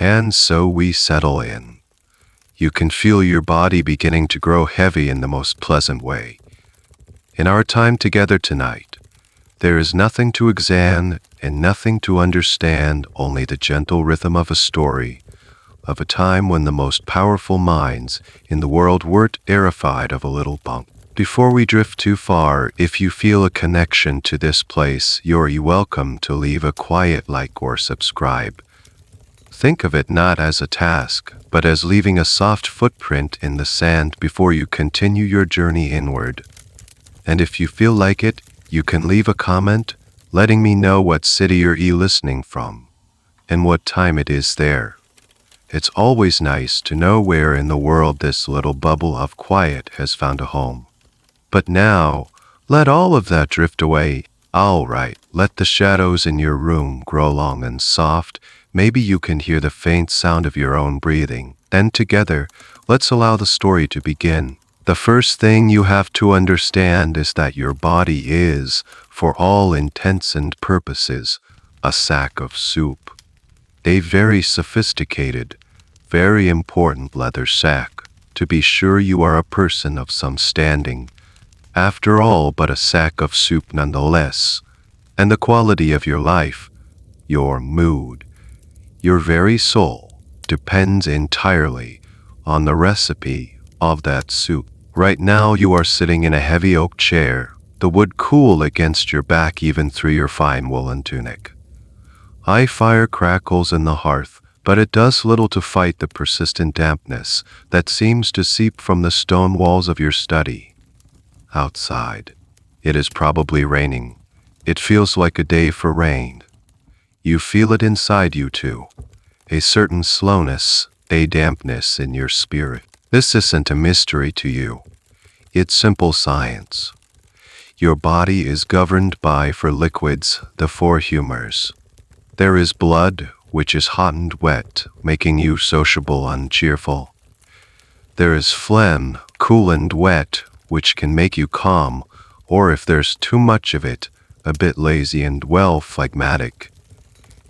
And so we settle in. You can feel your body beginning to grow heavy in the most pleasant way. In our time together tonight, there is nothing to examine and nothing to understand, only the gentle rhythm of a story, of a time when the most powerful minds in the world weren't terrified of a little bump. Before we drift too far, if you feel a connection to this place, you're welcome to leave a quiet like or subscribe. Think of it not as a task, but as leaving a soft footprint in the sand before you continue your journey inward. And if you feel like it, you can leave a comment, letting me know what city you're listening from, and what time it is there. It's always nice to know where in the world this little bubble of quiet has found a home. But now, let all of that drift away. All right, let the shadows in your room grow long and soft. Maybe you can hear the faint sound of your own breathing. Then together, let's allow the story to begin. The first thing you have to understand is that your body is, for all intents and purposes, a sack of soup. A very sophisticated, very important leather sack. To be sure, you are a person of some standing. After all, but a sack of soup nonetheless. And the quality of your life, your mood, your very soul, depends entirely on the recipe of that soup. Right now you are sitting in a heavy oak chair, the wood cool against your back even through your fine woolen tunic. High fire crackles in the hearth, but it does little to fight the persistent dampness that seems to seep from the stone walls of your study. Outside, it is probably raining. It feels like a day for rain. You feel it inside you too, a certain slowness, a dampness in your spirit. This isn't a mystery to you. It's simple science. Your body is governed by, for liquids, the four humors. There is blood, which is hot and wet, making you sociable and cheerful. There is phlegm, cool and wet, which can make you calm, or if there's too much of it, a bit lazy and phlegmatic.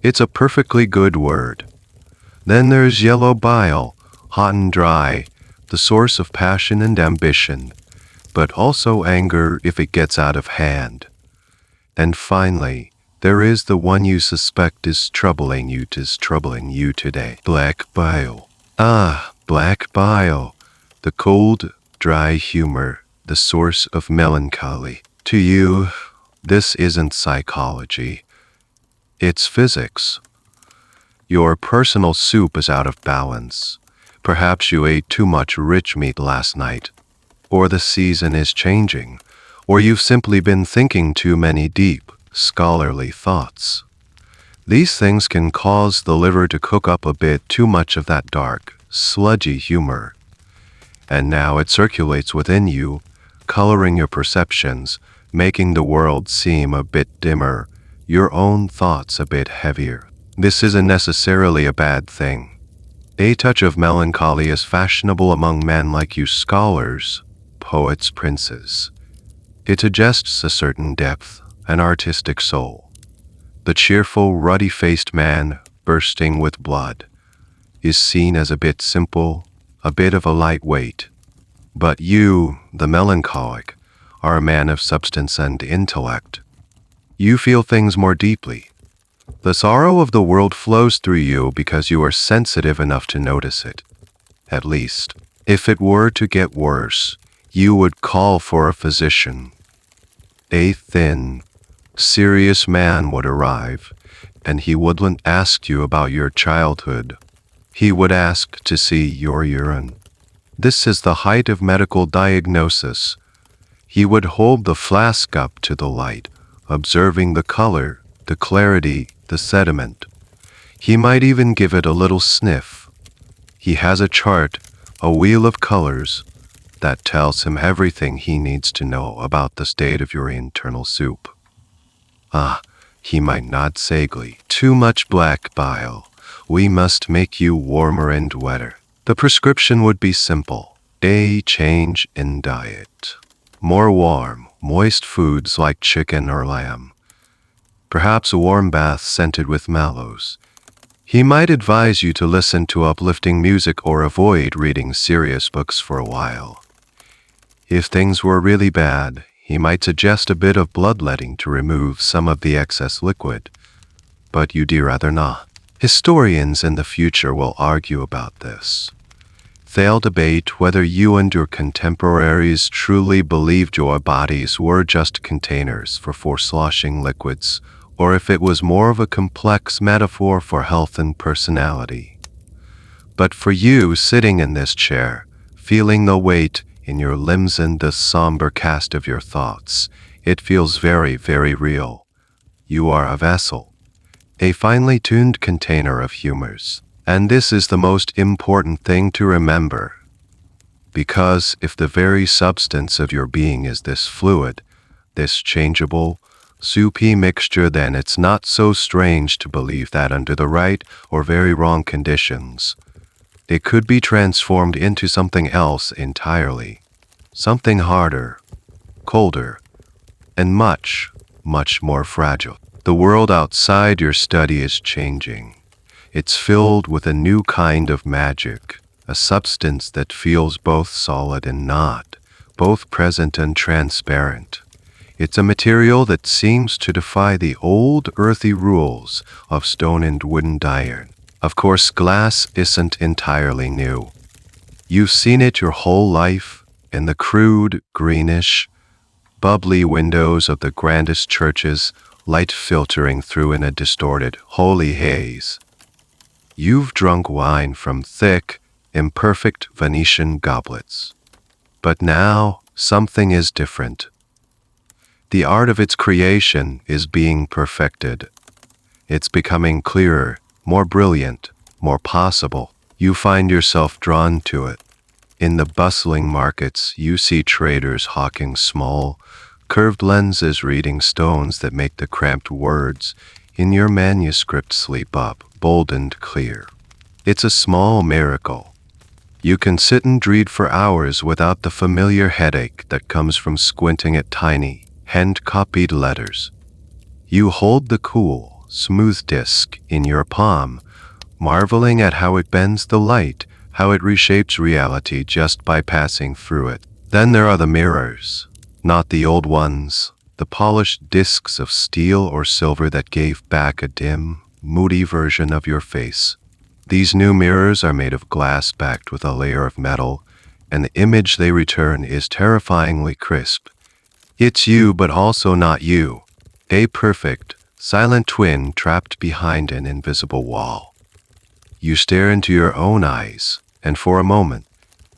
It's a perfectly good word. Then there's yellow bile, hot and dry, the source of passion and ambition, but also anger if it gets out of hand. And finally, there is the one you suspect is troubling you today. Black bile. Black bile. The cold, dry humor, the source of melancholy. To you, this isn't psychology. It's physics. Your personal soup is out of balance. Perhaps you ate too much rich meat last night, or the season is changing, or you've simply been thinking too many deep, scholarly thoughts. These things can cause the liver to cook up a bit too much of that dark, sludgy humor. And now it circulates within you, coloring your perceptions, making the world seem a bit dimmer, your own thoughts a bit heavier. This isn't necessarily a bad thing. A touch of melancholy is fashionable among men like you scholars, poets, princes. It suggests a certain depth, an artistic soul. The cheerful, ruddy-faced man, bursting with blood, is seen as a bit simple, a bit of a lightweight. But you, the melancholic, are a man of substance and intellect. You feel things more deeply. The sorrow of the world flows through you because you are sensitive enough to notice it. At least, if it were to get worse, you would call for a physician. A thin, serious man would arrive, and he wouldn't ask you about your childhood. He would ask to see your urine. This is the height of medical diagnosis. He would hold the flask up to the light, observing the color, the clarity, the sediment. He might even give it a little sniff. He has a chart, a wheel of colors, that tells him everything he needs to know about the state of your internal soup. He might nod sagely. Too much black bile. We must make you warmer and wetter. The prescription would be simple. A change in diet. More warm, moist foods like chicken or lamb. Perhaps a warm bath scented with mallows. He might advise you to listen to uplifting music or avoid reading serious books for a while. If things were really bad, he might suggest a bit of bloodletting to remove some of the excess liquid, but you'd rather not. Historians in the future will argue about this. They'll debate whether you and your contemporaries truly believed your bodies were just containers for sloshing liquids, or if it was more of a complex metaphor for health and personality. But for you sitting in this chair, feeling the weight in your limbs and the somber cast of your thoughts, it feels very, very real. You are a vessel, a finely tuned container of humors. And this is the most important thing to remember. Because if the very substance of your being is this fluid, this changeable, soupy mixture, then it's not so strange to believe that under the right or very wrong conditions, it could be transformed into something else entirely. Something harder, colder, and much, much more fragile. The world outside your study is changing. It's filled with a new kind of magic, a substance that feels both solid and not, both present and transparent. It's a material that seems to defy the old earthy rules of stone and wooden iron. Of course, glass isn't entirely new. You've seen it your whole life in the crude, greenish, bubbly windows of the grandest churches, light filtering through in a distorted, holy haze. You've drunk wine from thick, imperfect Venetian goblets. But now, something is different. The art of its creation is being perfected. It's becoming clearer, more brilliant, more possible. You find yourself drawn to it. In the bustling markets, you see traders hawking small, curved lenses reading stones that make the cramped words in your manuscript sleep up, bold and clear. It's a small miracle. You can sit and read for hours without the familiar headache that comes from squinting at tiny, hand-copied letters. You hold the cool, smooth disk in your palm, marveling at how it bends the light, how it reshapes reality just by passing through it. Then there are the mirrors, not the old ones, the polished discs of steel or silver that gave back a dim, moody version of your face. These new mirrors are made of glass backed with a layer of metal, and the image they return is terrifyingly crisp. It's you, but also not you. A perfect, silent twin trapped behind an invisible wall. You stare into your own eyes, and for a moment,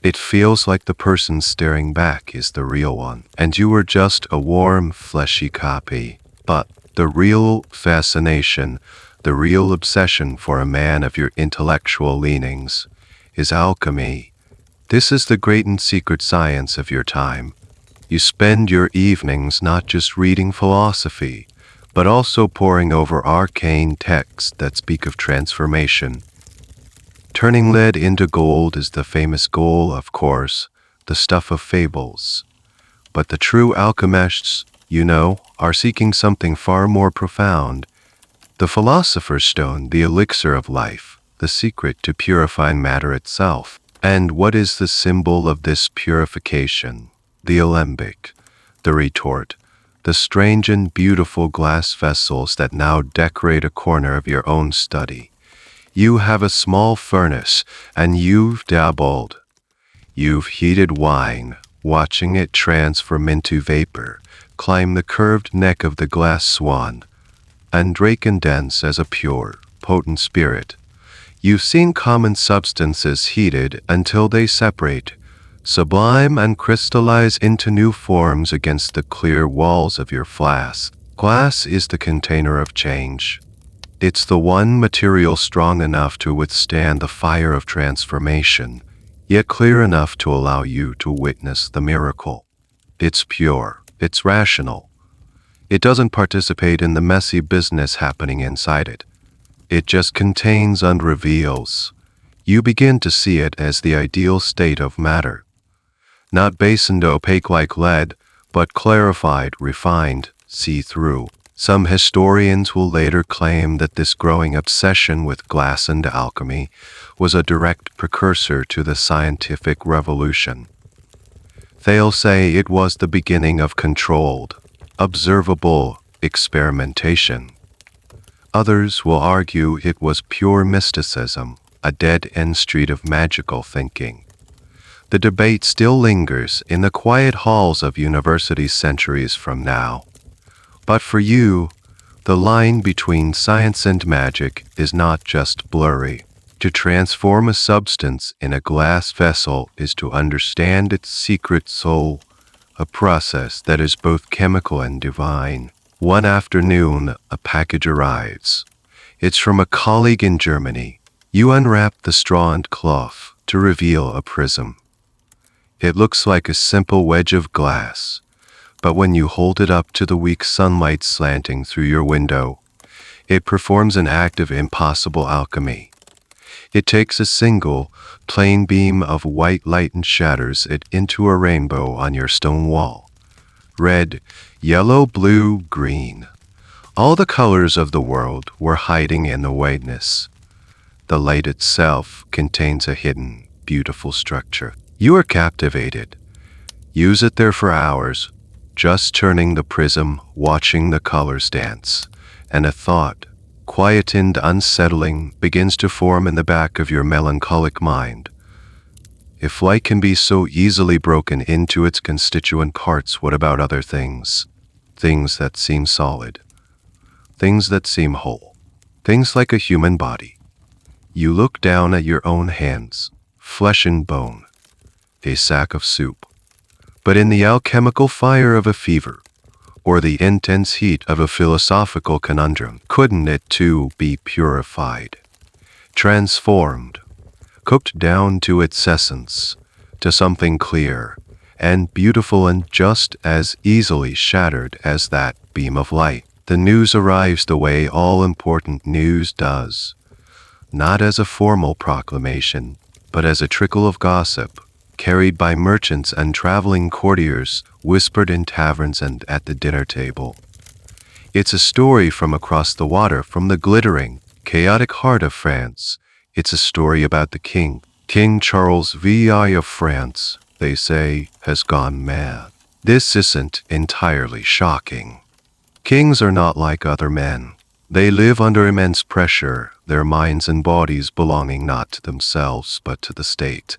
it feels like the person staring back is the real one, and you were just a warm, fleshy copy. But the real fascination, the real obsession for a man of your intellectual leanings, is alchemy. This is the great and secret science of your time. You spend your evenings not just reading philosophy, but also poring over arcane texts that speak of transformation. Turning lead into gold is the famous goal, of course, the stuff of fables. But the true alchemists, are seeking something far more profound. The philosopher's stone, the elixir of life, the secret to purifying matter itself. And what is the symbol of this purification? The alembic, the retort, the strange and beautiful glass vessels that now decorate a corner of your own study. You have a small furnace, and you've dabbled. You've heated wine, watching it transform into vapor, climb the curved neck of the glass swan, and condense as a pure, potent spirit. You've seen common substances heated until they separate, sublime and crystallize into new forms against the clear walls of your flask. Glass is the container of change. It's the one material strong enough to withstand the fire of transformation, yet clear enough to allow you to witness the miracle. It's pure, it's rational. It doesn't participate in the messy business happening inside it. It just contains and reveals. You begin to see it as the ideal state of matter. Not base and opaque like lead, but clarified, refined, see-through. Some historians will later claim that this growing obsession with glass and alchemy was a direct precursor to the scientific revolution. They'll say it was the beginning of controlled, observable experimentation. Others will argue it was pure mysticism, a dead-end street of magical thinking. The debate still lingers in the quiet halls of universities centuries from now. But for you, the line between science and magic is not just blurry. To transform a substance in a glass vessel is to understand its secret soul, a process that is both chemical and divine. One afternoon, a package arrives. It's from a colleague in Germany. You unwrap the straw and cloth to reveal a prism. It looks like a simple wedge of glass, but when you hold it up to the weak sunlight slanting through your window, it performs an act of impossible alchemy. It takes a single, plain beam of white light and shatters it into a rainbow on your stone wall. Red, yellow, blue, green. All the colors of the world were hiding in the whiteness. The light itself contains a hidden, beautiful structure. You are captivated. Use it there for hours, just turning the prism, watching the colors dance, and a thought, quiet and unsettling, begins to form in the back of your melancholic mind. If light can be so easily broken into its constituent parts, what about other things? Things that seem solid. Things that seem whole. Things like a human body. You look down at your own hands, flesh and bone, a sack of soup. But in the alchemical fire of a fever, or the intense heat of a philosophical conundrum, couldn't it too be purified, transformed, cooked down to its essence, to something clear and beautiful and just as easily shattered as that beam of light? The news arrives the way all important news does, not as a formal proclamation, but as a trickle of gossip, carried by merchants and traveling courtiers, whispered in taverns and at the dinner table. It's a story from across the water, from the glittering, chaotic heart of France. It's a story about the king. King Charles VI of France, they say, has gone mad. This isn't entirely shocking. Kings are not like other men. They live under immense pressure, their minds and bodies belonging not to themselves but to the state.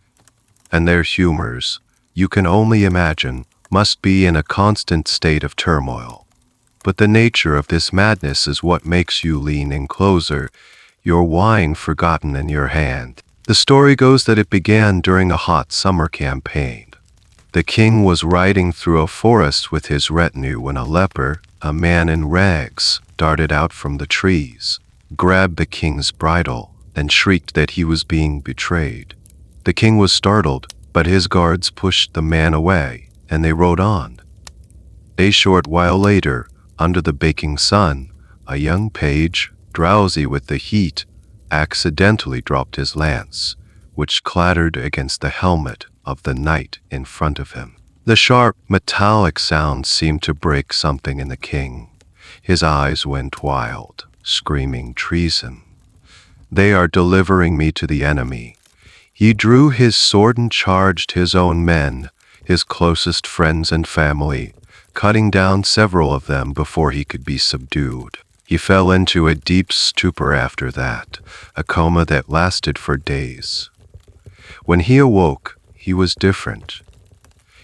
And their humors, you can only imagine, must be in a constant state of turmoil. But the nature of this madness is what makes you lean in closer, your wine forgotten in your hand. The story goes that it began during a hot summer campaign. The king was riding through a forest with his retinue when a leper, a man in rags, darted out from the trees, grabbed the king's bridle, and shrieked that he was being betrayed. The king was startled, but his guards pushed the man away, and they rode on. A short while later, under the baking sun, a young page, drowsy with the heat, accidentally dropped his lance, which clattered against the helmet of the knight in front of him. The sharp, metallic sound seemed to break something in the king. His eyes went wild, screaming treason. They are delivering me to the enemy. He drew his sword and charged his own men, his closest friends and family, cutting down several of them before he could be subdued. He fell into a deep stupor after that, a coma that lasted for days. When he awoke, he was different.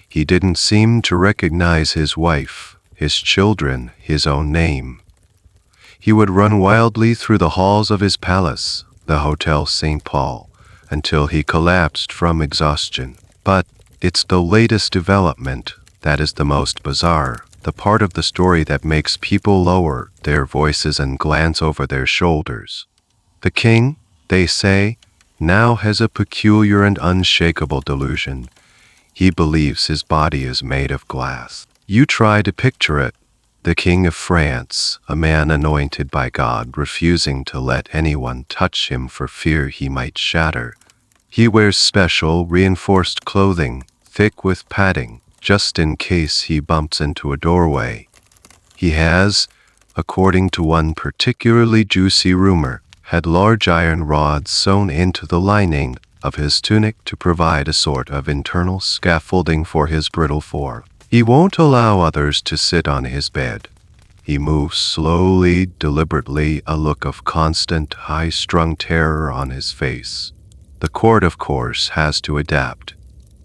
He didn't seem to recognize his wife, his children, his own name. He would run wildly through the halls of his palace, the Hotel St. Paul, until he collapsed from exhaustion. But it's the latest development that is the most bizarre, the part of the story that makes people lower their voices and glance over their shoulders. The king, they say, now has a peculiar and unshakable delusion. He believes his body is made of glass. You try to picture it. The King of France, a man anointed by God, refusing to let anyone touch him for fear he might shatter. He wears special, reinforced clothing, thick with padding, just in case he bumps into a doorway. He has, according to one particularly juicy rumor, had large iron rods sewn into the lining of his tunic to provide a sort of internal scaffolding for his brittle form. He won't allow others to sit on his bed. He moves slowly, deliberately, a look of constant, high-strung terror on his face. The court, of course, has to adapt.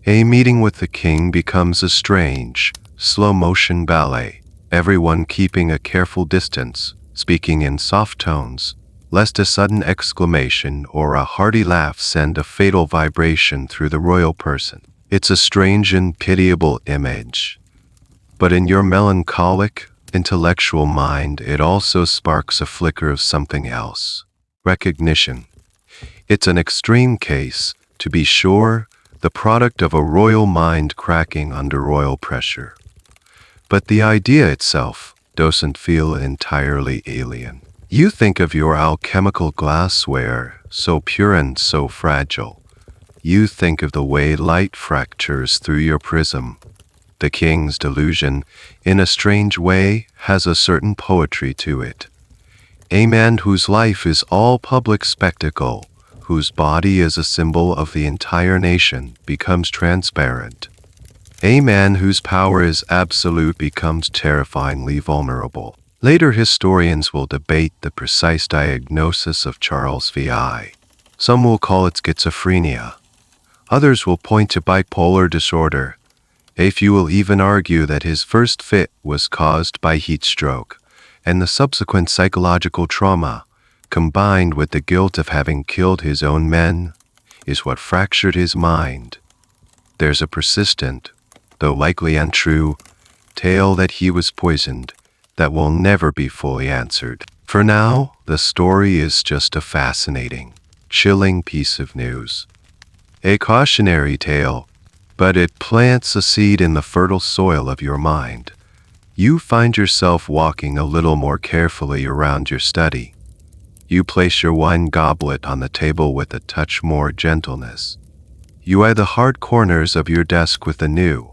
A meeting with the king becomes a strange, slow-motion ballet, everyone keeping a careful distance, speaking in soft tones, lest a sudden exclamation or a hearty laugh send a fatal vibration through the royal person. It's a strange and pitiable image. But in your melancholic, intellectual mind, it also sparks a flicker of something else. Recognition. It's an extreme case, to be sure, the product of a royal mind cracking under royal pressure. But the idea itself doesn't feel entirely alien. You think of your alchemical glassware, so pure and so fragile. You think of the way light fractures through your prism. The king's delusion, in a strange way, has a certain poetry to it. A man whose life is all public spectacle, whose body is a symbol of the entire nation, becomes transparent. A man whose power is absolute becomes terrifyingly vulnerable. Later historians will debate the precise diagnosis of Charles V.I. Some will call it schizophrenia. Others will point to bipolar disorder. A few will even argue that his first fit was caused by heat stroke, and the subsequent psychological trauma, combined with the guilt of having killed his own men, is what fractured his mind. There's a persistent, though likely untrue, tale that he was poisoned that will never be fully answered. For now, the story is just a fascinating, chilling piece of news. A cautionary tale, but it plants a seed in the fertile soil of your mind. You find yourself walking a little more carefully around your study. You place your wine goblet on the table with a touch more gentleness. You eye the hard corners of your desk with a new,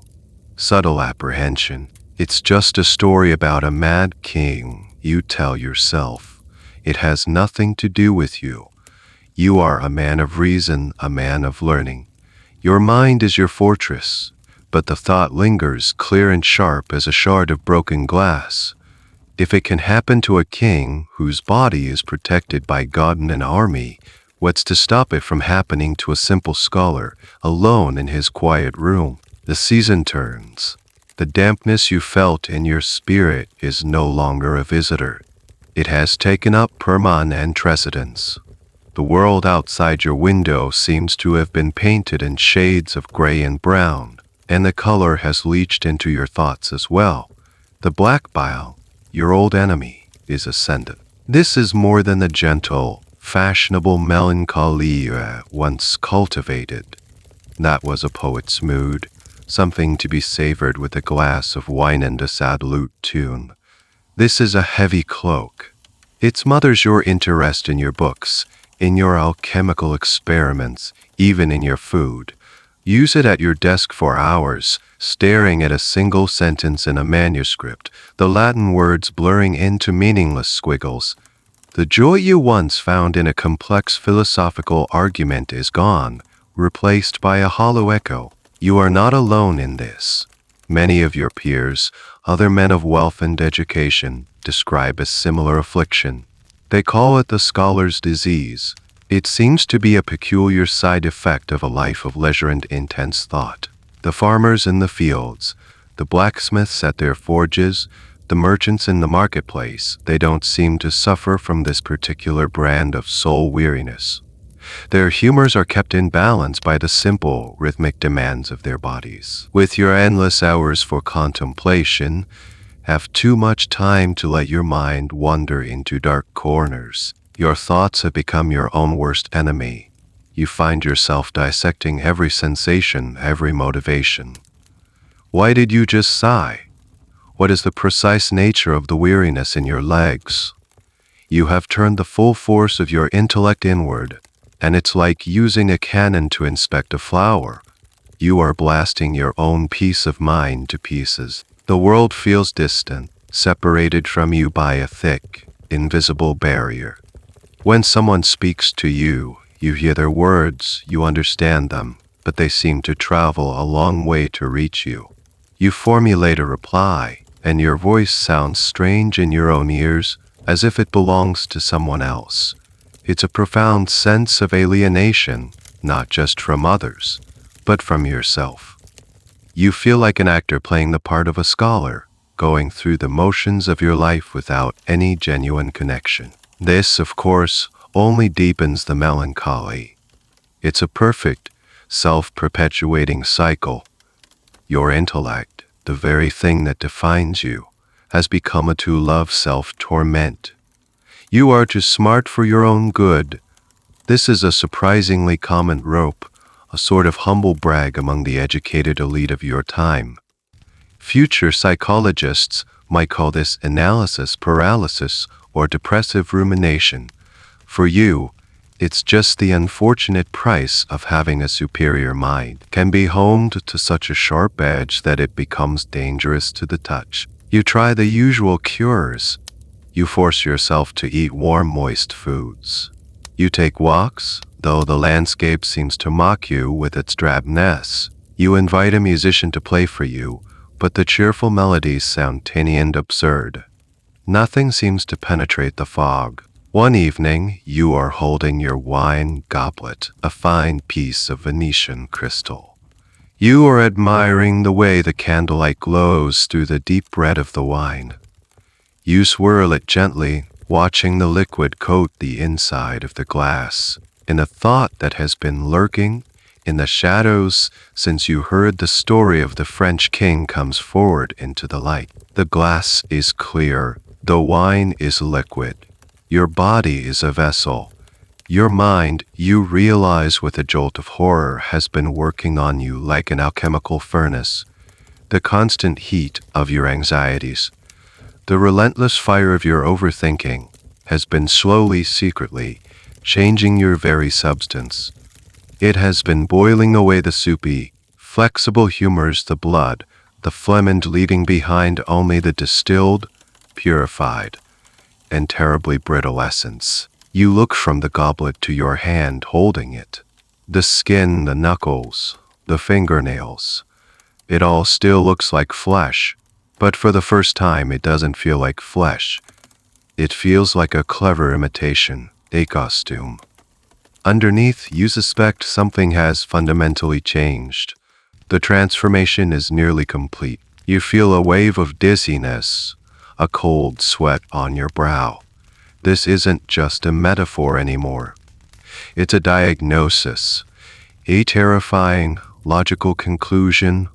subtle apprehension. It's just a story about a mad king, you tell yourself. It has nothing to do with you. You are a man of reason, a man of learning. Your mind is your fortress, but the thought lingers clear and sharp as a shard of broken glass. If it can happen to a king whose body is protected by God and an army, what's to stop it from happening to a simple scholar, alone in his quiet room? The season turns. The dampness you felt in your spirit is no longer a visitor. It has taken up permanent residence. The world outside your window seems to have been painted in shades of gray and brown, and the color has leached into your thoughts as well. The black bile, your old enemy, is ascendant. This is more than the gentle, fashionable melancholy once cultivated. That was a poet's mood, something to be savored with a glass of wine and a sad lute tune. This is a heavy cloak. It smothers your interest in your books, in your alchemical experiments, even in your food. Use it at your desk for hours, staring at a single sentence in a manuscript, the Latin words blurring into meaningless squiggles. The joy you once found in a complex philosophical argument is gone, replaced by a hollow echo. You are not alone in this. Many of your peers, other men of wealth and education, describe a similar affliction. They call it the scholar's disease. It seems to be a peculiar side effect of a life of leisure and intense thought. The farmers in the fields, the blacksmiths at their forges, the merchants in the marketplace, they don't seem to suffer from this particular brand of soul weariness. Their humors are kept in balance by the simple, rhythmic demands of their bodies. With your endless hours for contemplation, have too much time to let your mind wander into dark corners. Your thoughts have become your own worst enemy. You find yourself dissecting every sensation, every motivation. Why did you just sigh? What is the precise nature of the weariness in your legs? You have turned the full force of your intellect inward, and it's like using a cannon to inspect a flower. You are blasting your own peace of mind to pieces. The world feels distant, separated from you by a thick, invisible barrier. When someone speaks to you, you hear their words, you understand them, but they seem to travel a long way to reach you. You formulate a reply, and your voice sounds strange in your own ears, as if it belongs to someone else. It's a profound sense of alienation, not just from others, but from yourself. You feel like an actor playing the part of a scholar, going through the motions of your life without any genuine connection. This, of course, only deepens the melancholy. It's a perfect, self-perpetuating cycle. Your intellect, the very thing that defines you, has become a tool of self-torment. You are too smart for your own good. This is a surprisingly common trope, a sort of humble brag among the educated elite of your time. Future psychologists might call this analysis paralysis or depressive rumination. For you, it's just the unfortunate price of having a superior mind. Can be honed to such a sharp edge that it becomes dangerous to the touch. You try the usual cures. You force yourself to eat warm, moist foods. You take walks, though the landscape seems to mock you with its drabness. You invite a musician to play for you, but the cheerful melodies sound tinny and absurd. Nothing seems to penetrate the fog. One evening, you are holding your wine goblet, a fine piece of Venetian crystal. You are admiring the way the candlelight glows through the deep red of the wine. You swirl it gently, watching the liquid coat the inside of the glass, in a thought that has been lurking in the shadows since you heard the story of the French king comes forward into the light. The glass is clear, the wine is liquid. Your body is a vessel. Your mind, you realize with a jolt of horror, has been working on you like an alchemical furnace. The constant heat of your anxieties, the relentless fire of your overthinking, has been slowly, secretly, changing your very substance. It has been boiling away the soupy, flexible humors, the blood, the phlegm, and leaving behind only the distilled, purified, and terribly brittle essence. You look from the goblet to your hand holding it. The skin, the knuckles, the fingernails. It all still looks like flesh, but for the first time it doesn't feel like flesh. It feels like a clever imitation, a costume. Underneath, you suspect something has fundamentally changed. The transformation is nearly complete. You feel a wave of dizziness, a cold sweat on your brow. This isn't just a metaphor anymore. It's a diagnosis, a terrifying, logical conclusion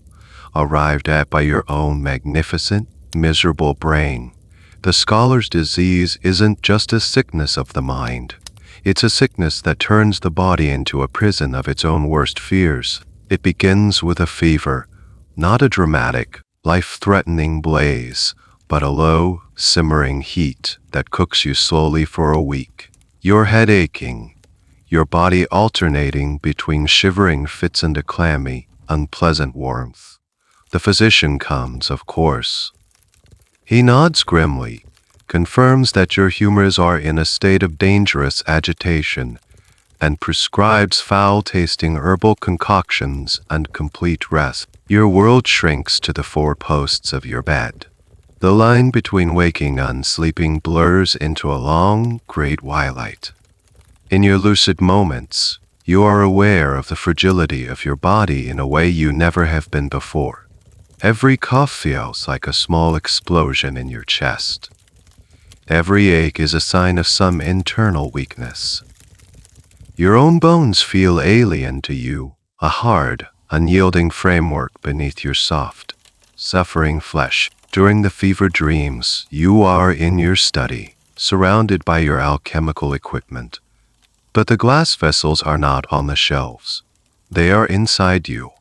arrived at by your own magnificent, miserable brain. The scholar's disease isn't just a sickness of the mind. It's a sickness that turns the body into a prison of its own worst fears. It begins with a fever, not a dramatic, life-threatening blaze, but a low, simmering heat that cooks you slowly for a week. Your head aching, your body alternating between shivering fits and a clammy, unpleasant warmth. The physician comes, of course. He nods grimly, confirms that your humors are in a state of dangerous agitation, and prescribes foul-tasting herbal concoctions and complete rest. Your world shrinks to the four posts of your bed. The line between waking and sleeping blurs into a long, gray twilight. In your lucid moments, you are aware of the fragility of your body in a way you never have been before. Every cough feels like a small explosion in your chest. Every ache is a sign of some internal weakness. Your own bones feel alien to you, a hard, unyielding framework beneath your soft, suffering flesh. During the fever dreams, you are in your study, surrounded by your alchemical equipment. But the glass vessels are not on the shelves. They are inside you.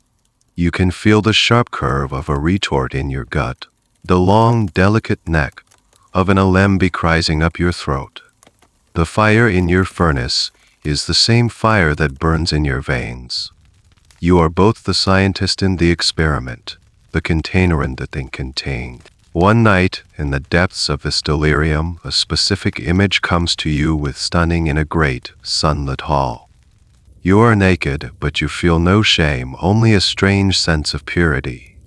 You can feel the sharp curve of a retort in your gut, the long, delicate neck of an alembic rising up your throat. The fire in your furnace is the same fire that burns in your veins. You are both the scientist and the experiment, the container and the thing contained. One night, in the depths of this delirium, a specific image comes to you with stunning in a great, sunlit hall. You are naked, but you feel no shame, only a strange sense of purity.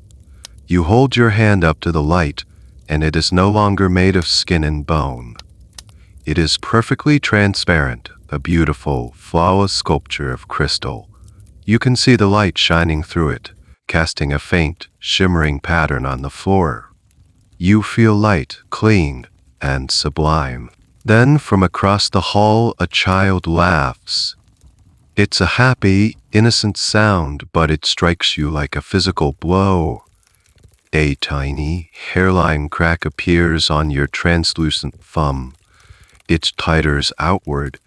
You hold your hand up to the light, and it is no longer made of skin and bone. It is perfectly transparent, a beautiful, flawless sculpture of crystal. You can see the light shining through it, casting a faint, shimmering pattern on the floor. You feel light, clean, and sublime. Then, from across the hall, a child laughs. It's a happy, innocent sound, but it strikes you like a physical blow. A tiny, hairline crack appears on your translucent thumb. It titers outward,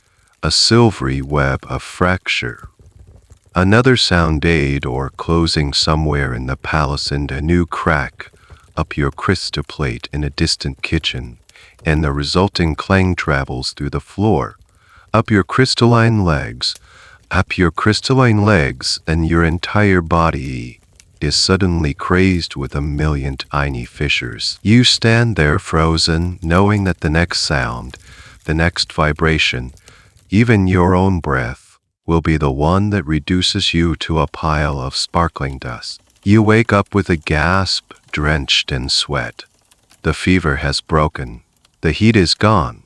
a silvery web of fracture. Another sound aid or closing somewhere in the palace, and a new crack up your crystal plate in a distant kitchen, and the resulting clang travels through the floor, up your crystalline legs, and your entire body is suddenly crazed with a million tiny fissures. You stand there frozen, knowing that the next sound, the next vibration, even your own breath, will be the one that reduces you to a pile of sparkling dust. You wake up with a gasp, drenched in sweat. The fever has broken. The heat is gone,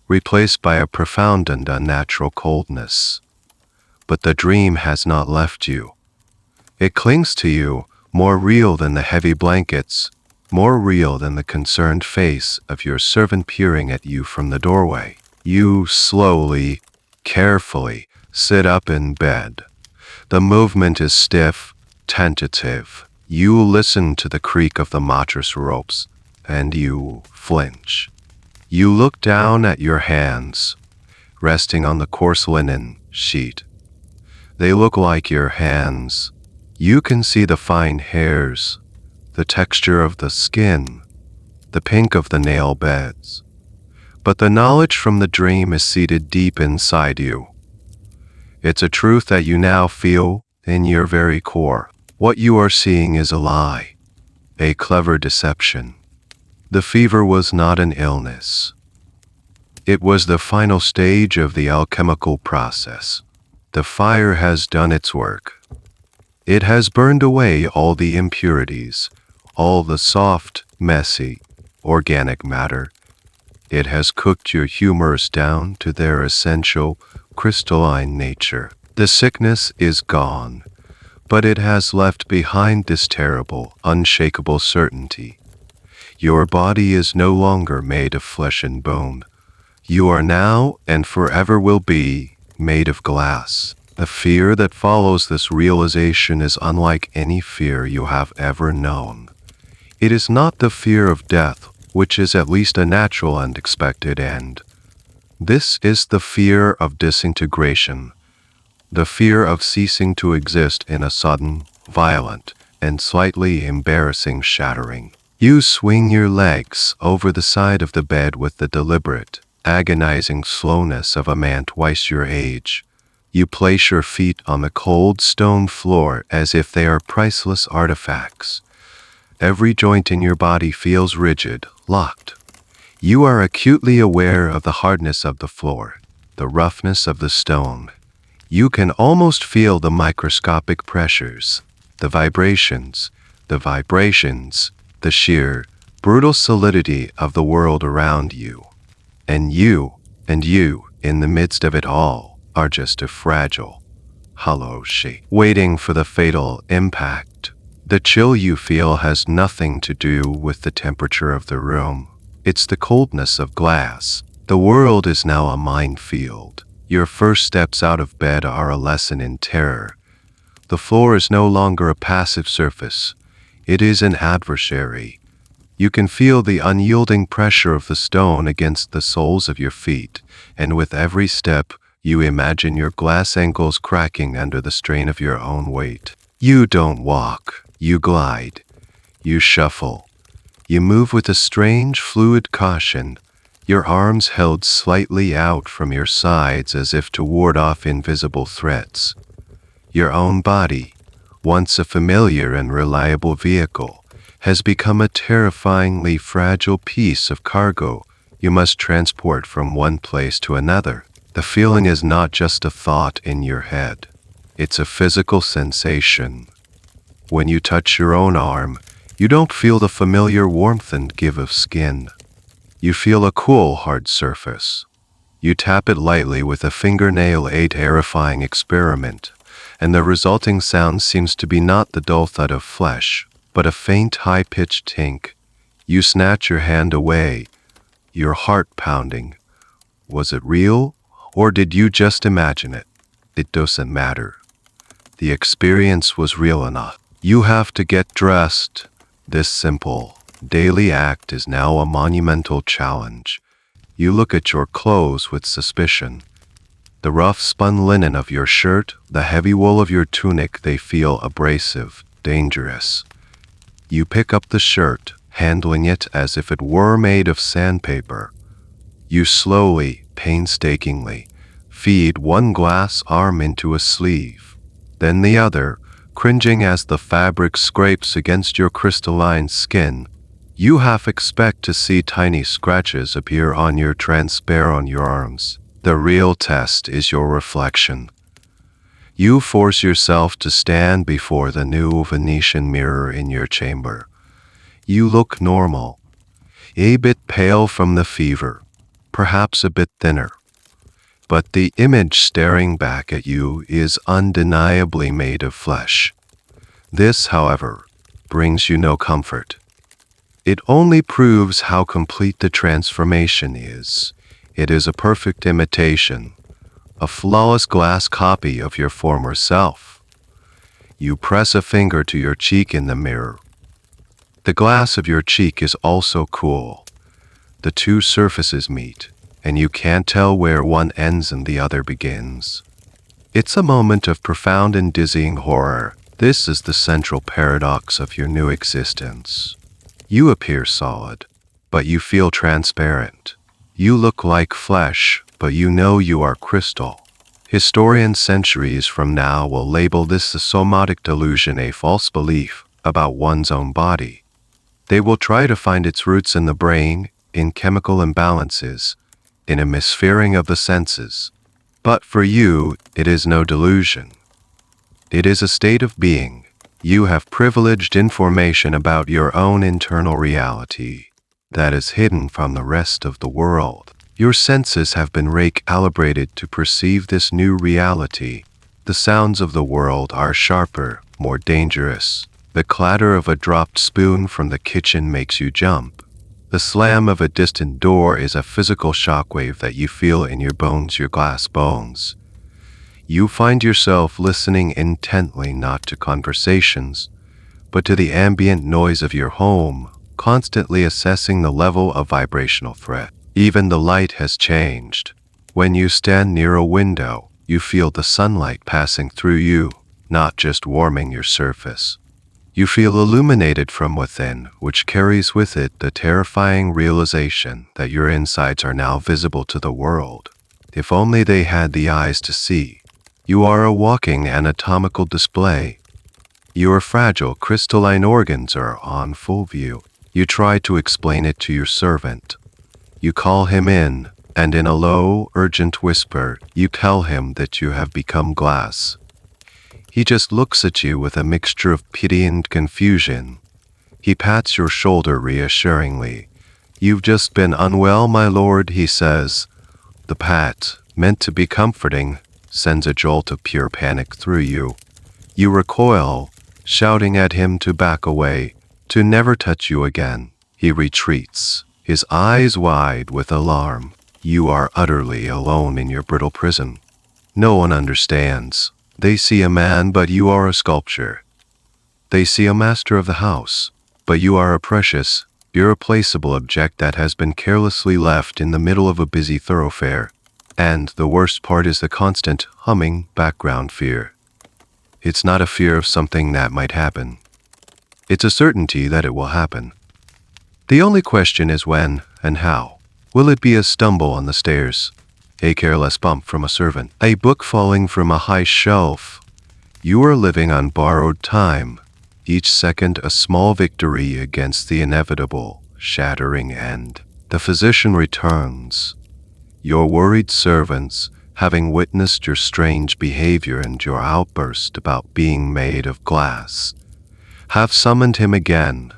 replaced by a profound and unnatural coldness. But the dream has not left you. It clings to you, more real than the heavy blankets, more real than the concerned face of your servant peering at you from the doorway. You slowly, carefully sit up in bed. The movement is stiff, tentative. You listen to the creak of the mattress ropes, and you flinch. You look down at your hands, resting on the coarse linen sheet. They look like your hands. You can see the fine hairs, the texture of the skin, the pink of the nail beds. But the knowledge from the dream is seated deep inside you. It's a truth that you now feel in your very core. What you are seeing is a lie, a clever deception. The fever was not an illness. It was the final stage of the alchemical process. The fire has done its work. It has burned away all the impurities, all the soft, messy, organic matter. It has cooked your humors down to their essential, crystalline nature. The sickness is gone, but it has left behind this terrible, unshakable certainty. Your body is no longer made of flesh and bone. You are now, and forever will be, made of glass. The fear that follows this realization is unlike any fear you have ever known. It is not the fear of death, which is at least a natural and expected end. This is the fear of disintegration, the fear of ceasing to exist in a sudden, violent, and slightly embarrassing shattering. You swing your legs over the side of the bed with the deliberate, agonizing slowness of a man twice your age. You place your feet on the cold stone floor as if they are priceless artifacts. Every joint in your body feels rigid, locked. You are acutely aware of the hardness of the floor, the roughness of the stone. You can almost feel the microscopic pressures, the vibrations, the sheer, brutal solidity of the world around you. And you, in the midst of it all, are just a fragile, hollow shape, waiting for the fatal impact. The chill you feel has nothing to do with the temperature of the room. It's the coldness of glass. The world is now a minefield. Your first steps out of bed are a lesson in terror. The floor is no longer a passive surface. It is an adversary. You can feel the unyielding pressure of the stone against the soles of your feet, and with every step, you imagine your glass ankles cracking under the strain of your own weight. You don't walk, you glide, you shuffle. You move with a strange, fluid caution, your arms held slightly out from your sides as if to ward off invisible threats. Your own body, once a familiar and reliable vehicle, has become a terrifyingly fragile piece of cargo you must transport from one place to another. The feeling is not just a thought in your head. It's a physical sensation. When you touch your own arm, you don't feel the familiar warmth and give of skin. You feel a cool, hard surface. You tap it lightly with a fingernail, a terrifying experiment, and the resulting sound seems to be not the dull thud of flesh, but a faint, high-pitched tink. You snatch your hand away, your heart pounding. Was it real, or did you just imagine it? It doesn't matter. The experience was real enough. You have to get dressed. This simple, daily act is now a monumental challenge. You look at your clothes with suspicion. The rough spun linen of your shirt, the heavy wool of your tunic, they feel abrasive, dangerous. You pick up the shirt, handling it as if it were made of sandpaper. You slowly, painstakingly, feed one glass arm into a sleeve, then the other, cringing as the fabric scrapes against your crystalline skin. You half expect to see tiny scratches appear on your transparent arms. The real test is your reflection. You force yourself to stand before the new Venetian mirror in your chamber. You look normal, a bit pale from the fever, perhaps a bit thinner. But the image staring back at you is undeniably made of flesh. This, however, brings you no comfort. It only proves how complete the transformation is. It is a perfect imitation, a flawless glass copy of your former self. You press a finger to your cheek in the mirror. The glass of your cheek is also cool. The two surfaces meet, and you can't tell where one ends and the other begins. It's a moment of profound and dizzying horror. This is the central paradox of your new existence. You appear solid, but you feel transparent. You look like flesh, but you know you are crystal. Historians centuries from now will label this a somatic delusion, a false belief about one's own body. They will try to find its roots in the brain, in chemical imbalances, in a misfiring of the senses. But for you, it is no delusion. It is a state of being. You have privileged information about your own internal reality that is hidden from the rest of the world. Your senses have been recalibrated to perceive this new reality. The sounds of the world are sharper, more dangerous. The clatter of a dropped spoon from the kitchen makes you jump. The slam of a distant door is a physical shockwave that you feel in your bones, your glass bones. You find yourself listening intently not to conversations, but to the ambient noise of your home, constantly assessing the level of vibrational threat. Even the light has changed. When you stand near a window, you feel the sunlight passing through you, not just warming your surface. You feel illuminated from within, which carries with it the terrifying realization that your insides are now visible to the world. If only they had the eyes to see. You are a walking anatomical display. Your fragile crystalline organs are on full view. You try to explain it to your servant. You call him in, and in a low, urgent whisper, you tell him that you have become glass. He just looks at you with a mixture of pity and confusion. He pats your shoulder reassuringly. "You've just been unwell, my lord," he says. The pat, meant to be comforting, sends a jolt of pure panic through you. You recoil, shouting at him to back away, to never touch you again. He retreats, his eyes wide with alarm. You are utterly alone in your brittle prison. No one understands. They see a man, but you are a sculpture. They see a master of the house, but you are a precious, irreplaceable object that has been carelessly left in the middle of a busy thoroughfare. And the worst part is the constant, humming, background fear. It's not a fear of something that might happen. It's a certainty that it will happen. The only question is when and how. Will it be a stumble on the stairs, a careless bump from a servant, a book falling from a high shelf? You are living on borrowed time. each second a small victory against the inevitable, shattering end. The physician returns. Your worried servants, having witnessed your strange behavior and your outburst about being made of glass, have summoned him again.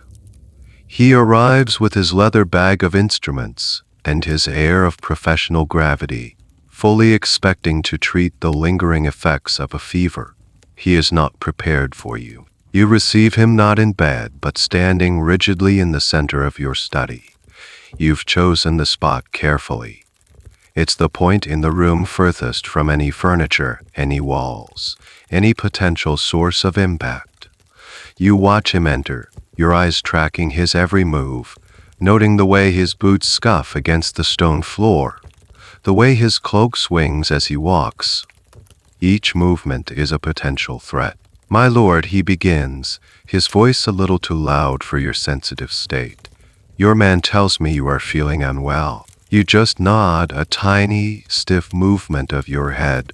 He arrives with his leather bag of instruments and his air of professional gravity, fully expecting to treat the lingering effects of a fever. He is not prepared for you. You receive him not in bed, but standing rigidly in the center of your study. You've chosen the spot carefully. It's the point in the room furthest from any furniture, any walls, any potential source of impact. You watch him enter, your eyes tracking his every move, noting the way his boots scuff against the stone floor, the way his cloak swings as he walks. Each movement is a potential threat. My lord, he begins, his voice a little too loud for your sensitive state. Your man tells me you are feeling unwell. You just nod, a tiny, stiff movement of your head.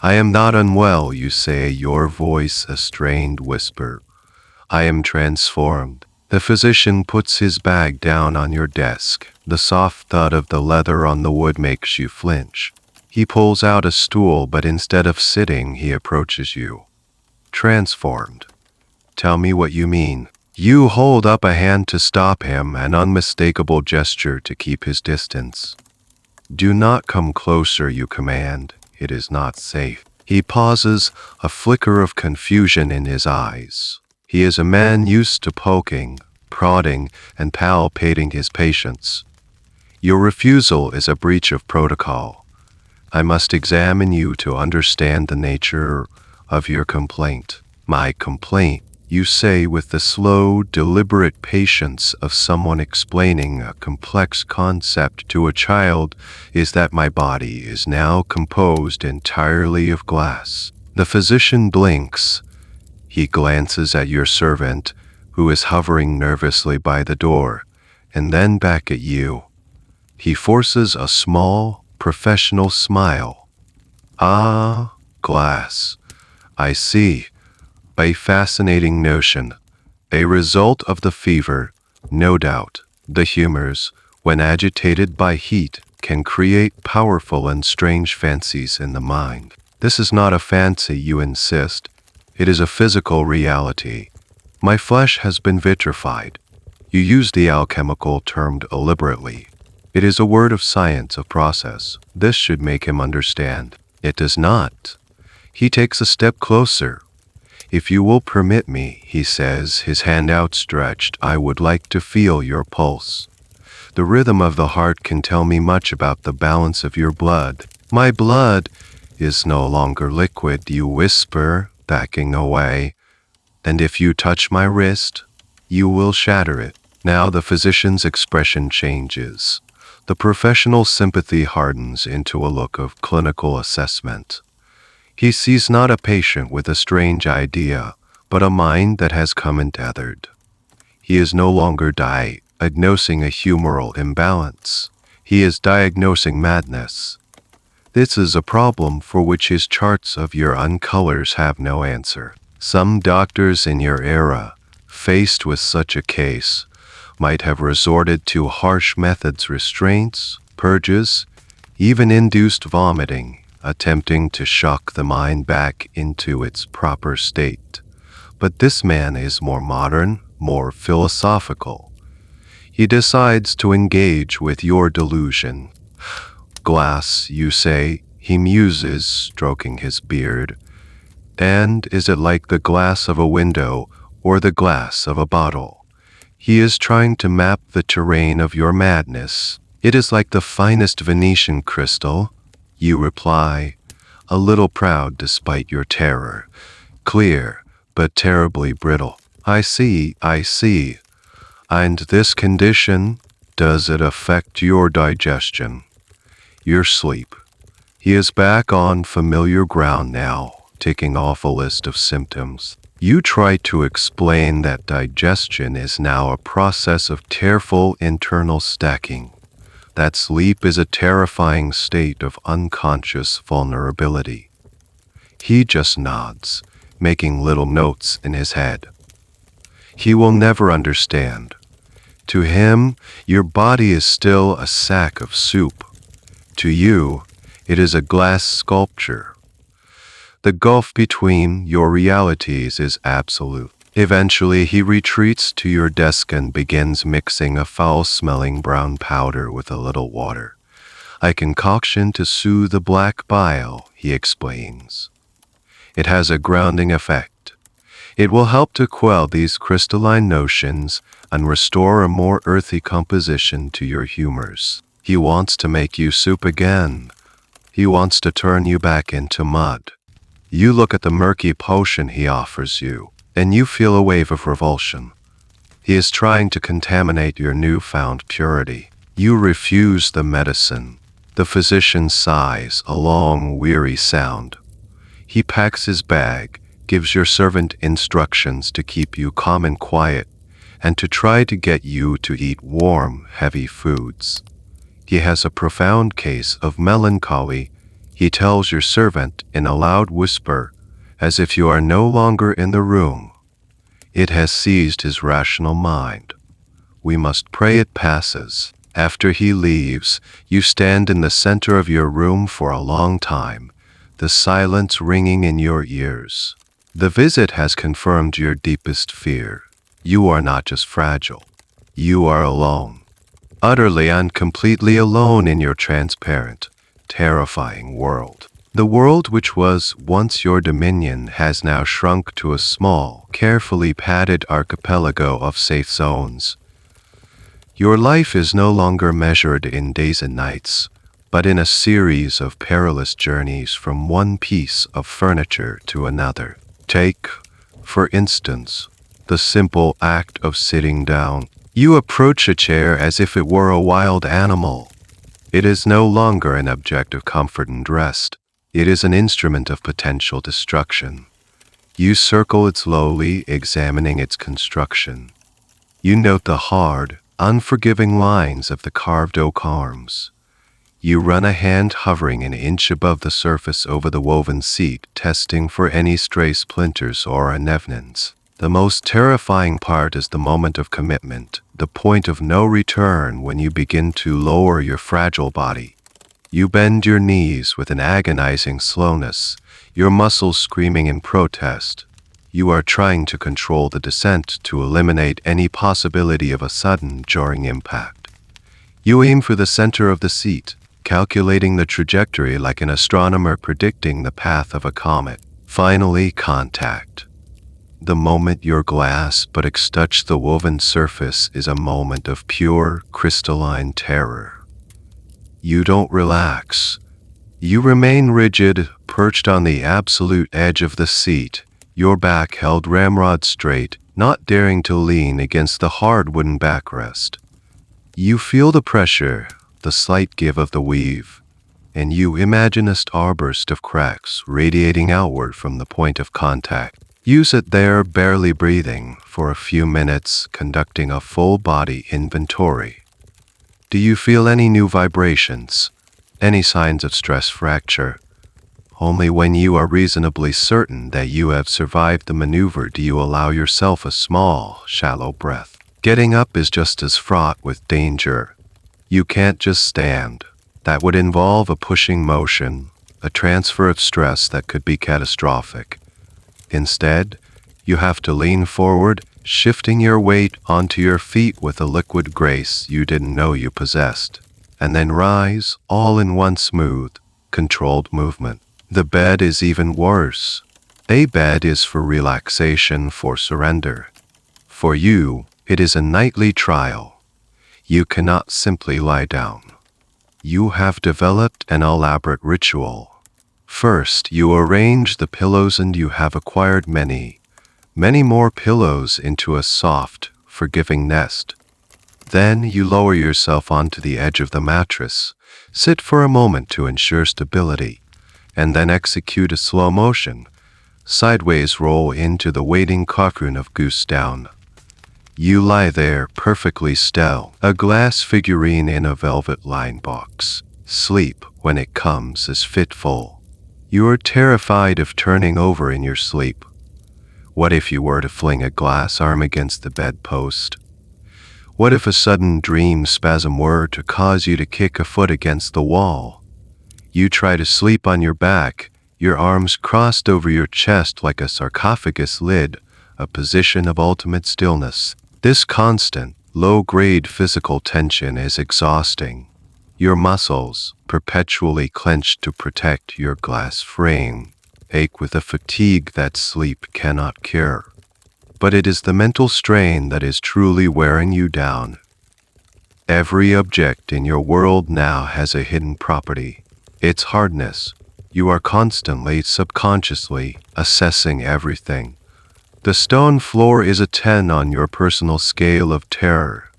I am not unwell, you say, your voice a strained whisper. I am transformed. The physician puts his bag down on your desk. The soft thud of the leather on the wood makes you flinch. He pulls out a stool, but instead of sitting, he approaches you. Transformed. Tell me what you mean. You hold up a hand to stop him, an unmistakable gesture to keep his distance. Do not come closer, you command. It is not safe. He pauses, a flicker of confusion in his eyes. He is a man used to poking, prodding, and palpating his patients. Your refusal is a breach of protocol. I must examine you to understand the nature of your complaint. My complaint, you say with the slow, deliberate patience of someone explaining a complex concept to a child, is that my body is now composed entirely of glass. The physician blinks. He glances at your servant, who is hovering nervously by the door, and then back at you. He forces a small, professional smile. Ah, glass. I see. A fascinating notion. A result of the fever, no doubt. The humors, when agitated by heat, can create powerful and strange fancies in the mind. This is not a fancy, you insist. It is a physical reality. My flesh has been vitrified. You use the alchemical term deliberately. It is a word of science, of process. This should make him understand. It does not. He takes a step closer. If you will permit me, he says, his hand outstretched, I would like to feel your pulse. The rhythm of the heart can tell me much about the balance of your blood. My blood is no longer liquid, you whisper, backing away. And if you touch my wrist, you will shatter it. Now the physician's expression changes. The professional sympathy hardens into a look of clinical assessment. He sees not a patient with a strange idea, but a mind that has come untethered. He is no longer diagnosing a humoral imbalance. He is diagnosing madness. This is a problem for which his charts of your uncolors have no answer. Some doctors in your era, faced with such a case, might have resorted to harsh methods, restraints, purges, even induced vomiting, attempting to shock the mind back into its proper state. But this man is more modern, more philosophical. He decides to engage with your delusion. Glass, you say, he muses, stroking his beard. And is it like the glass of a window or the glass of a bottle? He is trying to map the terrain of your madness. It is like the finest Venetian crystal, you reply, a little proud despite your terror. Clear, but terribly brittle. I see. And this condition, does it affect your digestion? Your sleep? He is back on familiar ground now, ticking off a list of symptoms. You try to explain that digestion is now a process of careful internal stacking, that sleep is a terrifying state of unconscious vulnerability. He just nods, making little notes in his head. He will never understand. To him, your body is still a sack of soup. To you, it is a glass sculpture. The gulf between your realities is absolute. Eventually, he retreats to your desk and begins mixing a foul-smelling brown powder with a little water. A concoction to soothe the black bile, he explains. It has a grounding effect. It will help to quell these crystalline notions and restore a more earthy composition to your humors. He wants to make you soup again. He wants to turn you back into mud. You look at the murky potion he offers you, and you feel a wave of revulsion. He is trying to contaminate your newfound purity. You refuse the medicine. The physician sighs, a long, weary sound. He packs his bag, gives your servant instructions to keep you calm and quiet, and to try to get you to eat warm, heavy foods. He has a profound case of melancholy. He tells your servant in a loud whisper, as if you are no longer in the room. It has seized his rational mind. We must pray it passes. After he leaves, you stand in the center of your room for a long time, the silence ringing in your ears. The visit has confirmed your deepest fear. You are not just fragile. You are alone. Utterly and completely alone in your transparent, terrifying world. The world which was once your dominion has now shrunk to a small, carefully padded archipelago of safe zones. Your life is no longer measured in days and nights, but in a series of perilous journeys from one piece of furniture to another. Take, for instance, the simple act of sitting down. You approach a chair as if it were a wild animal. It is no longer an object of comfort and rest. It is an instrument of potential destruction. You circle it slowly, examining its construction. You note the hard, unforgiving lines of the carved oak arms. You run a hand hovering an inch above the surface over the woven seat, testing for any stray splinters or anevnins. The most terrifying part is the moment of commitment, the point of no return when you begin to lower your fragile body. You bend your knees with an agonizing slowness, your muscles screaming in protest. You are trying to control the descent to eliminate any possibility of a sudden, jarring impact. You aim for the center of the seat, calculating the trajectory like an astronomer predicting the path of a comet. Finally, contact. The moment your glass buttocks touch the woven surface is a moment of pure, crystalline terror. You don't relax. You remain rigid, perched on the absolute edge of the seat, your back held ramrod straight, not daring to lean against the hard wooden backrest. You feel the pressure, the slight give of the weave, and you imagine a starburst of cracks radiating outward from the point of contact. You sit there barely breathing for a few minutes, conducting a full-body inventory. Do you feel any new vibrations? Any signs of stress fracture? Only when you are reasonably certain that you have survived the maneuver do you allow yourself a small, shallow breath. Getting up is just as fraught with danger. You can't just stand. That would involve a pushing motion, a transfer of stress that could be catastrophic. Instead, you have to lean forward, shifting your weight onto your feet with a liquid grace you didn't know you possessed, and then rise, all in one smooth, controlled movement. The bed is even worse. A bed is for relaxation, for surrender. For you, it is a nightly trial. You cannot simply lie down. You have developed an elaborate ritual. First, you arrange the pillows and you have acquired many more pillows into a soft, forgiving nest. Then you lower yourself onto the edge of the mattress, sit for a moment to ensure stability, and then execute a slow motion, sideways roll into the waiting cocoon of goose down. You lie there perfectly still, a glass figurine in a velvet-lined box. Sleep, when it comes, is fitful. You are terrified of turning over in your sleep. What if you were to fling a glass arm against the bedpost? What if a sudden dream spasm were to cause you to kick a foot against the wall? You try to sleep on your back, your arms crossed over your chest like a sarcophagus lid, a position of ultimate stillness. This constant, low-grade physical tension is exhausting. Your muscles, perpetually clenched to protect your glass frame, ache with a fatigue that sleep cannot cure. But it is the mental strain that is truly wearing you down. Every object in your world now has a hidden property. Its hardness. You are constantly, subconsciously, assessing everything. The stone floor is a 10 on your personal scale of terror.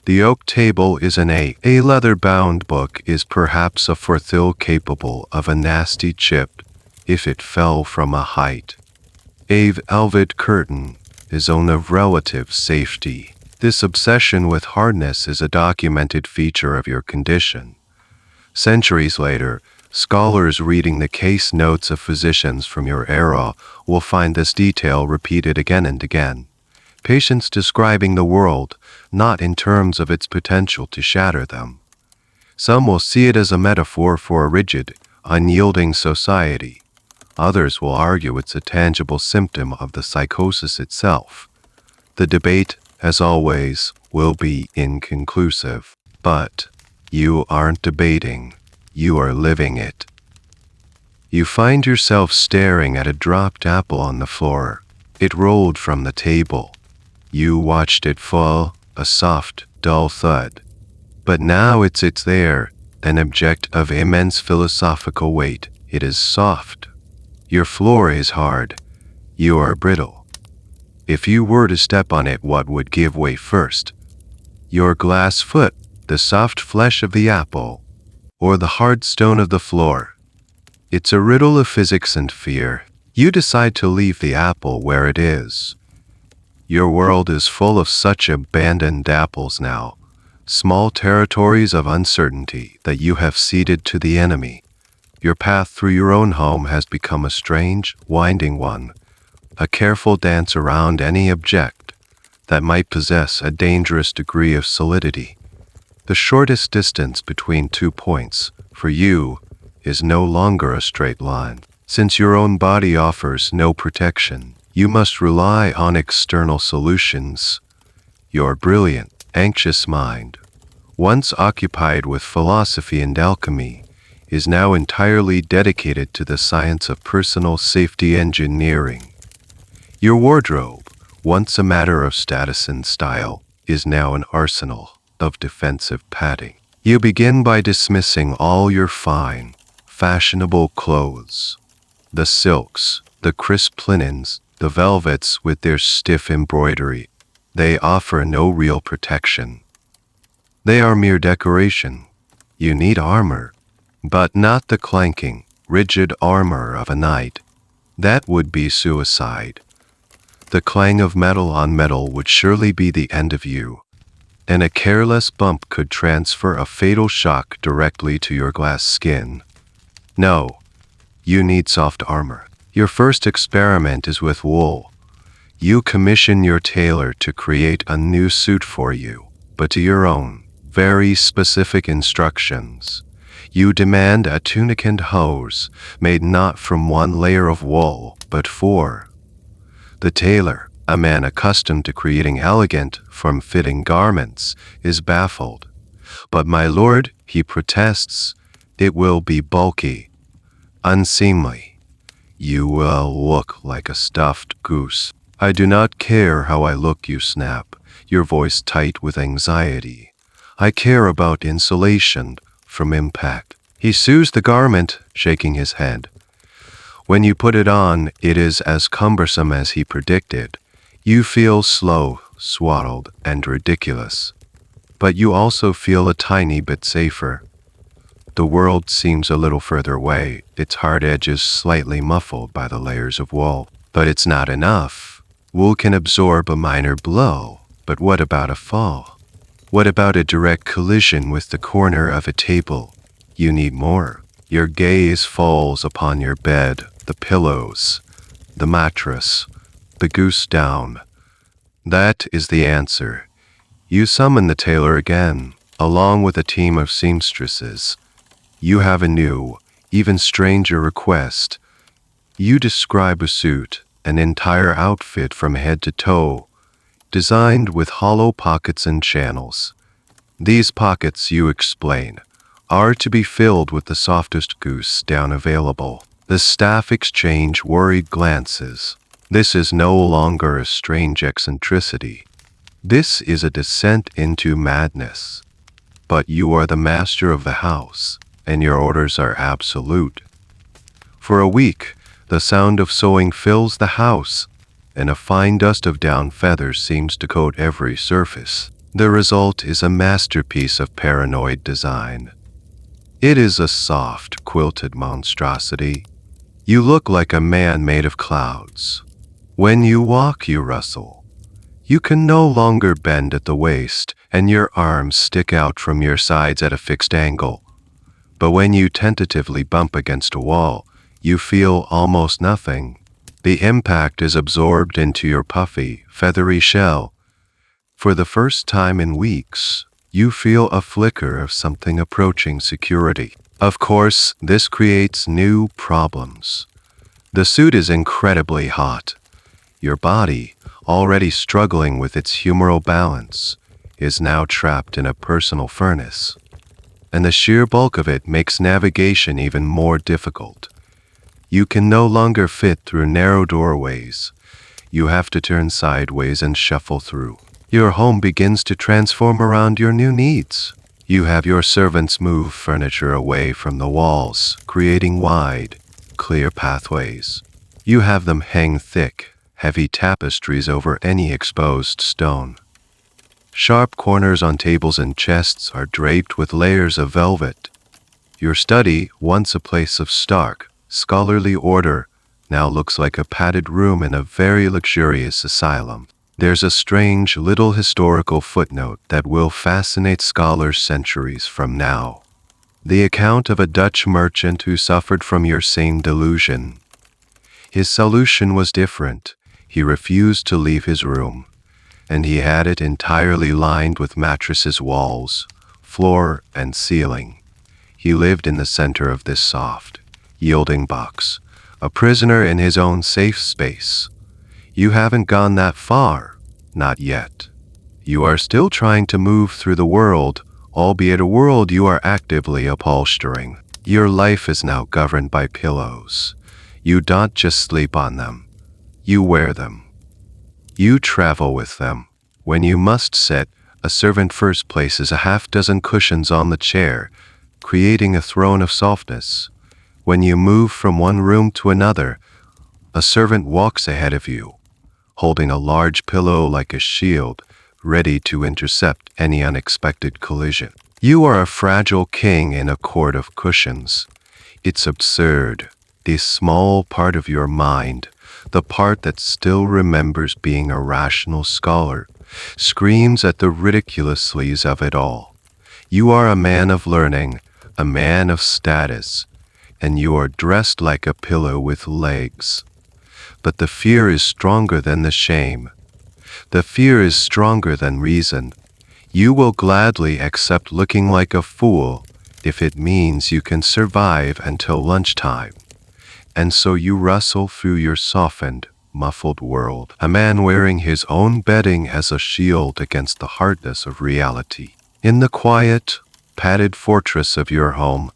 The oak table is an 8. A leather-bound book is perhaps a 4, capable of a nasty chip if it fell from a height. A velvet curtain is zone of relative safety. This obsession with hardness is a documented feature of your condition. Centuries later, scholars reading the case notes of physicians from your era will find this detail repeated again and again. Patients describing the world, not in terms of its potential to shatter them. Some will see it as a metaphor for a rigid, unyielding society. Others will argue it's a tangible symptom of the psychosis itself. The debate, as always, will be inconclusive. But you aren't debating, you are living it. You find yourself staring at a dropped apple on the floor. It rolled from the table. You watched it fall, a soft, dull thud. But now it's there, an object of immense philosophical weight. It is soft. Your floor is hard. You are brittle. If you were to step on it, what would give way first? Your glass foot, the soft flesh of the apple, or the hard stone of the floor? It's a riddle of physics and fear. You decide to leave the apple where it is. Your world is full of such abandoned apples now, small territories of uncertainty that you have ceded to the enemy. Your path through your own home has become a strange, winding one, a careful dance around any object that might possess a dangerous degree of solidity. The shortest distance between 2 points, for you, is no longer a straight line. Since your own body offers no protection, you must rely on external solutions. Your brilliant, anxious mind, once occupied with philosophy and alchemy, is now entirely dedicated to the science of personal safety engineering. Your wardrobe, once a matter of status and style, is now an arsenal of defensive padding. You begin by dismissing all your fine, fashionable clothes. The silks, the crisp linens, the velvets with their stiff embroidery, they offer no real protection. They are mere decoration. You need armor, but not the clanking, rigid armor of a knight. That would be suicide. The clang of metal on metal would surely be the end of you, and a careless bump could transfer a fatal shock directly to your glass skin. No, you need soft armor. Your first experiment is with wool. You commission your tailor to create a new suit for you, but to your own, very specific instructions. You demand a tunic and hose, made not from 1 layer of wool, but 4. The tailor, a man accustomed to creating elegant, form-fitting garments, is baffled. But my lord, he protests, it will be bulky, unseemly. You will look like a stuffed goose. I do not care how I look, you snap, your voice tight with anxiety. I care about insulation from impact. He sews the garment, shaking his head. When you put it on, it is as cumbersome as he predicted. You feel slow, swaddled, and ridiculous. But you also feel a tiny bit safer. The world seems a little further away, its hard edges slightly muffled by the layers of wool. But it's not enough. Wool can absorb a minor blow, but what about a fall? What about a direct collision with the corner of a table? You need more. Your gaze falls upon your bed, the pillows, the mattress, the goose down. That is the answer. You summon the tailor again, along with a team of seamstresses. You have a new, even stranger request. You describe a suit, an entire outfit from head to toe, designed with hollow pockets and channels. These pockets, you explain, are to be filled with the softest goose down available. The staff exchange worried glances. This is no longer a strange eccentricity. This is a descent into madness. But you are the master of the house, and your orders are absolute. For a week, the sound of sewing fills the house, and a fine dust of down feathers seems to coat every surface. The result is a masterpiece of paranoid design. It is a soft, quilted monstrosity. You look like a man made of clouds. When you walk, you rustle. You can no longer bend at the waist, and your arms stick out from your sides at a fixed angle. But when you tentatively bump against a wall, you feel almost nothing. The impact is absorbed into your puffy, feathery shell. For the first time in weeks, you feel a flicker of something approaching security. Of course, this creates new problems. The suit is incredibly hot. Your body, already struggling with its humoral balance, is now trapped in a personal furnace. And the sheer bulk of it makes navigation even more difficult. You can no longer fit through narrow doorways. You have to turn sideways and shuffle through. Your home begins to transform around your new needs. You have your servants move furniture away from the walls, creating wide, clear pathways. You have them hang thick, heavy tapestries over any exposed stone. Sharp corners on tables and chests are draped with layers of velvet. Your study, once a place of stark, scholarly order, now looks like a padded room in a very luxurious asylum. There's a strange little historical footnote that will fascinate scholars centuries from now. The account of a Dutch merchant who suffered from your same delusion. His solution was different. He refused to leave his room, and he had it entirely lined with mattresses, walls, floor, and ceiling. He lived in the center of this soft, yielding box, a prisoner in his own safe space. You haven't gone that far, not yet. You are still trying to move through the world, albeit a world you are actively upholstering. Your life is now governed by pillows. You don't just sleep on them. You wear them. You travel with them. When you must sit, a servant first places a half-dozen cushions on the chair, creating a throne of softness. When you move from one room to another, a servant walks ahead of you, holding a large pillow like a shield, ready to intercept any unexpected collision. You are a fragile king in a court of cushions. It's absurd. This small part of your mind, the part that still remembers being a rational scholar, screams at the ridiculousness of it all. You are a man of learning, a man of status, and you are dressed like a pillow with legs. But the fear is stronger than the shame. The fear is stronger than reason. You will gladly accept looking like a fool if it means you can survive until lunchtime. And so you rustle through your softened, muffled world, a man wearing his own bedding as a shield against the hardness of reality. In the quiet, padded fortress of your home,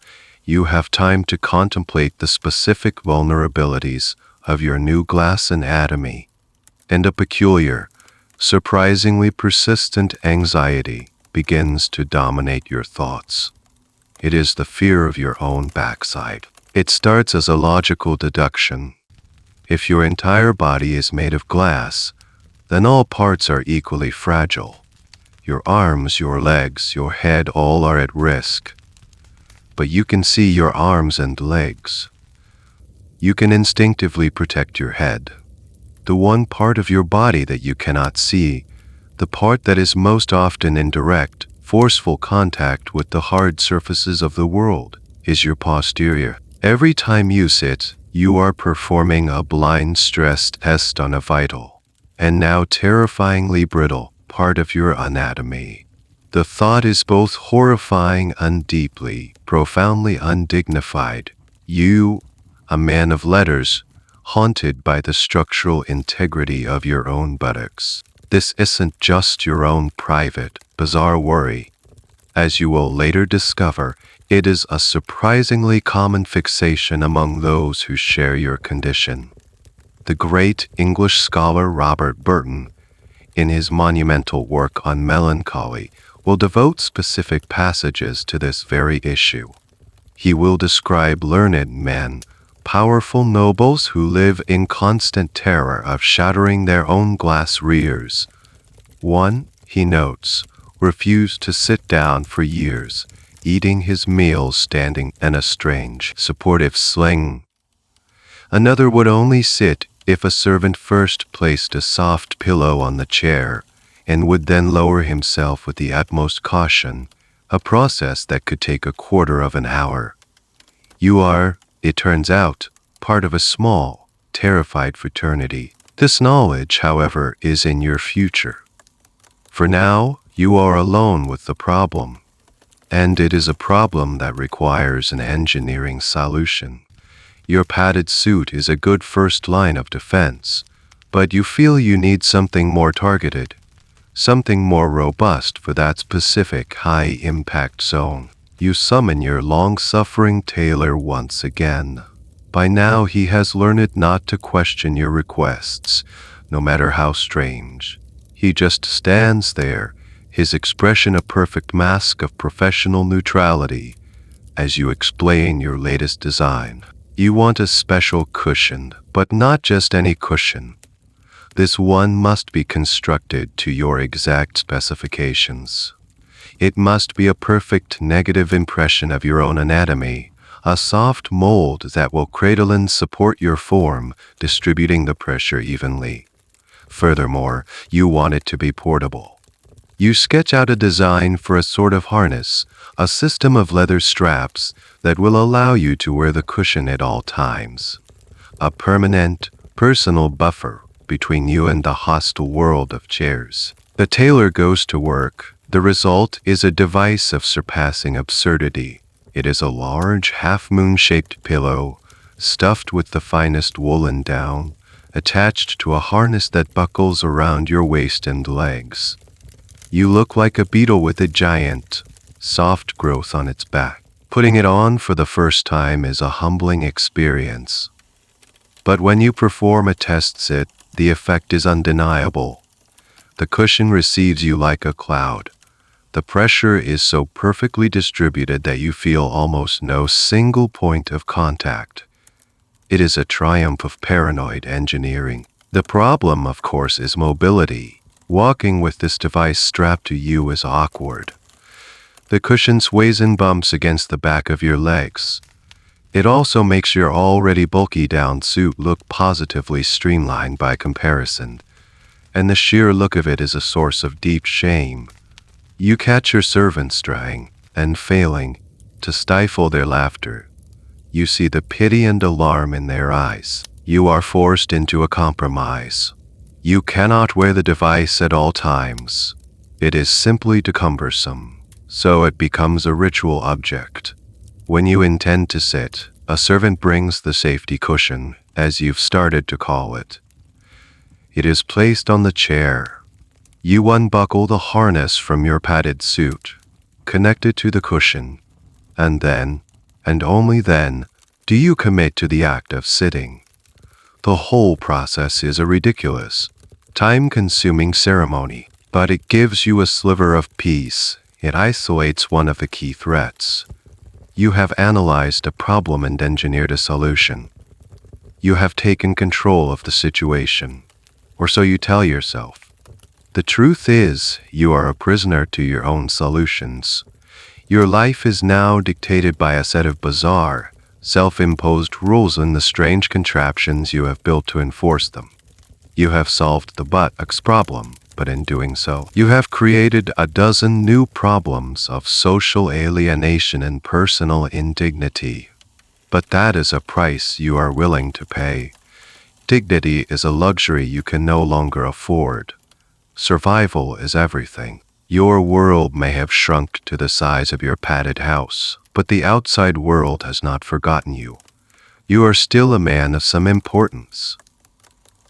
you have time to contemplate the specific vulnerabilities of your new glass anatomy, and a peculiar, surprisingly persistent anxiety begins to dominate your thoughts. It is the fear of your own backside. It starts as a logical deduction. If your entire body is made of glass, then all parts are equally fragile. Your arms, your legs, your head, all are at risk. But you can see your arms and legs. You can instinctively protect your head. The one part of your body that you cannot see, the part that is most often in direct, forceful contact with the hard surfaces of the world, is your posterior. Every time you sit, You are performing a blind stress test on a vital, and now terrifyingly brittle, part of your anatomy. The thought is both horrifying and deeply, profoundly undignified. You, a man of letters, haunted by the structural integrity of your own buttocks. This isn't just your own private, bizarre worry. As you will later discover, it is a surprisingly common fixation among those who share your condition. The great English scholar Robert Burton, in his monumental work on melancholy, will devote specific passages to this very issue. He will describe learned men, powerful nobles who live in constant terror of shattering their own glass rears. One, he notes, refused to sit down for years, eating his meals standing in a strange, supportive sling. Another would only sit if a servant first placed a soft pillow on the chair, and would then lower himself with the utmost caution, a process that could take a quarter of an hour. You are, it turns out, part of a small, terrified fraternity. This knowledge, however, is in your future. For now, you are alone with the problem, and it is a problem that requires an engineering solution. Your padded suit is a good first line of defense, but you feel you need something more targeted, something more robust for that specific high-impact zone. You summon your long-suffering tailor once again. By now he has learned not to question your requests, no matter how strange. He just stands there, his expression a perfect mask of professional neutrality, as you explain your latest design. You want a special cushion, but not just any cushion. This one must be constructed to your exact specifications. It must be a perfect negative impression of your own anatomy, a soft mold that will cradle and support your form, distributing the pressure evenly. Furthermore, you want it to be portable. You sketch out a design for a sort of harness, a system of leather straps that will allow you to wear the cushion at all times. A permanent, personal buffer between you and the hostile world of chairs. The tailor goes to work. The result is a device of surpassing absurdity. It is a large, half-moon-shaped pillow, stuffed with the finest woolen down, attached to a harness that buckles around your waist and legs. You look like a beetle with a giant, soft growth on its back. Putting it on for the first time is a humbling experience. But when you perform a test sit, the effect is undeniable. The cushion receives you like a cloud. The pressure is so perfectly distributed that you feel almost no single point of contact. It is a triumph of paranoid engineering. The problem, of course, is mobility. Walking with this device strapped to you is awkward. The cushion sways and bumps against the back of your legs. It also makes your already bulky down suit look positively streamlined by comparison, and the sheer look of it is a source of deep shame. You catch your servants trying, and failing, to stifle their laughter. You see the pity and alarm in their eyes. You are forced into a compromise. You cannot wear the device at all times. It is simply too cumbersome, so it becomes a ritual object. When you intend to sit, a servant brings the safety cushion, as you've started to call it. It is placed on the chair. You unbuckle the harness from your padded suit, connect it to the cushion, and then, and only then, do you commit to the act of sitting. The whole process is a ridiculous, time-consuming ceremony, but it gives you a sliver of peace. It isolates one of the key threats. You have analyzed a problem and engineered a solution. You have taken control of the situation, or so you tell yourself. The truth is, you are a prisoner to your own solutions. Your life is now dictated by a set of bizarre, self-imposed rules and the strange contraptions you have built to enforce them. You have solved the buttocks problem, but in doing so, you have created a dozen new problems of social alienation and personal indignity. But that is a price you are willing to pay. Dignity is a luxury you can no longer afford. Survival is everything. Your world may have shrunk to the size of your padded house, but the outside world has not forgotten you. You are still a man of some importance.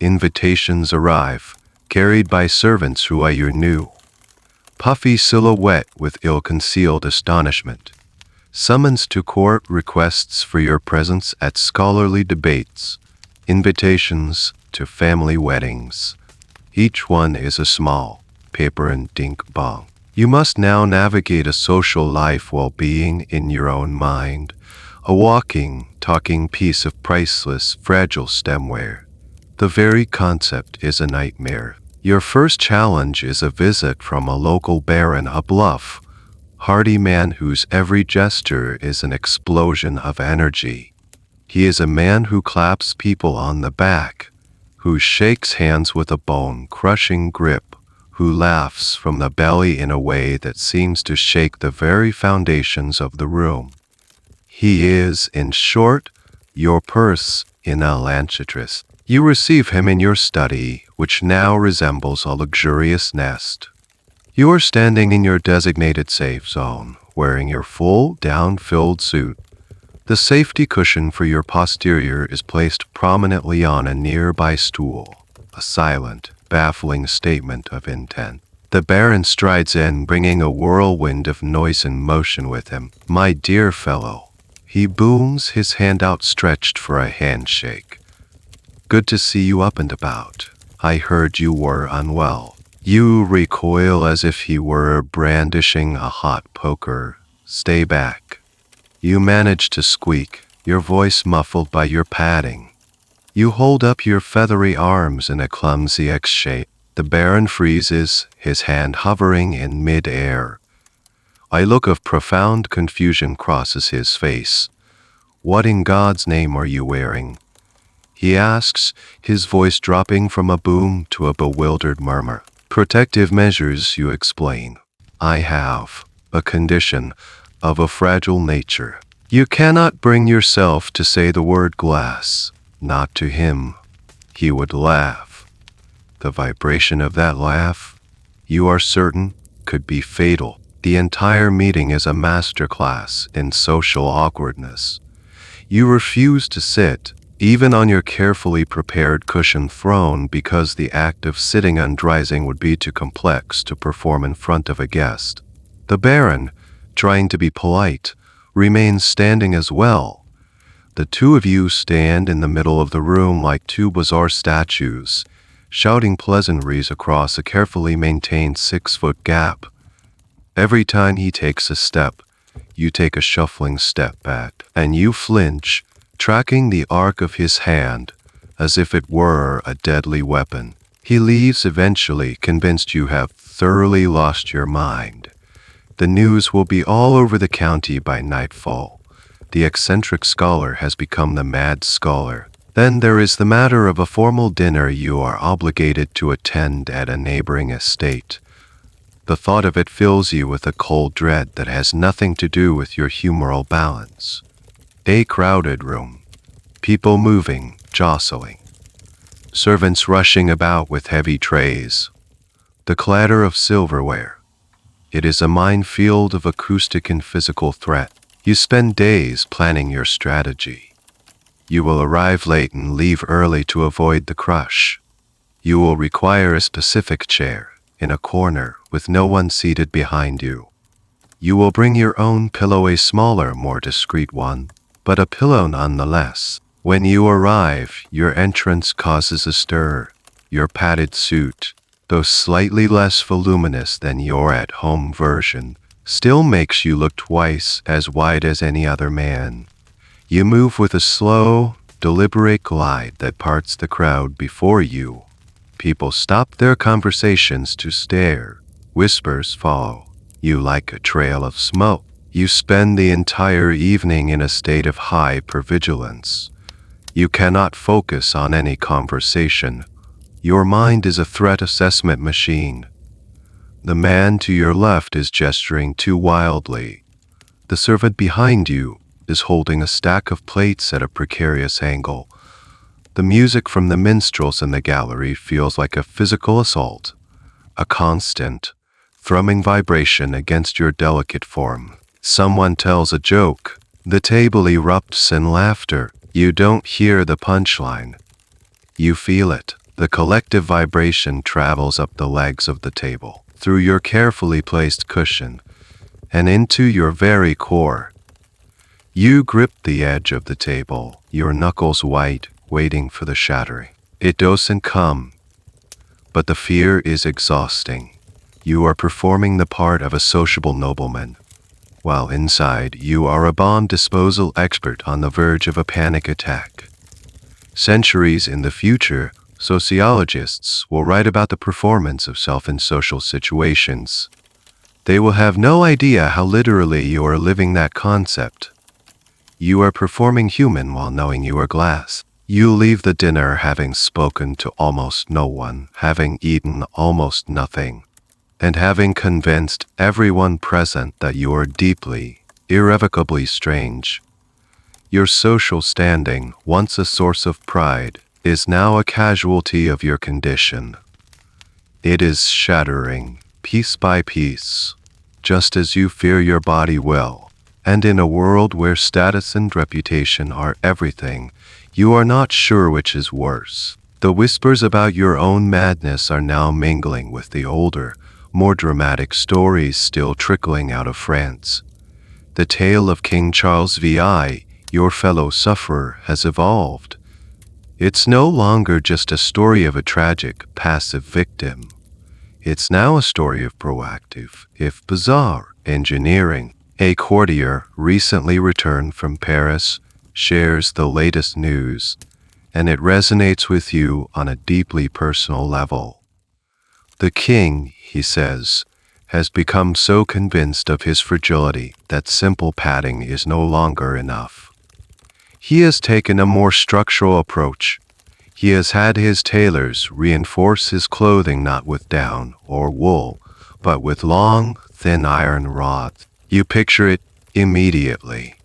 Invitations arrive, carried by servants who are your new. Puffy silhouette with ill-concealed astonishment. Summons to court, requests for your presence at scholarly debates, invitations to family weddings. Each one is a small paper and ink bong. You must now navigate a social life while being in your own mind, a walking, talking piece of priceless, fragile stemware. The very concept is a nightmare. Your first challenge is a visit from a local baron, a bluff, hardy man whose every gesture is an explosion of energy. He is a man who claps people on the back, who shakes hands with a bone-crushing grip, who laughs from the belly in a way that seems to shake the very foundations of the room. He is, in short, your purse in a lanchetris. You receive him in your study, which now resembles a luxurious nest. You are standing in your designated safe zone, wearing your full, down-filled suit. The safety cushion for your posterior is placed prominently on a nearby stool, a silent, baffling statement of intent. The Baron strides in, bringing a whirlwind of noise and motion with him. "My dear fellow," he booms, his hand outstretched for a handshake. "Good to see you up and about. I heard you were unwell." You recoil as if he were brandishing a hot poker. "Stay back." You manage to squeak, your voice muffled by your padding. You hold up your feathery arms in a clumsy X shape. The Baron freezes, his hand hovering in mid-air. A look of profound confusion crosses his face. "What in God's name are you wearing?" he asks, his voice dropping from a boom to a bewildered murmur. "Protective measures," you explain. "I have a condition of a fragile nature." You cannot bring yourself to say the word glass. Not to him. He would laugh. The vibration of that laugh, you are certain, could be fatal. The entire meeting is a masterclass in social awkwardness. You refuse to sit, even on your carefully prepared cushioned throne, because the act of sitting and rising would be too complex to perform in front of a guest. The Baron, trying to be polite, remains standing as well. The two of you stand in the middle of the room like two bizarre statues, shouting pleasantries across a carefully maintained 6-foot gap. Every time he takes a step, you take a shuffling step back, and you flinch, tracking the arc of his hand as if it were a deadly weapon. He leaves eventually, convinced you have thoroughly lost your mind. The news will be all over the county by nightfall. The eccentric scholar has become the mad scholar. Then there is the matter of a formal dinner you are obligated to attend at a neighboring estate. The thought of it fills you with a cold dread that has nothing to do with your humoral balance. A crowded room. People moving, jostling. Servants rushing about with heavy trays. The clatter of silverware. It is a minefield of acoustic and physical threat. You spend days planning your strategy. You will arrive late and leave early to avoid the crush. You will require a specific chair, in a corner, with no one seated behind you. You will bring your own pillow, a smaller, more discreet one, but a pillow nonetheless. When you arrive, your entrance causes a stir. Your padded suit, though slightly less voluminous than your at-home version, still makes you look twice as wide as any other man. You move with a slow, deliberate glide that parts the crowd before you. People stop their conversations to stare. Whispers follow. You like a trail of smoke. You spend the entire evening in a state of hypervigilance. You cannot focus on any conversation. Your mind is a threat assessment machine. The man to your left is gesturing too wildly. The servant behind you is holding a stack of plates at a precarious angle. The music from the minstrels in the gallery feels like a physical assault, a constant, thrumming vibration against your delicate form. Someone tells a joke. The table erupts in laughter. You don't hear the punchline. You feel it. The collective vibration travels up the legs of the table, through your carefully placed cushion, and into your very core. You grip the edge of the table, your knuckles white, waiting for the shattering. It doesn't come, but the fear is exhausting. You are performing the part of a sociable nobleman, while inside you are a bomb disposal expert on the verge of a panic attack. Centuries in the future, sociologists will write about the performance of self in social situations. They will have no idea how literally you are living that concept. You are performing human while knowing you are glass. You leave the dinner having spoken to almost no one, having eaten almost nothing, and having convinced everyone present that you are deeply, irrevocably strange. Your social standing, once a source of pride, is now a casualty of your condition. It is shattering, piece by piece, just as you fear your body will. And in a world where status and reputation are everything, you are not sure which is worse. The whispers about your own madness are now mingling with the older, more dramatic stories still trickling out of France. The tale of King Charles VI, your fellow sufferer, has evolved. It's no longer just a story of a tragic, passive victim. It's now a story of proactive, if bizarre, engineering. A courtier, recently returned from Paris, shares the latest news, and it resonates with you on a deeply personal level. The king, he says, has become so convinced of his fragility that simple padding is no longer enough. He has taken a more structural approach. He has had his tailors reinforce his clothing not with down or wool, but with long, thin iron rods. You picture it immediately.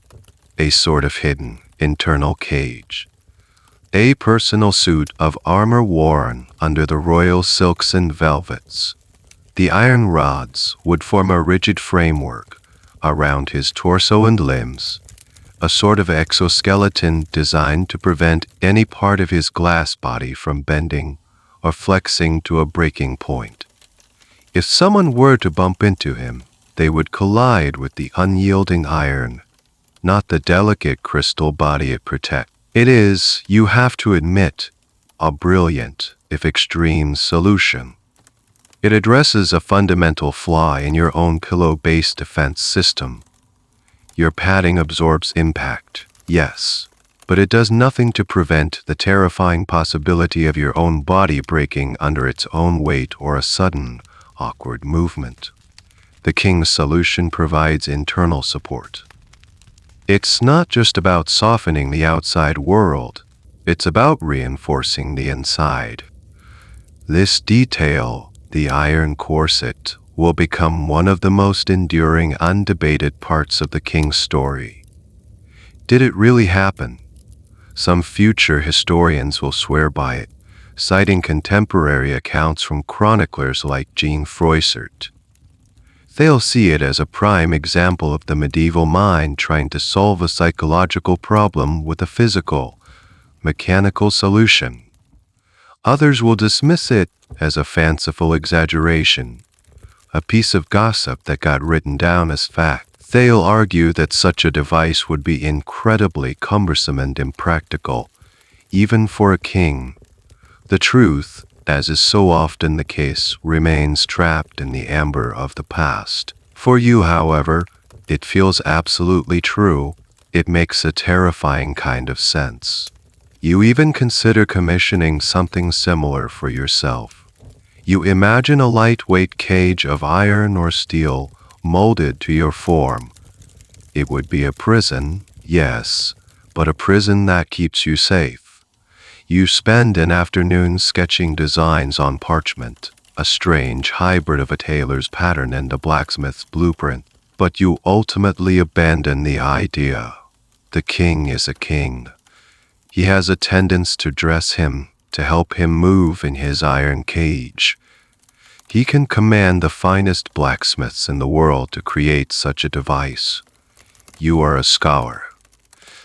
A sort of hidden, internal cage. A personal suit of armor worn under the royal silks and velvets. The iron rods would form a rigid framework around his torso and limbs, a sort of exoskeleton designed to prevent any part of his glass body from bending or flexing to a breaking point. If someone were to bump into him, they would collide with the unyielding iron, not the delicate crystal body it protects. It is, you have to admit, a brilliant, if extreme, solution. It addresses a fundamental flaw in your own pillow-based defense system. Your padding absorbs impact, yes, but it does nothing to prevent the terrifying possibility of your own body breaking under its own weight or a sudden, awkward movement. The king's solution provides internal support. It's not just about softening the outside world, it's about reinforcing the inside. This detail, the iron corset, will become one of the most enduring, undebated parts of the king's story. Did it really happen? Some future historians will swear by it, citing contemporary accounts from chroniclers like Jean Froissart. They'll see it as a prime example of the medieval mind trying to solve a psychological problem with a physical, mechanical solution. Others will dismiss it as a fanciful exaggeration, a piece of gossip that got written down as fact. They'll argue that such a device would be incredibly cumbersome and impractical, even for a king. The truth, as is so often the case, remains trapped in the amber of the past. For you, however, it feels absolutely true. It makes a terrifying kind of sense. You even consider commissioning something similar for yourself. You imagine a lightweight cage of iron or steel molded to your form. It would be a prison, yes, but a prison that keeps you safe. You spend an afternoon sketching designs on parchment, a strange hybrid of a tailor's pattern and a blacksmith's blueprint, but you ultimately abandon the idea. The king is a king. He has attendants to dress him, to help him move in his iron cage. He can command the finest blacksmiths in the world to create such a device. You are a scholar.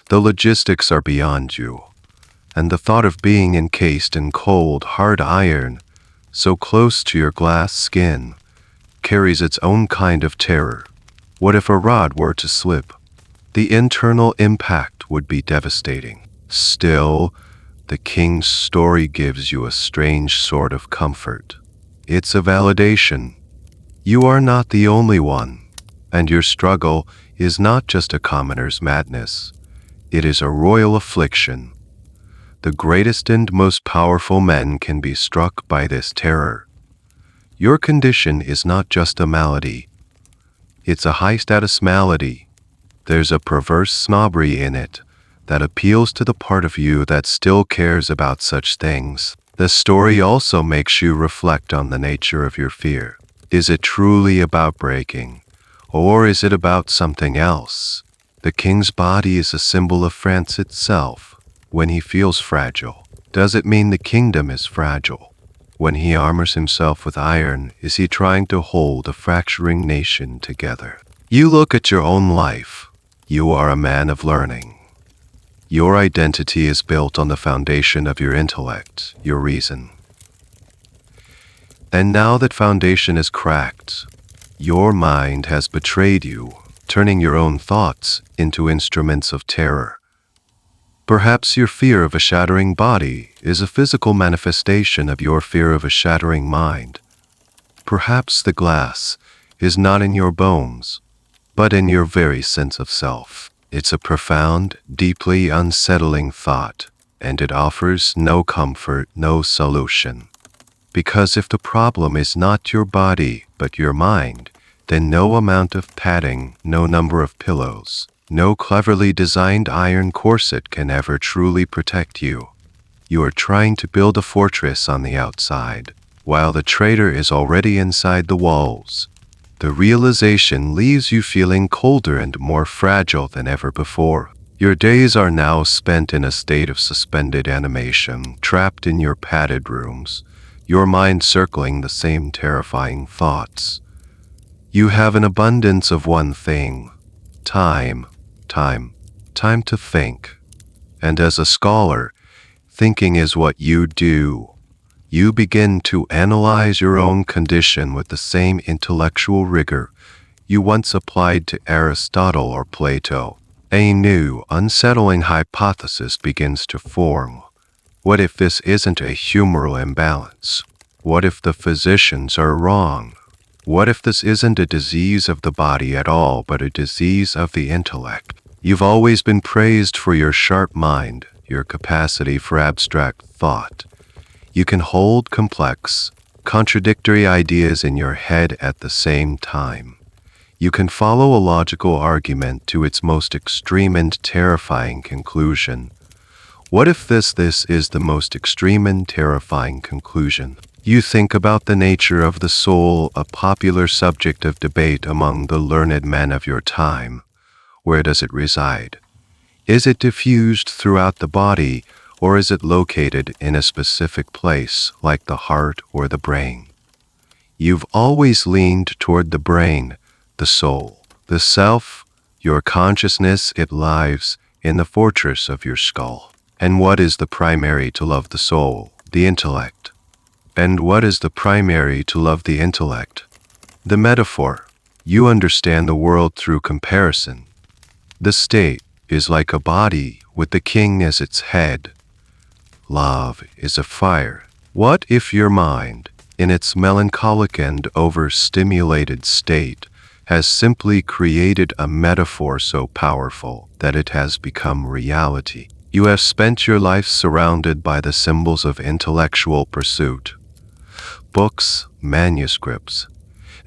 The logistics are beyond you, and the thought of being encased in cold, hard iron, so close to your glass skin, carries its own kind of terror. What if a rod were to slip? The internal impact would be devastating. Still, the king's story gives you a strange sort of comfort. It's a validation. You are not the only one, and your struggle is not just a commoner's madness. It is a royal affliction. The greatest and most powerful men can be struck by this terror. Your condition is not just a malady. It's a high-status malady. There's a perverse snobbery in it that appeals to the part of you that still cares about such things. The story also makes you reflect on the nature of your fear. Is it truly about breaking, or is it about something else? The king's body is a symbol of France itself. When he feels fragile, does it mean the kingdom is fragile? When he armors himself with iron, is he trying to hold a fracturing nation together? You look at your own life. You are a man of learning. Your identity is built on the foundation of your intellect, your reason. And now that foundation is cracked, your mind has betrayed you, turning your own thoughts into instruments of terror. Perhaps your fear of a shattering body is a physical manifestation of your fear of a shattering mind. Perhaps the glass is not in your bones, but in your very sense of self. It's a profound, deeply unsettling thought, and it offers no comfort, no solution. Because if the problem is not your body, but your mind, then no amount of padding, no number of pillows, no cleverly designed iron corset can ever truly protect you. You are trying to build a fortress on the outside, while the traitor is already inside the walls. The realization leaves you feeling colder and more fragile than ever before. Your days are now spent in a state of suspended animation, trapped in your padded rooms, your mind circling the same terrifying thoughts. You have an abundance of one thing: time to think. And as a scholar, thinking is what you do. You begin to analyze your own condition with the same intellectual rigor you once applied to Aristotle or Plato. A new, unsettling hypothesis begins to form. What if this isn't a humoral imbalance? What if the physicians are wrong? What if this isn't a disease of the body at all, but a disease of the intellect? You've always been praised for your sharp mind, your capacity for abstract thought. You can hold complex, contradictory ideas in your head at the same time. You can follow a logical argument to its most extreme and terrifying conclusion. What if this is the most extreme and terrifying conclusion? You think about the nature of the soul, a popular subject of debate among the learned men of your time. Where does it reside? Is it diffused throughout the body, or is it located in a specific place, like the heart or the brain? You've always leaned toward the brain, the soul, the self, your consciousness. It lives in the fortress of your skull. And what is the primary to love the soul? The intellect. And what is the primary to love the intellect? The metaphor. You understand the world through comparison. The state is like a body with the king as its head. Love is a fire. What if your mind, in its melancholic and overstimulated state, has simply created a metaphor so powerful that it has become reality? You have spent your life surrounded by the symbols of intellectual pursuit. Books, manuscripts,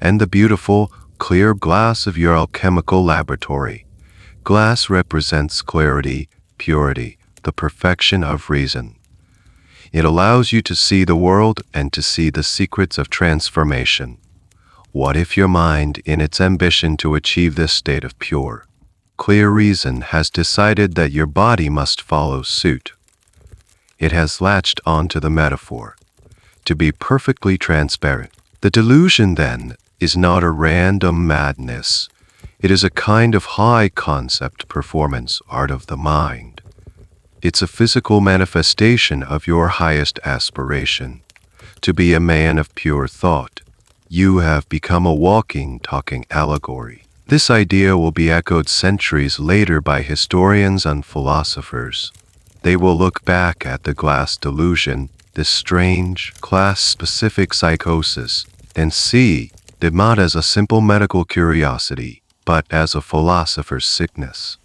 and the beautiful, clear glass of your alchemical laboratory. Glass represents clarity, purity, the perfection of reason. It allows you to see the world and to see the secrets of transformation. What if your mind, in its ambition to achieve this state of pure, Clear reason has decided that your body must follow suit. It has latched onto the metaphor. To be perfectly transparent, the delusion, then, is not a random madness. It is a kind of high-concept performance art of the mind. It's a physical manifestation of your highest aspiration, to be a man of pure thought. You have become a walking, talking allegory. This idea will be echoed centuries later by historians and philosophers. They will look back at the glass delusion, this strange, class-specific psychosis, and see it not as a simple medical curiosity, but as a philosopher's sickness.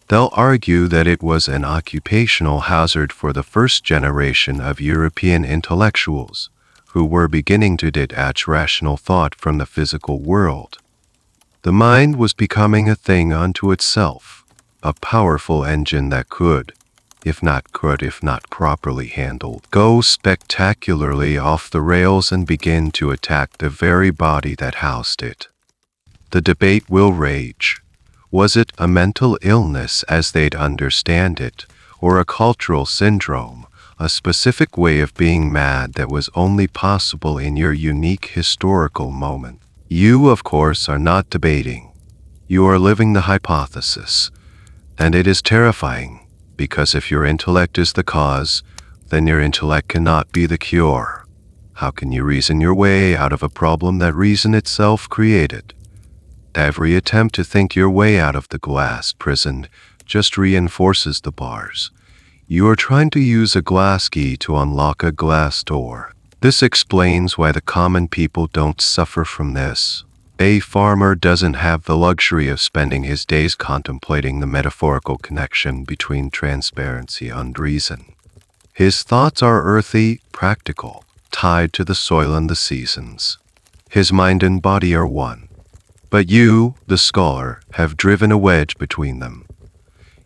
They'll argue that it was an occupational hazard for the first generation of European intellectuals, who were beginning to detach rational thought from the physical world. The mind was becoming a thing unto itself, a powerful engine that could, if not properly handled, go spectacularly off the rails and begin to attack the very body that housed it. The debate will rage. Was it a mental illness as they'd understand it, or a cultural syndrome, a specific way of being mad that was only possible in your unique historical moment? You, of course, are not debating. You are living the hypothesis. And it is terrifying, because if your intellect is the cause, then your intellect cannot be the cure. How can you reason your way out of a problem that reason itself created? Every attempt to think your way out of the glass prison just reinforces the bars. You are trying to use a glass key to unlock a glass door. This explains why the common people don't suffer from this. A farmer doesn't have the luxury of spending his days contemplating the metaphorical connection between transparency and reason. His thoughts are earthy, practical, tied to the soil and the seasons. His mind and body are one. But you, the scholar, have driven a wedge between them.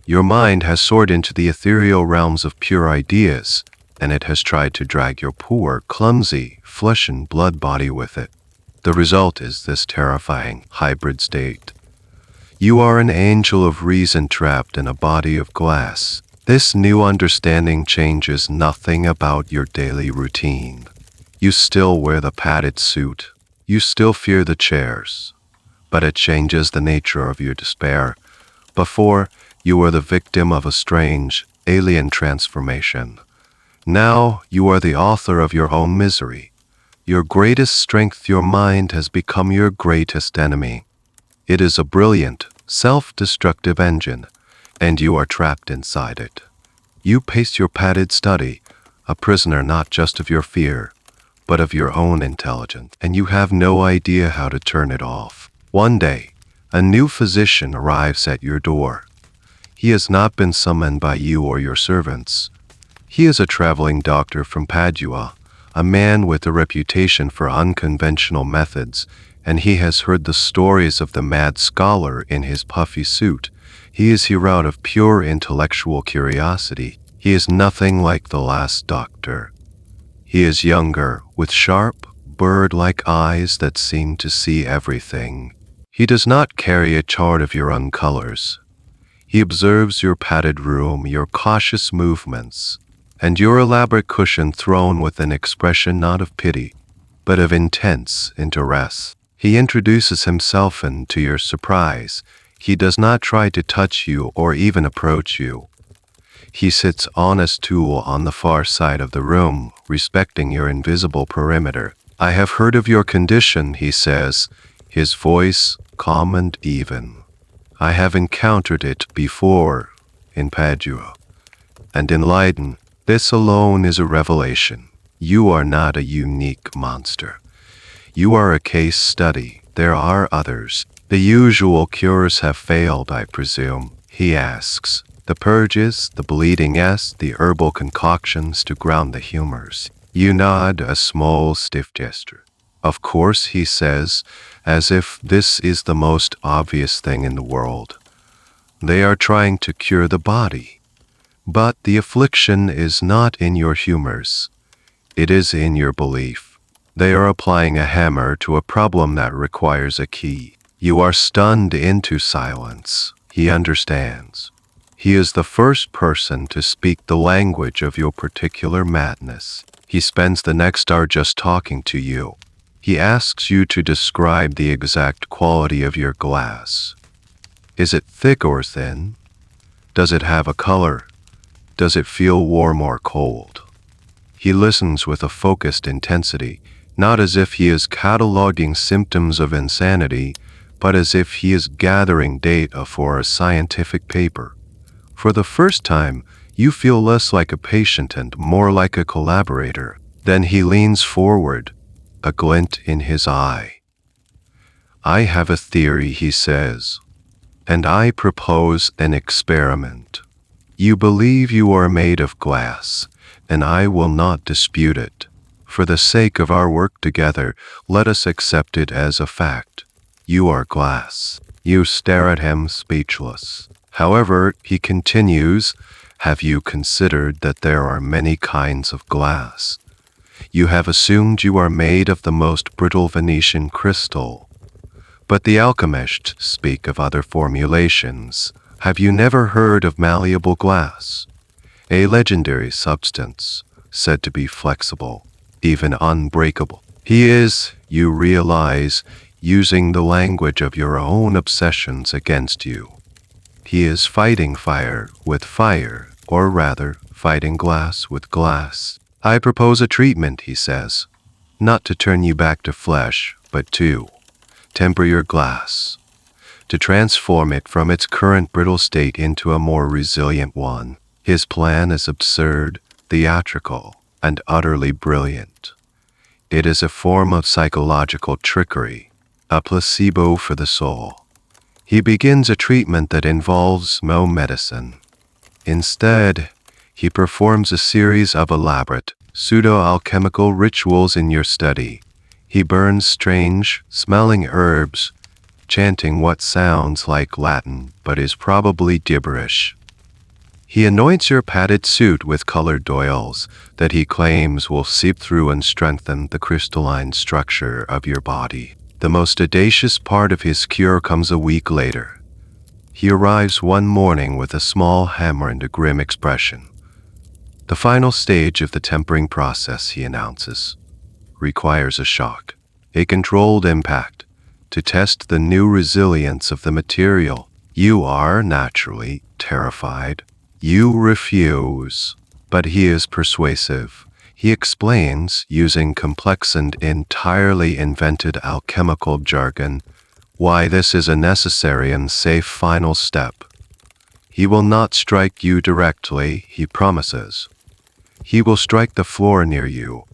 Your mind has soared into the ethereal realms of pure ideas, and it has tried to drag your poor, clumsy, flesh and blood body with it. The result is this terrifying hybrid state. You are an angel of reason trapped in a body of glass. This new understanding changes nothing about your daily routine. You still wear the padded suit. You still fear the chairs. But it changes the nature of your despair. Before, you were the victim of a strange, alien transformation. Now, you are the author of your own misery. Your greatest strength, your mind, has become your greatest enemy. It is a brilliant, self-destructive engine, and you are trapped inside it. You pace your padded study, a prisoner not just of your fear, but of your own intelligence, and you have no idea how to turn it off. One day, a new physician arrives at your door. He has not been summoned by you or your servants. He is a traveling doctor from Padua, a man with a reputation for unconventional methods, and he has heard the stories of the mad scholar in his puffy suit. He is here out of pure intellectual curiosity. He is nothing like the last doctor. He is younger, with sharp, bird-like eyes that seem to see everything. He does not carry a chart of your own colors. He observes your padded room, your cautious movements, and your elaborate cushion thrown with an expression not of pity, but of intense interest. He introduces himself, and to your surprise, he does not try to touch you or even approach you. He sits on a stool on the far side of the room, respecting your invisible perimeter. "I have heard of your condition," he says, his voice calm and even. "I have encountered it before in Padua, and in Leiden. This alone is a revelation. You are not a unique monster. You are a case study. There are others. The usual cures have failed, I presume," he asks. "The purges, the bleeding, yes, the herbal concoctions to ground the humors." You nod, a small, stiff gesture. "Of course," he says, as if this is the most obvious thing in the world. "They are trying to cure the body. But the affliction is not in your humors. It is in your belief. They are applying a hammer to a problem that requires a key. You are stunned into silence. He understands. He is the first person to speak the language of your particular madness. He spends the next hour just talking to you. He asks you to describe the exact quality of your glass. Is it thick or thin? Does it have a color? Does it feel warm or cold? He listens with a focused intensity, not as if he is cataloging symptoms of insanity, but as if he is gathering data for a scientific paper. For the first time, you feel less like a patient and more like a collaborator. Then he leans forward, a glint in his eye. I have a theory, he says, and I propose an experiment. You believe you are made of glass, and I will not dispute it. For the sake of our work together, let us accept it as a fact. You are glass. You stare at him speechless. However, he continues, have you considered that there are many kinds of glass? You have assumed you are made of the most brittle Venetian crystal. But the alchemists speak of other formulations. Have you never heard of malleable glass? A legendary substance, said to be flexible, even unbreakable. He is, you realize, using the language of your own obsessions against you. He is fighting fire with fire, or rather, fighting glass with glass. I propose a treatment, he says, not to turn you back to flesh, but to temper your glass, to transform it from its current brittle state into a more resilient one. His plan is absurd, theatrical, and utterly brilliant. It is a form of psychological trickery, a placebo for the soul. He begins a treatment that involves no medicine. Instead, he performs a series of elaborate, pseudo-alchemical rituals in your study. He burns strange, smelling herbs, chanting what sounds like Latin but is probably gibberish. He anoints your padded suit with colored oils that he claims will seep through and strengthen the crystalline structure of your body. The most audacious part of his cure comes a week later. He arrives one morning with a small hammer and a grim expression. The final stage of the tempering process, he announces, requires a shock, a controlled impact, to test the new resilience of the material. You are, naturally, terrified. You refuse. But he is persuasive. He explains, using complex and entirely invented alchemical jargon, why this is a necessary and safe final step. He will not strike you directly, he promises. He will strike the floor near you.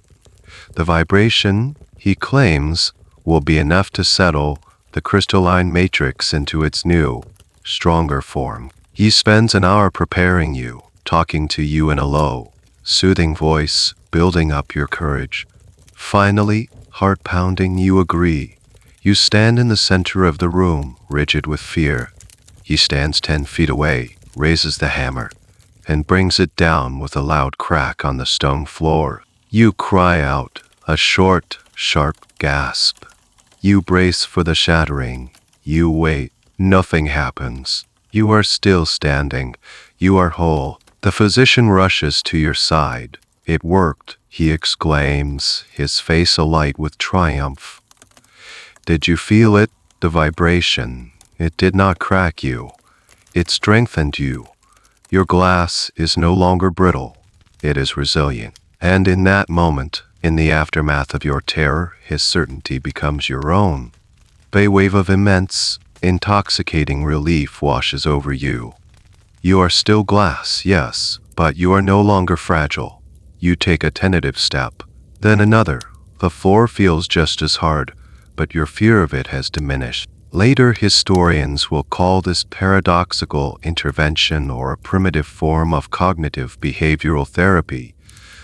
The vibration, he claims, will be enough to settle the crystalline matrix into its new, stronger form. He spends an hour preparing you, talking to you in a low, soothing voice, building up your courage. Finally, heart-pounding, you agree. You stand in the center of the room, rigid with fear. He stands 10 feet away, raises the hammer, and brings it down with a loud crack on the stone floor. You cry out, a short, sharp gasp. You brace for the shattering. You wait. Nothing happens. You are still standing. You are whole. The physician rushes to your side. It worked, he exclaims, his face alight with triumph. Did you feel it? The vibration. It did not crack you. It strengthened you. Your glass is no longer brittle. It is resilient. And in that moment, in the aftermath of your terror, his certainty becomes your own. A wave of immense, intoxicating relief washes over you. You are still glass, yes, but you are no longer fragile. You take a tentative step, then another. The floor feels just as hard, but your fear of it has diminished. Later historians will call this paradoxical intervention or a primitive form of cognitive behavioral therapy.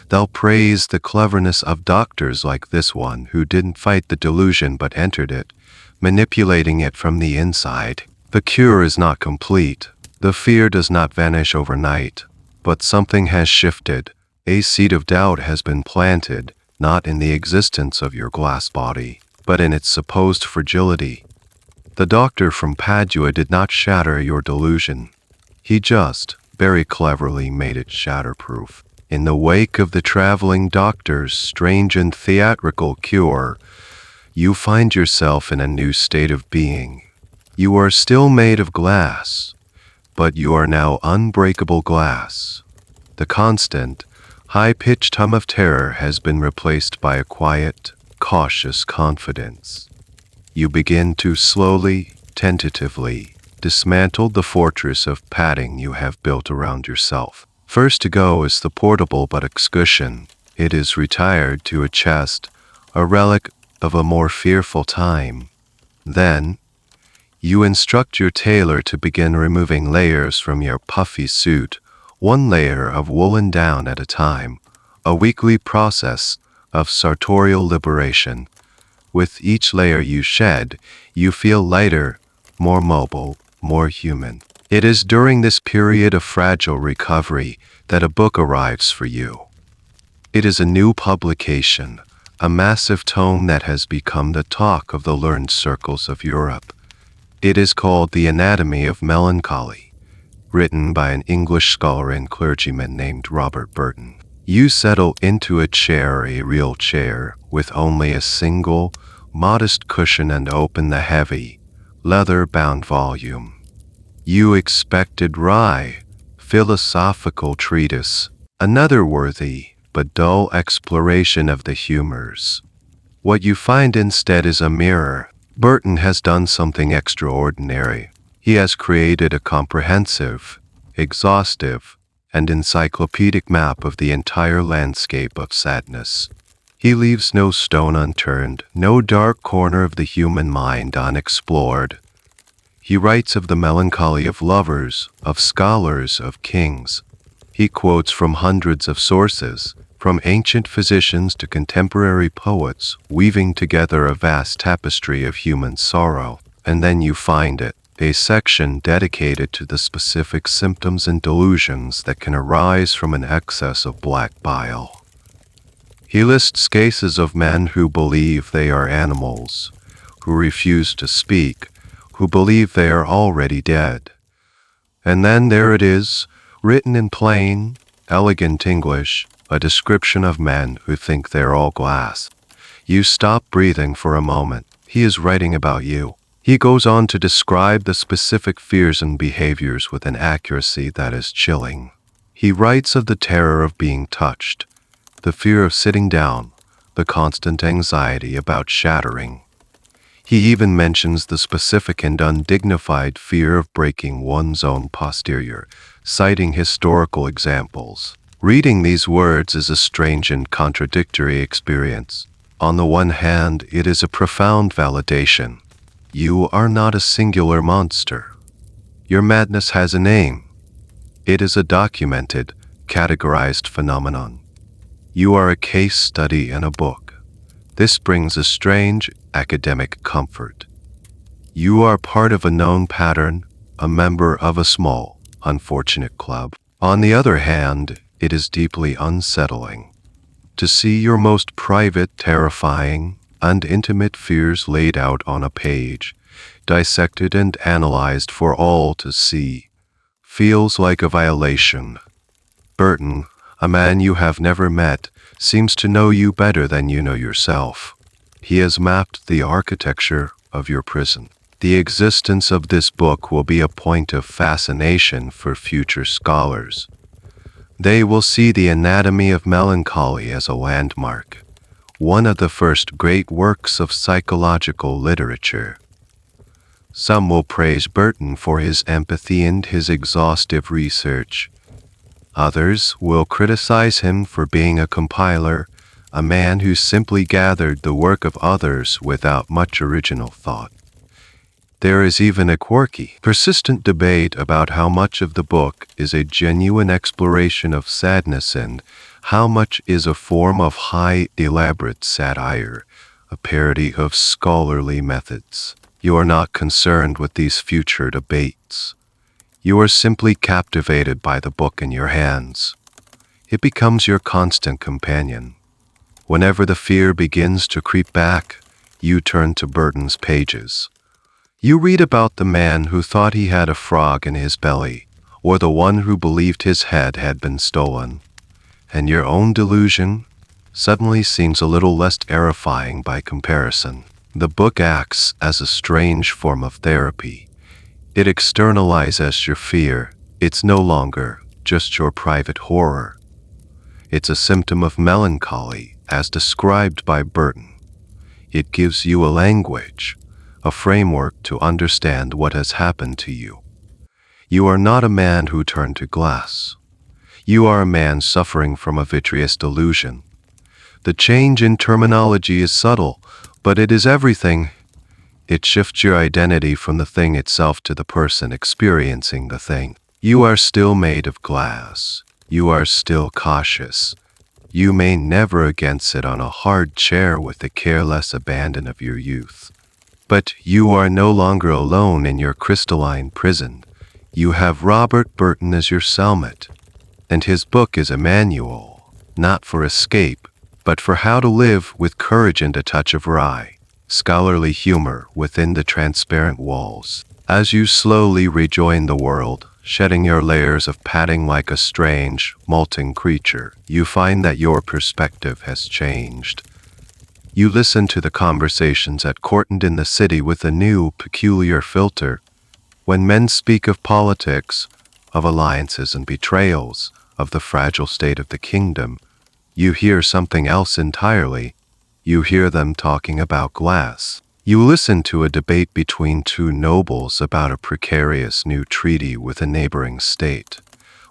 They'll praise the cleverness of doctors like this one who didn't fight the delusion but entered it, manipulating it from the inside. The cure is not complete. The fear does not vanish overnight, but something has shifted. A seed of doubt has been planted, not in the existence of your glass body, but in its supposed fragility. The doctor from Padua did not shatter your delusion. He just, very cleverly, made it shatterproof. In the wake of the traveling doctor's strange and theatrical cure, you find yourself in a new state of being. You are still made of glass, but you are now unbreakable glass. The constant, high-pitched hum of terror has been replaced by a quiet, cautious confidence. You begin to slowly, tentatively, dismantle the fortress of padding you have built around yourself. First to go is the portable buttock cushion. It is retired to a chest, a relic of a more fearful time. Then, you instruct your tailor to begin removing layers from your puffy suit, one layer of woolen down at a time, a weekly process of sartorial liberation. With each layer you shed, you feel lighter, more mobile, more human. It is during this period of fragile recovery that a book arrives for you. It is a new publication, a massive tome that has become the talk of the learned circles of Europe. It is called The Anatomy of Melancholy, written by an English scholar and clergyman named Robert Burton. You settle into a chair, a real chair, with only a single, modest cushion and open the heavy, leather-bound volume. You expected wry, philosophical treatise, another worthy but dull exploration of the humors. What you find instead is a mirror. Burton has done something extraordinary. He has created a comprehensive, exhaustive, and encyclopedic map of the entire landscape of sadness. He leaves no stone unturned, no dark corner of the human mind unexplored. He writes of the melancholy of lovers, of scholars, of kings. He quotes from hundreds of sources, from ancient physicians to contemporary poets, weaving together a vast tapestry of human sorrow. And then you find it, a section dedicated to the specific symptoms and delusions that can arise from an excess of black bile. He lists cases of men who believe they are animals, who refuse to speak, who believe they are already dead. And then there it is, written in plain, elegant English, a description of men who think they're all glass. You stop breathing for a moment. He is writing about you. He goes on to describe the specific fears and behaviors with an accuracy that is chilling. He writes of the terror of being touched, the fear of sitting down, the constant anxiety about shattering. He even mentions the specific and undignified fear of breaking one's own posterior, citing historical examples. Reading these words is a strange and contradictory experience. On the one hand, it is a profound validation. You are not a singular monster. Your madness has a name. It is a documented, categorized phenomenon. You are a case study in a book. This brings a strange, academic comfort. You are part of a known pattern, a member of a small, unfortunate club. On the other hand, it is deeply unsettling to see your most private, terrifying, and intimate fears laid out on a page, dissected and analyzed for all to see. Feels like a violation. Burton, a man you have never met, seems to know you better than you know yourself. He has mapped the architecture of your prison. The existence of this book will be a point of fascination for future scholars. They will see the anatomy of melancholy as a landmark, one of the first great works of psychological literature. Some will praise Burton for his empathy and his exhaustive research. Others will criticize him for being a compiler, a man who simply gathered the work of others without much original thought. There is even a quirky, persistent debate about how much of the book is a genuine exploration of sadness and how much is a form of high, elaborate satire, a parody of scholarly methods. You are not concerned with these future debates. You are simply captivated by the book in your hands. It becomes your constant companion. Whenever the fear begins to creep back, you turn to Burton's pages. You read about the man who thought he had a frog in his belly, or the one who believed his head had been stolen, and your own delusion suddenly seems a little less terrifying by comparison. The book acts as a strange form of therapy. It externalizes your fear. It's no longer just your private horror. It's a symptom of melancholy, as described by Burton. It gives you a language, a framework to understand what has happened to you. You are not a man who turned to glass. You are a man suffering from a vitreous delusion. The change in terminology is subtle, but it is everything. It shifts your identity from the thing itself to the person experiencing the thing. You are still made of glass. You are still cautious. You may never again sit on a hard chair with the careless abandon of your youth. But you are no longer alone in your crystalline prison. You have Robert Burton as your cellmate, and his book is a manual, not for escape, but for how to live with courage and a touch of wry, scholarly humor within the transparent walls. As you slowly rejoin the world, shedding your layers of padding like a strange, molting creature, you find that your perspective has changed. You listen to the conversations at court and in the city with a new, peculiar filter. When men speak of politics, of alliances and betrayals, of the fragile state of the kingdom, you hear something else entirely. You hear them talking about glass. You listen to a debate between two nobles about a precarious new treaty with a neighboring state.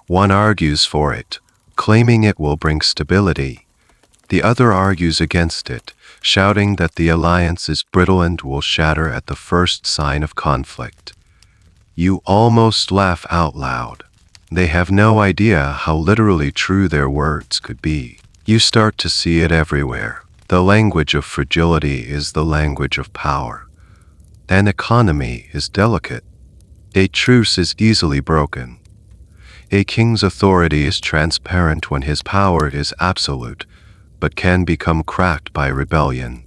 One argues for it, claiming it will bring stability. The other argues against it, shouting that the alliance is brittle and will shatter at the first sign of conflict. You almost laugh out loud. They have no idea how literally true their words could be. You start to see it everywhere. The language of fragility is the language of power. An economy is delicate. A truce is easily broken. A king's authority is transparent when his power is absolute, but can become cracked by rebellion.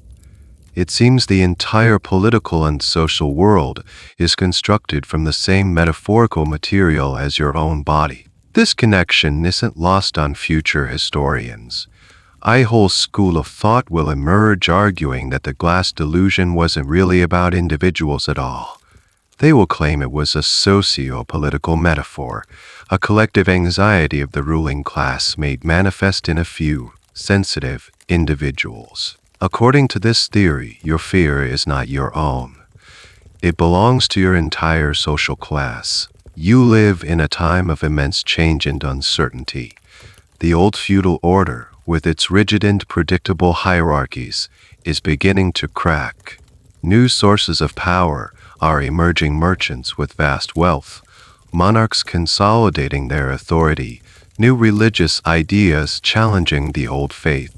It seems the entire political and social world is constructed from the same metaphorical material as your own body. This connection isn't lost on future historians. A whole school of thought will emerge arguing that the glass delusion wasn't really about individuals at all. They will claim it was a socio-political metaphor, a collective anxiety of the ruling class made manifest in a few sensitive individuals. According to this theory, your fear is not your own. It belongs to your entire social class. You live in a time of immense change and uncertainty. The old feudal order, with its rigid and predictable hierarchies, is beginning to crack. New sources of power are emerging: merchants with vast wealth, monarchs consolidating their authority, new religious ideas challenging the old faith.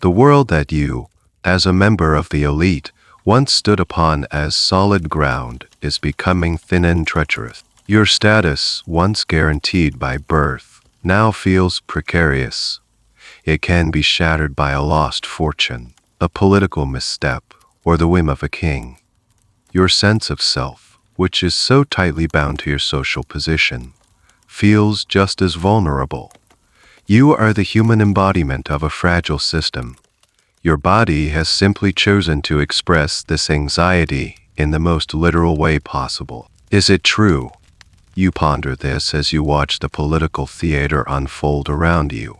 The world that you, as a member of the elite, once stood upon as solid ground is becoming thin and treacherous. Your status, once guaranteed by birth, now feels precarious. It can be shattered by a lost fortune, a political misstep, or the whim of a king. Your sense of self, which is so tightly bound to your social position, feels just as vulnerable. You are the human embodiment of a fragile system. Your body has simply chosen to express this anxiety in the most literal way possible. Is it true? You ponder this as you watch the political theater unfold around you.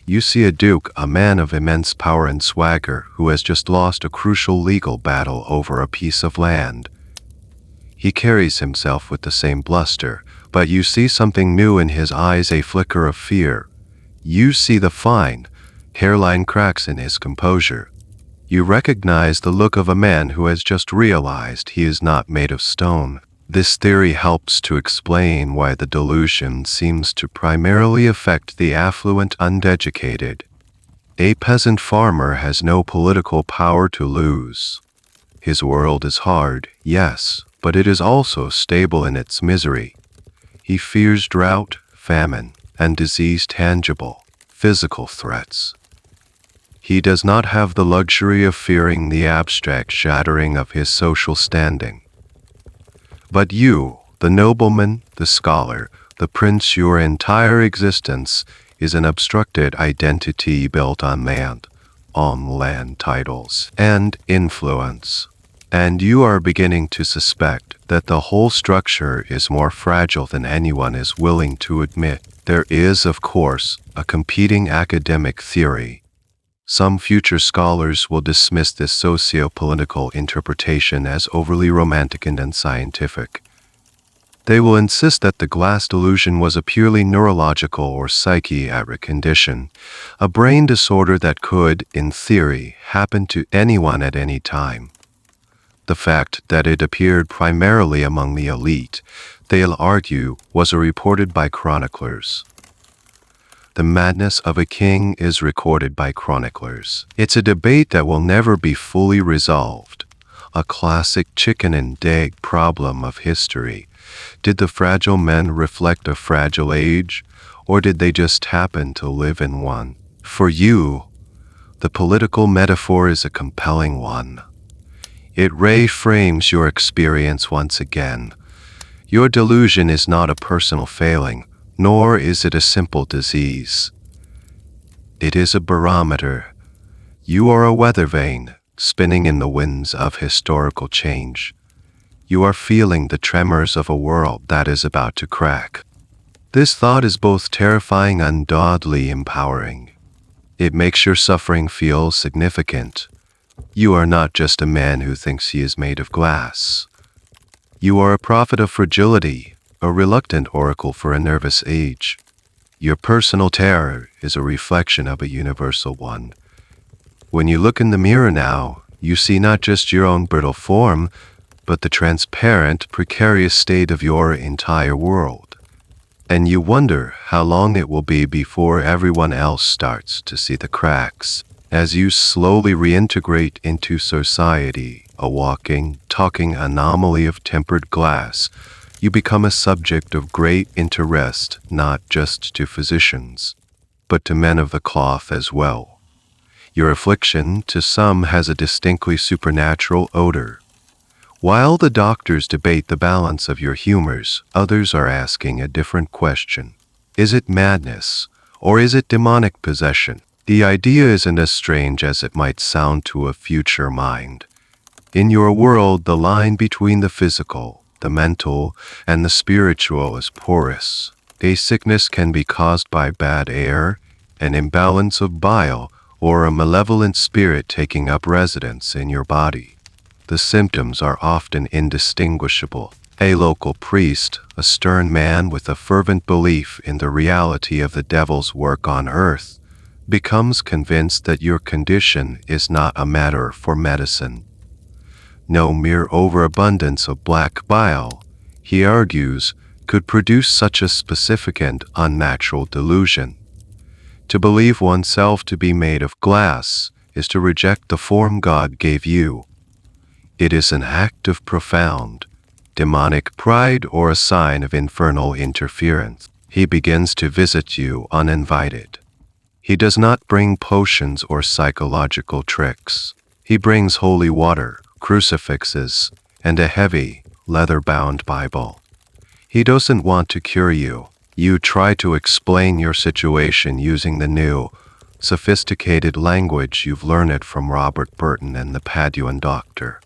You see a duke, a man of immense power and swagger, who has just lost a crucial legal battle over a piece of land. He carries himself with the same bluster, but you see something new in his eyes, a flicker of fear. You see the fine, hairline cracks in his composure. You recognize the look of a man who has just realized he is not made of stone. This theory helps to explain why the delusion seems to primarily affect the affluent uneducated. A peasant farmer has no political power to lose. His world is hard, yes, but it is also stable in its misery. He fears drought, famine, and disease, tangible, physical threats. He does not have the luxury of fearing the abstract shattering of his social standing. But you, the nobleman, the scholar, the prince, your entire existence is an obstructed identity built on land titles, and influence. And you are beginning to suspect that the whole structure is more fragile than anyone is willing to admit. There is, of course, a competing academic theory. Some future scholars will dismiss this socio-political interpretation as overly romantic and unscientific. They will insist that the glass delusion was a purely neurological or psychiatric condition, a brain disorder that could, in theory, happen to anyone at any time. The fact that it appeared primarily among the elite, they'll argue, was reported by chroniclers. The madness of a king is recorded by chroniclers. It's a debate that will never be fully resolved. A classic chicken and egg problem of history. Did the fragile men reflect a fragile age, or did they just happen to live in one? For you, the political metaphor is a compelling one. It reframes your experience once again. Your delusion is not a personal failing, nor is it a simple disease. It is a barometer. You are a weather vane, spinning in the winds of historical change. You are feeling the tremors of a world that is about to crack. This thought is both terrifying and oddly empowering. It makes your suffering feel significant. You are not just a man who thinks he is made of glass. You are a prophet of fragility, a reluctant oracle for a nervous age. Your personal terror is a reflection of a universal one. When you look in the mirror now, you see not just your own brittle form, but the transparent, precarious state of your entire world. And you wonder how long it will be before everyone else starts to see the cracks. As you slowly reintegrate into society, a walking, talking anomaly of tempered glass, you become a subject of great interest not just to physicians, but to men of the cloth as well. Your affliction, to some, has a distinctly supernatural odor. While the doctors debate the balance of your humors, others are asking a different question. Is it madness, or is it demonic possession? The idea isn't as strange as it might sound to a future mind. In your world, the line between the physical, the mental, and the spiritual is porous. A sickness can be caused by bad air, an imbalance of bile, or a malevolent spirit taking up residence in your body. The symptoms are often indistinguishable. A local priest, a stern man with a fervent belief in the reality of the devil's work on earth, becomes convinced that your condition is not a matter for medicine. No mere overabundance of black bile, he argues, could produce such a specific and unnatural delusion. To believe oneself to be made of glass is to reject the form God gave you. It is an act of profound, demonic pride or a sign of infernal interference. He begins to visit you uninvited. He does not bring potions or psychological tricks. He brings holy water, crucifixes, and a heavy, leather-bound Bible. He doesn't want to cure you. You try to explain your situation using the new, sophisticated language you've learned from Robert Burton and the Paduan doctor.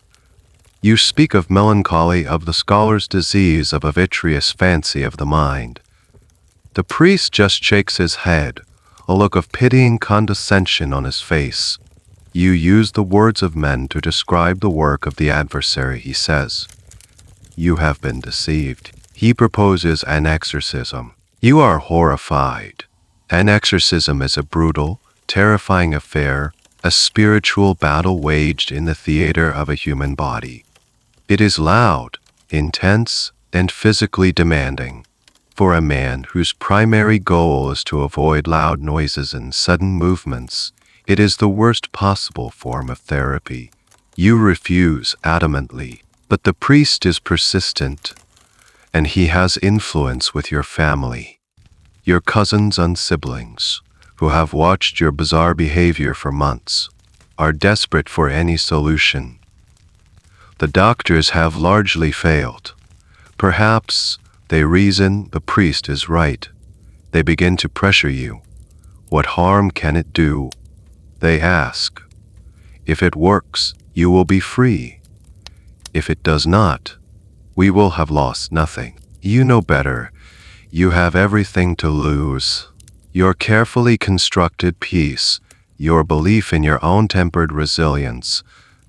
You speak of melancholy, of the scholar's disease, of a vitreous fancy of the mind. The priest just shakes his head, a look of pitying condescension on his face. You use the words of men to describe the work of the adversary, he says. You have been deceived. He proposes an exorcism. You are horrified. An exorcism is a brutal, terrifying affair, a spiritual battle waged in the theater of a human body. It is loud, intense, and physically demanding. For a man whose primary goal is to avoid loud noises and sudden movements, it is the worst possible form of therapy. You refuse adamantly, but the priest is persistent, and he has influence with your family, your cousins and siblings, who have watched your bizarre behavior for months, are desperate for any solution. The doctors have largely failed. Perhaps they reason the priest is right. They begin to pressure you. What harm can it do? They ask. If it works, you will be free. If it does not, we will have lost nothing. You know better. You have everything to lose. Your carefully constructed peace, your belief in your own tempered resilience,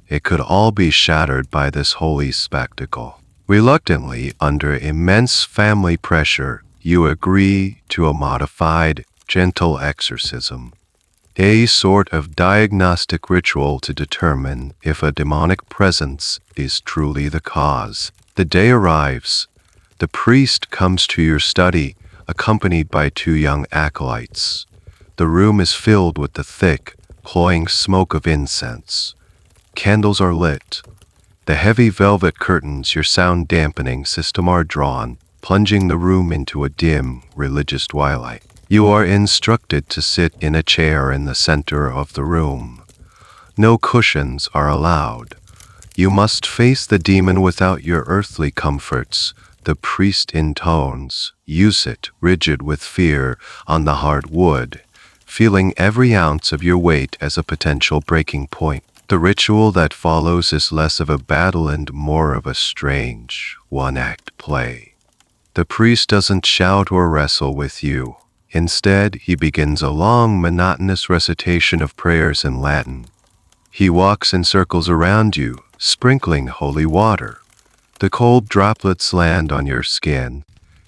it could all be shattered by this holy spectacle. Reluctantly, under immense family pressure, you agree to a modified, gentle exorcism, a sort of diagnostic ritual to determine if a demonic presence is truly the cause. The day arrives. The priest comes to your study, accompanied by 2 young acolytes. The room is filled with the thick, cloying smoke of incense. Candles are lit. The heavy velvet curtains, your sound-dampening system, are drawn, plunging the room into a dim, religious twilight. You are instructed to sit in a chair in the center of the room. No cushions are allowed. You must face the demon without your earthly comforts. The priest intones, "Use it, rigid with fear, on the hard wood," feeling every ounce of your weight as a potential breaking point. The ritual that follows is less of a battle and more of a strange, one-act play. The priest doesn't shout or wrestle with you. Instead, he begins a long, monotonous recitation of prayers in Latin. He walks in circles around you, sprinkling holy water. The cold droplets land on your skin,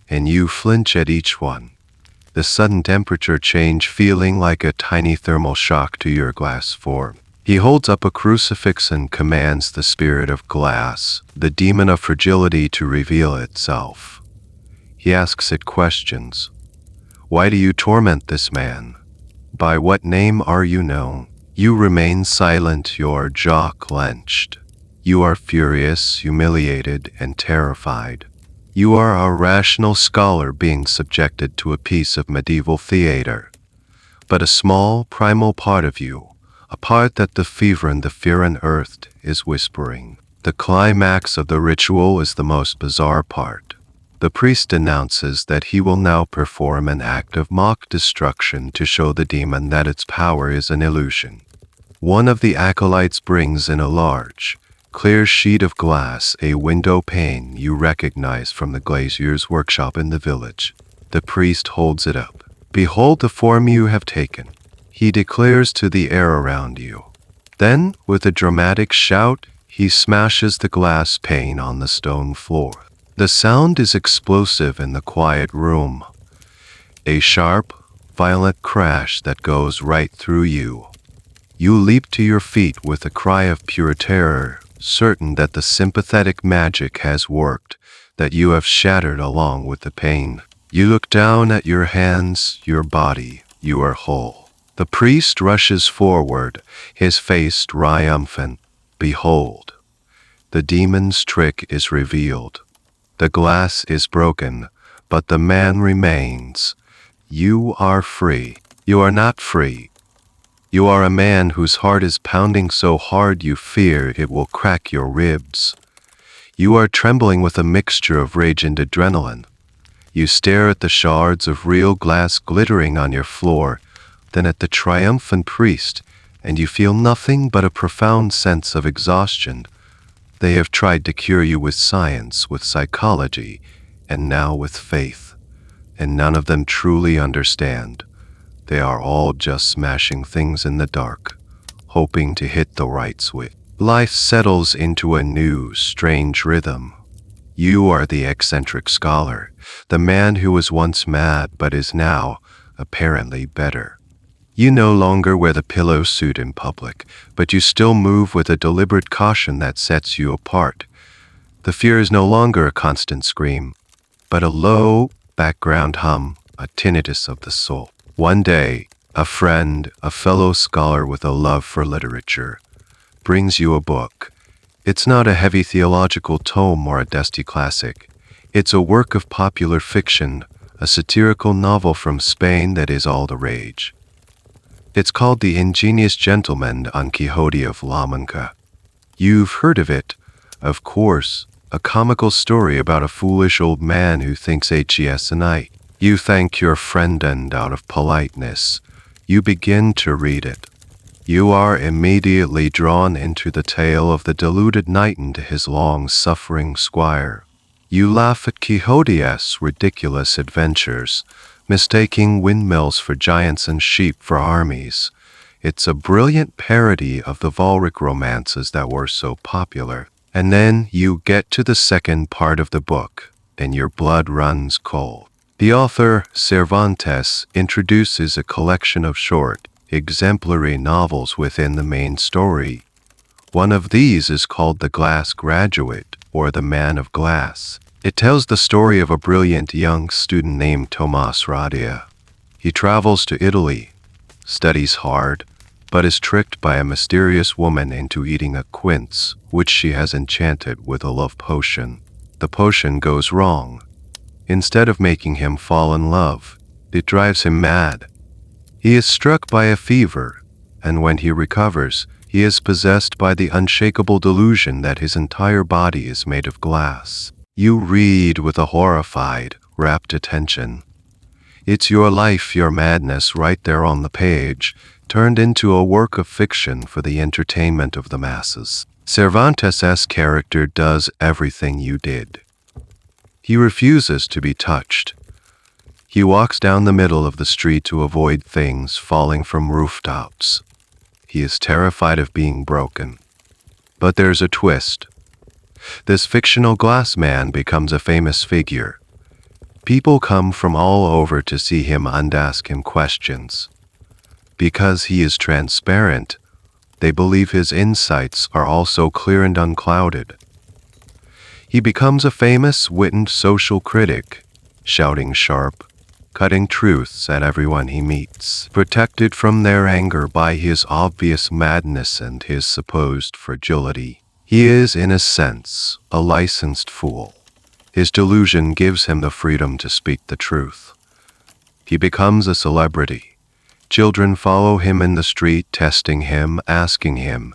and you flinch at each one. The sudden temperature change feeling like a tiny thermal shock to your glass form. He holds up a crucifix and commands the spirit of glass, the demon of fragility, to reveal itself. He asks it questions. Why do you torment this man? By what name are you known? You remain silent, your jaw clenched. You are furious, humiliated, and terrified. You are a rational scholar being subjected to a piece of medieval theater. But a small, primal part of you, a part that the fever and the fear unearthed, is whispering. The climax of the ritual is the most bizarre part. The priest announces that he will now perform an act of mock destruction to show the demon that its power is an illusion. One of the acolytes brings in a large, clear sheet of glass, a window pane you recognize from the glazier's workshop in the village. The priest holds it up. Behold the form you have taken, he declares to the air around you. Then, with a dramatic shout, he smashes the glass pane on the stone floor. The sound is explosive in the quiet room. A sharp, violent crash that goes right through you. You leap to your feet with a cry of pure terror, certain that the sympathetic magic has worked, that you have shattered along with the pain. You look down at your hands, your body, you are whole. The priest rushes forward, his face triumphant. Behold, the demon's trick is revealed. The glass is broken, but the man remains. You are free. You are not free. You are a man whose heart is pounding so hard you fear it will crack your ribs. You are trembling with a mixture of rage and adrenaline. You stare at the shards of real glass glittering on your floor, then at the triumphant priest, and you feel nothing but a profound sense of exhaustion. They have tried to cure you with science, with psychology, and now with faith, and none of them truly understand. They are all just smashing things in the dark, hoping to hit the right switch. Life settles into a new, strange rhythm. You are the eccentric scholar, the man who was once mad but is now, apparently, better. You no longer wear the pillow suit in public, but you still move with a deliberate caution that sets you apart. The fear is no longer a constant scream, but a low, background hum, a tinnitus of the soul. One day, a friend, a fellow scholar with a love for literature, brings you a book. It's not a heavy theological tome or a dusty classic. It's a work of popular fiction, a satirical novel from Spain that is all the rage. It's called The Ingenious Gentleman, Don Quixote of La Mancha. You've heard of it, of course. a comical story about a foolish old man who thinks HES a night. You thank your friend and out of politeness, you begin to read it. You are immediately drawn into the tale of the deluded knight and his long-suffering squire. You laugh at Quixote's ridiculous adventures, mistaking windmills for giants and sheep for armies. It's a brilliant parody of the Volric romances that were so popular. And then you get to the second part of the book, and your blood runs cold. The author, Cervantes, introduces a collection of short, exemplary novels within the main story. One of these is called The Glass Graduate, or The Man of Glass. It tells the story of a brilliant young student named Tomas Radia. He travels to Italy, studies hard, but is tricked by a mysterious woman into eating a quince, which she has enchanted with a love potion. The potion goes wrong. Instead of making him fall in love, it drives him mad. He is struck by a fever, and when he recovers, he is possessed by the unshakable delusion that his entire body is made of glass. You read with a horrified, rapt attention. It's your life, your madness, right there on the page, turned into a work of fiction for the entertainment of the masses. Cervantes' character does everything you did. He refuses to be touched. He walks down the middle of the street to avoid things falling from rooftops. He is terrified of being broken. But there's a twist. This fictional glass man becomes a famous figure. People come from all over to see him and ask him questions. Because he is transparent, they believe his insights are also clear and unclouded. He becomes a famous, witty social critic, shouting sharp, cutting truths at everyone he meets, protected from their anger by his obvious madness and his supposed fragility. He is, in a sense, a licensed fool. His delusion gives him the freedom to speak the truth. He becomes a celebrity. Children follow him in the street, testing him, asking him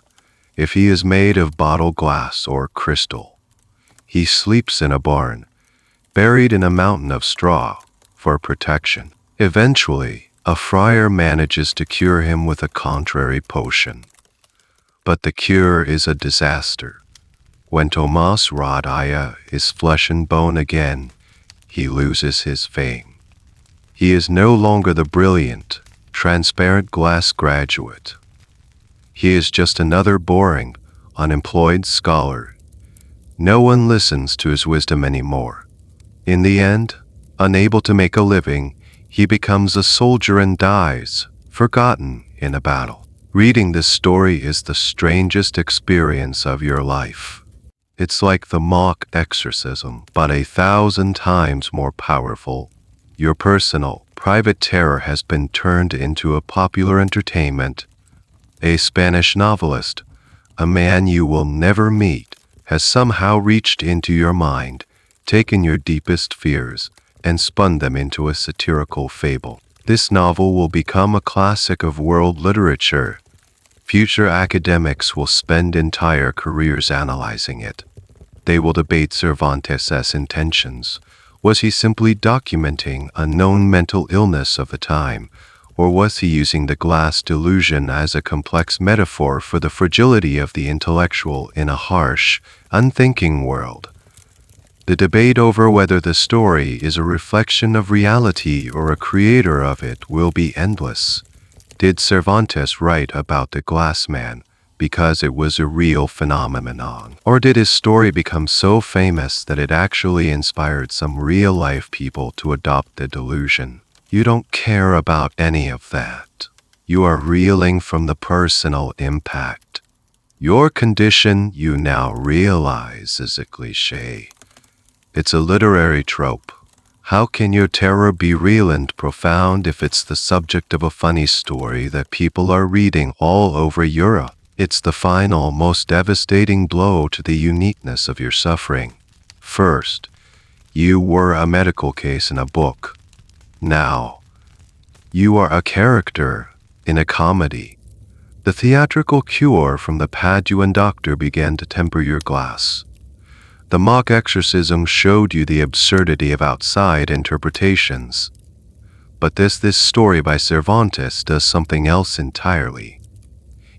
if he is made of bottle glass or crystal. He sleeps in a barn, buried in a mountain of straw, for protection. Eventually, a friar manages to cure him with a contrary potion. But the cure is a disaster. When Tomas Radia is flesh and bone again, he loses his fame. He is no longer the brilliant, transparent glass graduate. He is just another boring, unemployed scholar. No one listens to his wisdom anymore. In the end, unable to make a living, he becomes a soldier and dies, forgotten in a battle. Reading this story is the strangest experience of your life. It's like the mock exorcism, but 1,000 times more powerful. Your personal, private terror has been turned into a popular entertainment. A Spanish novelist, a man you will never meet, has somehow reached into your mind, taken your deepest fears, and spun them into a satirical fable. This novel will become a classic of world literature. Future academics will spend entire careers analyzing it. They will debate Cervantes' intentions. Was he simply documenting a known mental illness of the time, or was he using the glass delusion as a complex metaphor for the fragility of the intellectual in a harsh, unthinking world? The debate over whether the story is a reflection of reality or a creator of it will be endless. Did Cervantes write about the glass man because it was a real phenomenon? Or did his story become so famous that it actually inspired some real-life people to adopt the delusion? You don't care about any of that. You are reeling from the personal impact. Your condition, you now realize, is a cliché. It's a literary trope. How can your terror be real and profound if it's the subject of a funny story that people are reading all over Europe? It's the final, most devastating blow to the uniqueness of your suffering. First, you were a medical case in a book. Now, you are a character in a comedy. The theatrical cure from the Paduan doctor began to temper your glass. The mock exorcism showed you the absurdity of outside interpretations. But this story by Cervantes does something else entirely.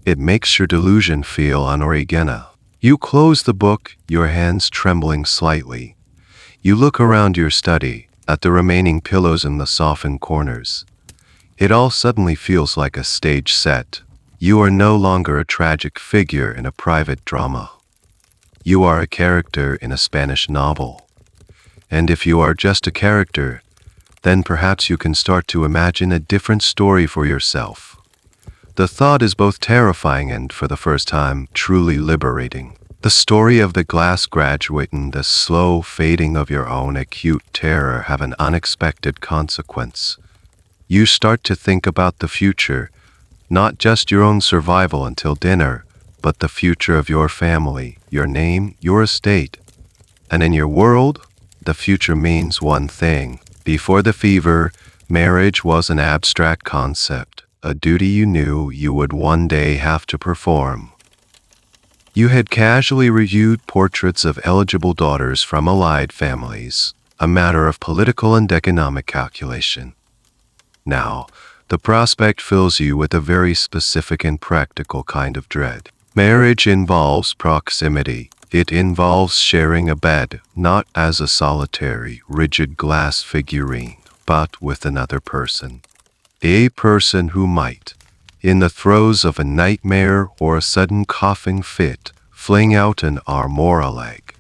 It makes your delusion feel unoriginal. You close the book, your hands trembling slightly. You look around your study, at the remaining pillows in the softened corners. It all suddenly feels like a stage set. You are no longer a tragic figure in a private drama. You are a character in a Spanish novel. And if you are just a character, then perhaps you can start to imagine a different story for yourself. The thought is both terrifying and, for the first time, truly liberating. The story of the glass graduate and the slow fading of your own acute terror have an unexpected consequence. You start to think about the future, not just your own survival until dinner, but the future of your family, your name, your estate. And in your world, the future means one thing. Before the fever, marriage was an abstract concept, a duty you knew you would one day have to perform. You had casually reviewed portraits of eligible daughters from allied families, a matter of political and economic calculation. Now, the prospect fills you with a very specific and practical kind of dread. Marriage involves proximity. It involves sharing a bed, not as a solitary, rigid glass figurine, but with another person. A person who might, in the throes of a nightmare or a sudden coughing fit, fling out an arm or a leg.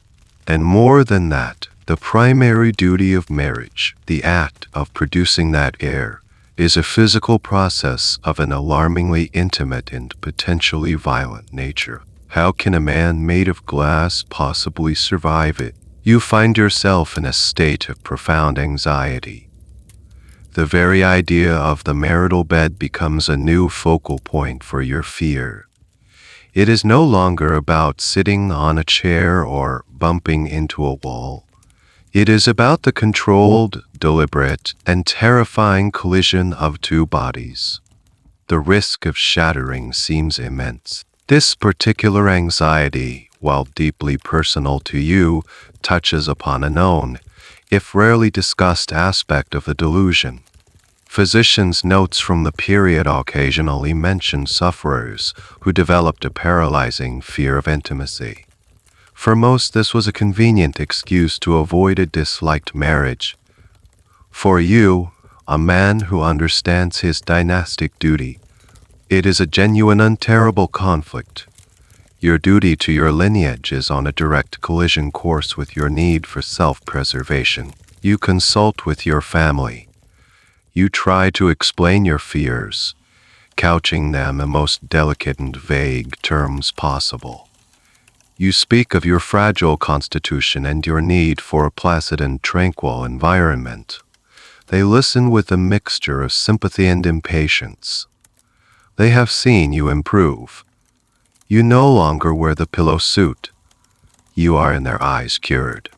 And more than that, the primary duty of marriage, the act of producing that air, is a physical process of an alarmingly intimate and potentially violent nature. How can a man made of glass possibly survive it? You find yourself in a state of profound anxiety. The very idea of the marital bed becomes a new focal point for your fear. It is no longer about sitting on a chair or bumping into a wall. It is about the controlled, deliberate, and terrifying collision of two bodies. The risk of shattering seems immense. This particular anxiety, while deeply personal to you, touches upon a known, if rarely discussed aspect of the delusion. Physicians' notes from the period occasionally mention sufferers who developed a paralyzing fear of intimacy. For most, this was a convenient excuse to avoid a disliked marriage. For you, a man who understands his dynastic duty, it is a genuine and terrible conflict. Your duty to your lineage is on a direct collision course with your need for self-preservation. You consult with your family. You try to explain your fears, couching them in most delicate and vague terms possible. You speak of your fragile constitution and your need for a placid and tranquil environment. They listen with a mixture of sympathy and impatience. They have seen you improve. You no longer wear the pillow suit. You are in their eyes cured.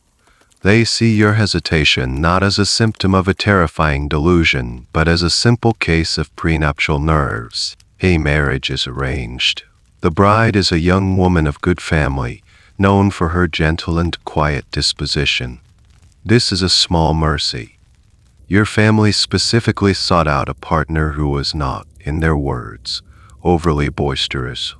They see your hesitation not as a symptom of a terrifying delusion, but as a simple case of prenuptial nerves. A marriage is arranged. The bride is a young woman of good family, known for her gentle and quiet disposition. This is a small mercy. Your family specifically sought out a partner who was not, in their words, overly boisterous.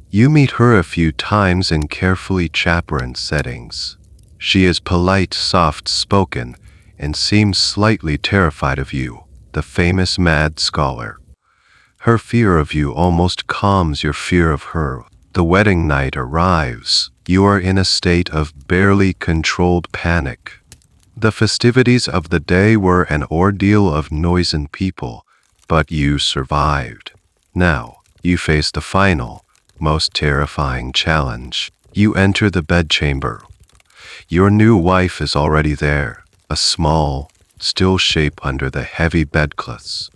You meet her a few times in carefully chaperoned settings. She is polite, soft-spoken, and seems slightly terrified of you, the famous mad scholar. Her fear of you almost calms your fear of her. The wedding night arrives. You are in a state of barely controlled panic. The festivities of the day were an ordeal of noise and people, but you survived. Now, you face the final, most terrifying challenge. You enter the bedchamber. Your new wife is already there, a small, still shape under the heavy bedclothes.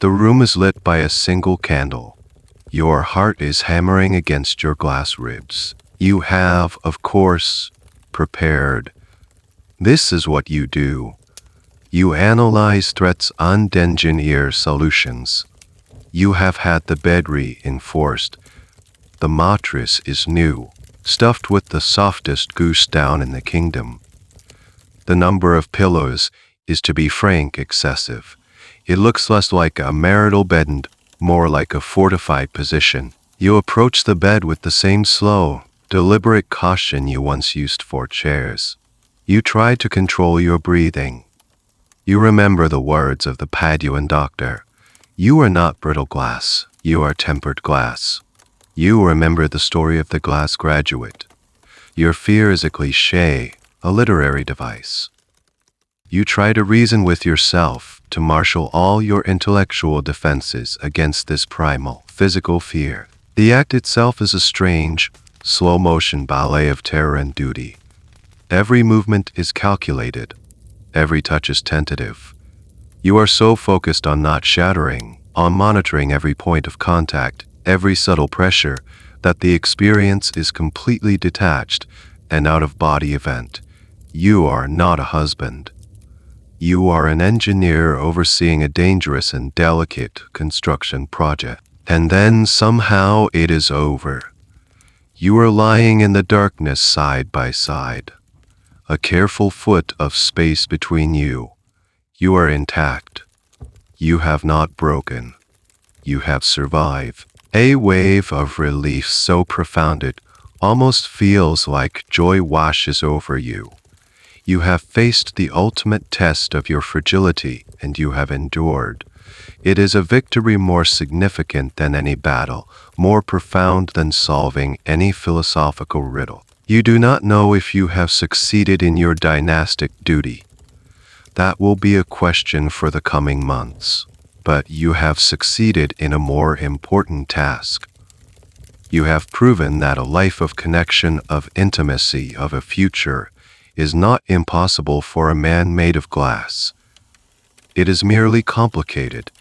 The room is lit by a single candle. Your heart is hammering against your glass ribs. You have, of course, prepared. This is what you do. You analyze threats and engineer solutions. You have had the bed reinforced. The mattress is new. stuffed with the softest goose down in the kingdom. The number of pillows is, to be frank, excessive. It looks less like a marital bed and more like a fortified position. You approach the bed with the same slow, deliberate caution you once used for chairs. You try to control your breathing. You remember the words of the Paduan doctor. You are not brittle glass, you are tempered glass. You remember the story of the glass graduate. Your fear is a cliché, a literary device. You try to reason with yourself, to marshal all your intellectual defenses against this primal, physical fear. The act itself is a strange, slow-motion ballet of terror and duty. Every movement is calculated. Every touch is tentative. You are so focused on not shattering, on monitoring every point of contact, every subtle pressure, that the experience is completely detached, an out-of-body event. You are not a husband. You are an engineer overseeing a dangerous and delicate construction project. And then somehow it is over. You are lying in the darkness side by side. A careful foot of space between you. You are intact. You have not broken. You have survived. A wave of relief so profound it almost feels like joy washes over you. You have faced the ultimate test of your fragility, and you have endured. It is a victory more significant than any battle, more profound than solving any philosophical riddle. You do not know if you have succeeded in your dynastic duty. That will be a question for the coming months. But you have succeeded in a more important task. You have proven that a life of connection, of intimacy, of a future, is not impossible for a man made of glass. It is merely complicated.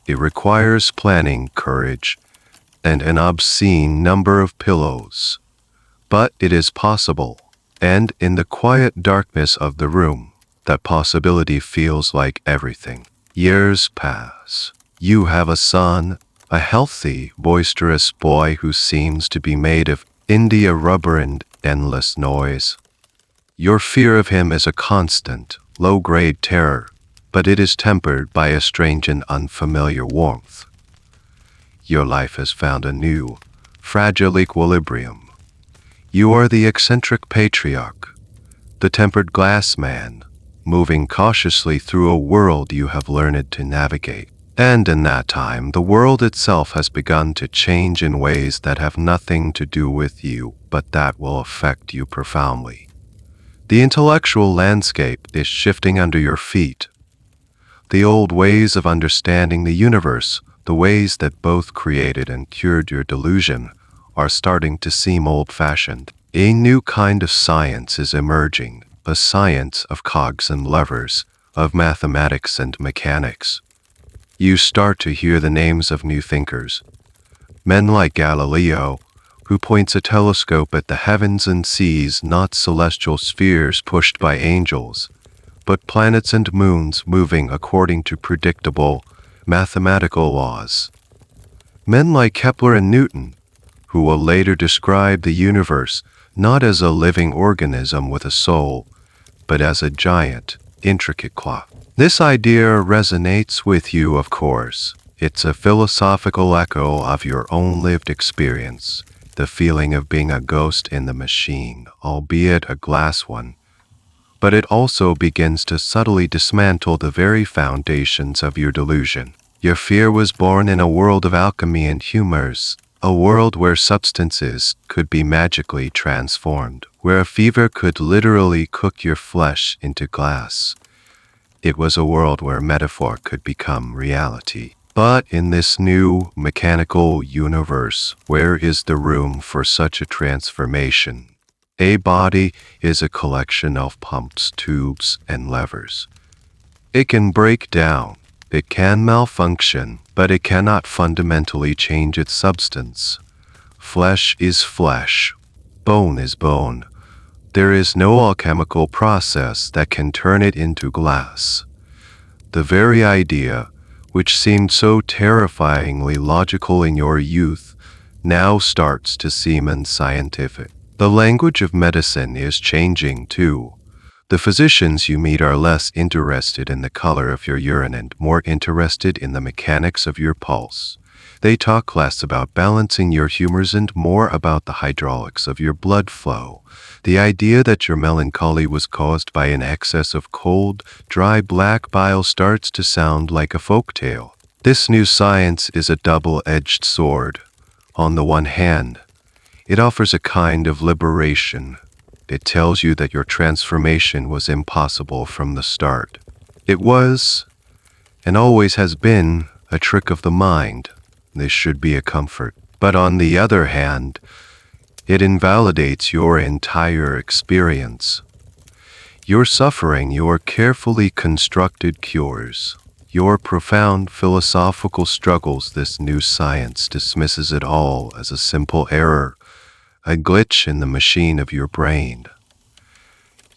It requires planning, courage, and an obscene number of pillows. But it is possible, and in the quiet darkness of the room, that possibility feels like everything. Years pass. You have a son, a healthy, boisterous boy who seems to be made of India rubber and endless noise. Your fear of him is a constant, low-grade terror, but it is tempered by a strange and unfamiliar warmth. Your life has found a new, fragile equilibrium. You are the eccentric patriarch, the tempered glass man, moving cautiously through a world you have learned to navigate. And in that time, the world itself has begun to change in ways that have nothing to do with you, but that will affect you profoundly. The intellectual landscape is shifting under your feet. The old ways of understanding the universe, the ways that both created and cured your delusion, are starting to seem old-fashioned. A new kind of science is emerging, a science of cogs and levers, of mathematics and mechanics. You start to hear the names of new thinkers. Men like Galileo, who points a telescope at the heavens and sees not celestial spheres pushed by angels, but planets and moons moving according to predictable, mathematical laws. Men like Kepler and Newton, who will later describe the universe not as a living organism with a soul, but as a giant, intricate clock. This idea resonates with you, of course. It's a philosophical echo of your own lived experience, the feeling of being a ghost in the machine, albeit a glass one. But it also begins to subtly dismantle the very foundations of your delusion. Your fear was born in a world of alchemy and humors, a world where substances could be magically transformed, where a fever could literally cook your flesh into glass. It was a world where metaphor could become reality. But in this new, mechanical universe, where is the room for such a transformation? A body is a collection of pumps, tubes, and levers. It can break down, it can malfunction, but it cannot fundamentally change its substance. Flesh is flesh, bone is bone. There is no alchemical process that can turn it into glass. The very idea, which seemed so terrifyingly logical in your youth, now starts to seem unscientific. The language of medicine is changing too. The physicians you meet are less interested in the color of your urine and more interested in the mechanics of your pulse. They talk less about balancing your humors and more about the hydraulics of your blood flow. The idea that your melancholy was caused by an excess of cold, dry black bile starts to sound like a folktale. This new science is a double-edged sword. On the one hand, it offers a kind of liberation. It tells you that your transformation was impossible from the start. It was, and always has been, a trick of the mind. This should be a comfort. But on the other hand, it invalidates your entire experience. Your suffering, your carefully constructed cures, your profound philosophical struggles. This new science dismisses it all as a simple error, a glitch in the machine of your brain.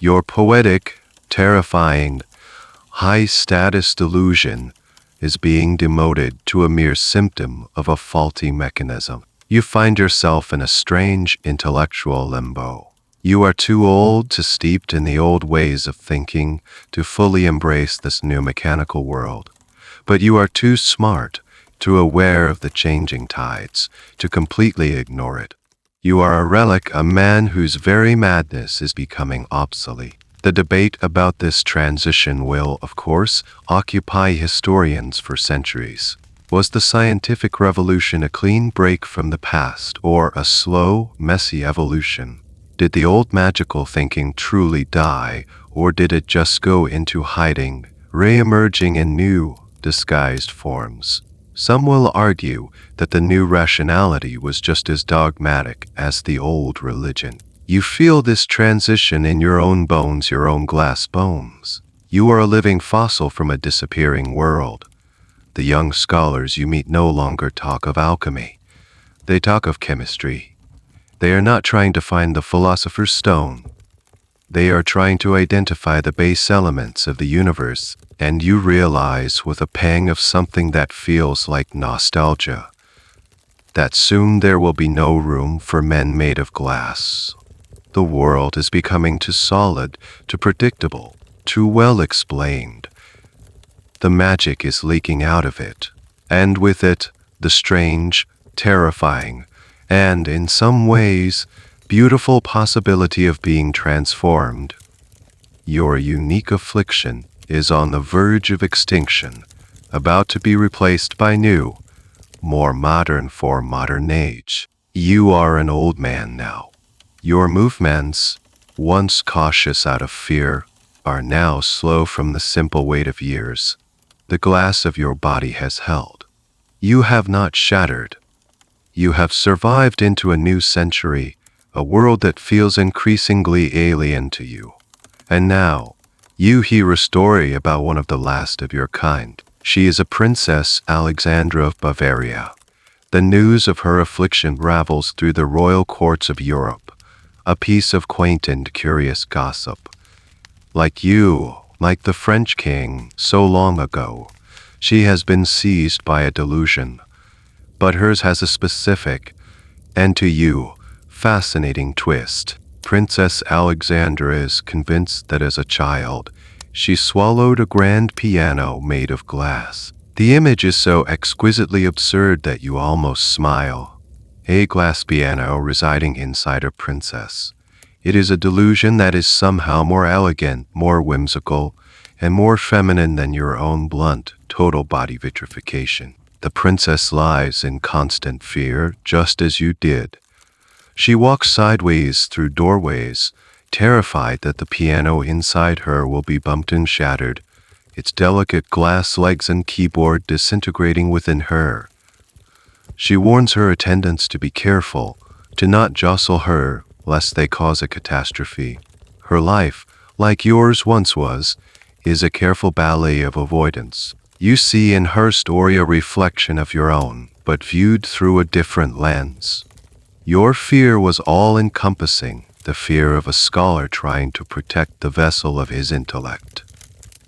Your poetic, terrifying, high-status delusion is being demoted to a mere symptom of a faulty mechanism. You find yourself in a strange intellectual limbo. You are too old to steeped in the old ways of thinking to fully embrace this new mechanical world. But you are too smart, too aware of the changing tides, to completely ignore it. You are a relic, a man whose very madness is becoming obsolete. The debate about this transition will, of course, occupy historians for centuries. Was the scientific revolution a clean break from the past, or a slow, messy evolution? Did the old magical thinking truly die, or did it just go into hiding, re-emerging in new, disguised forms? Some will argue that the new rationality was just as dogmatic as the old religion. You feel this transition in your own bones, your own glass bones. You are a living fossil from a disappearing world. The young scholars you meet no longer talk of alchemy. They talk of chemistry. They are not trying to find the philosopher's stone. They are trying to identify the base elements of the universe, and you realize with a pang of something that feels like nostalgia, that soon there will be no room for men made of glass. The world is becoming too solid, too predictable, too well explained. The magic is leaking out of it, and with it, the strange, terrifying, and in some ways, beautiful possibility of being transformed. Your unique affliction is on the verge of extinction, about to be replaced by new, more modern for modern age. You are an old man now. Your movements, once cautious out of fear, are now slow from the simple weight of years. The glass of your body has held. You have not shattered. You have survived into a new century, a world that feels increasingly alien to you. And now, you hear a story about one of the last of your kind. She is a Princess Alexandra of Bavaria. The news of her affliction ravels through the royal courts of Europe, a piece of quaint and curious gossip. Like you, like the French king so long ago, she has been seized by a delusion. But hers has a specific, and to you, fascinating twist. Princess Alexandra is convinced that as a child, she swallowed a grand piano made of glass. The image is so exquisitely absurd that you almost smile. A glass piano residing inside a princess. It is a delusion that is somehow more elegant, more whimsical, and more feminine than your own blunt, total body vitrification. The princess lies in constant fear, just as you did. She walks sideways through doorways, terrified that the piano inside her will be bumped and shattered, its delicate glass legs and keyboard disintegrating within her. She warns her attendants to be careful, to not jostle her, lest they cause a catastrophe. Her life, like yours once was, is a careful ballet of avoidance. You see in her story a reflection of your own, but viewed through a different lens. Your fear was all-encompassing, the fear of a scholar trying to protect the vessel of his intellect.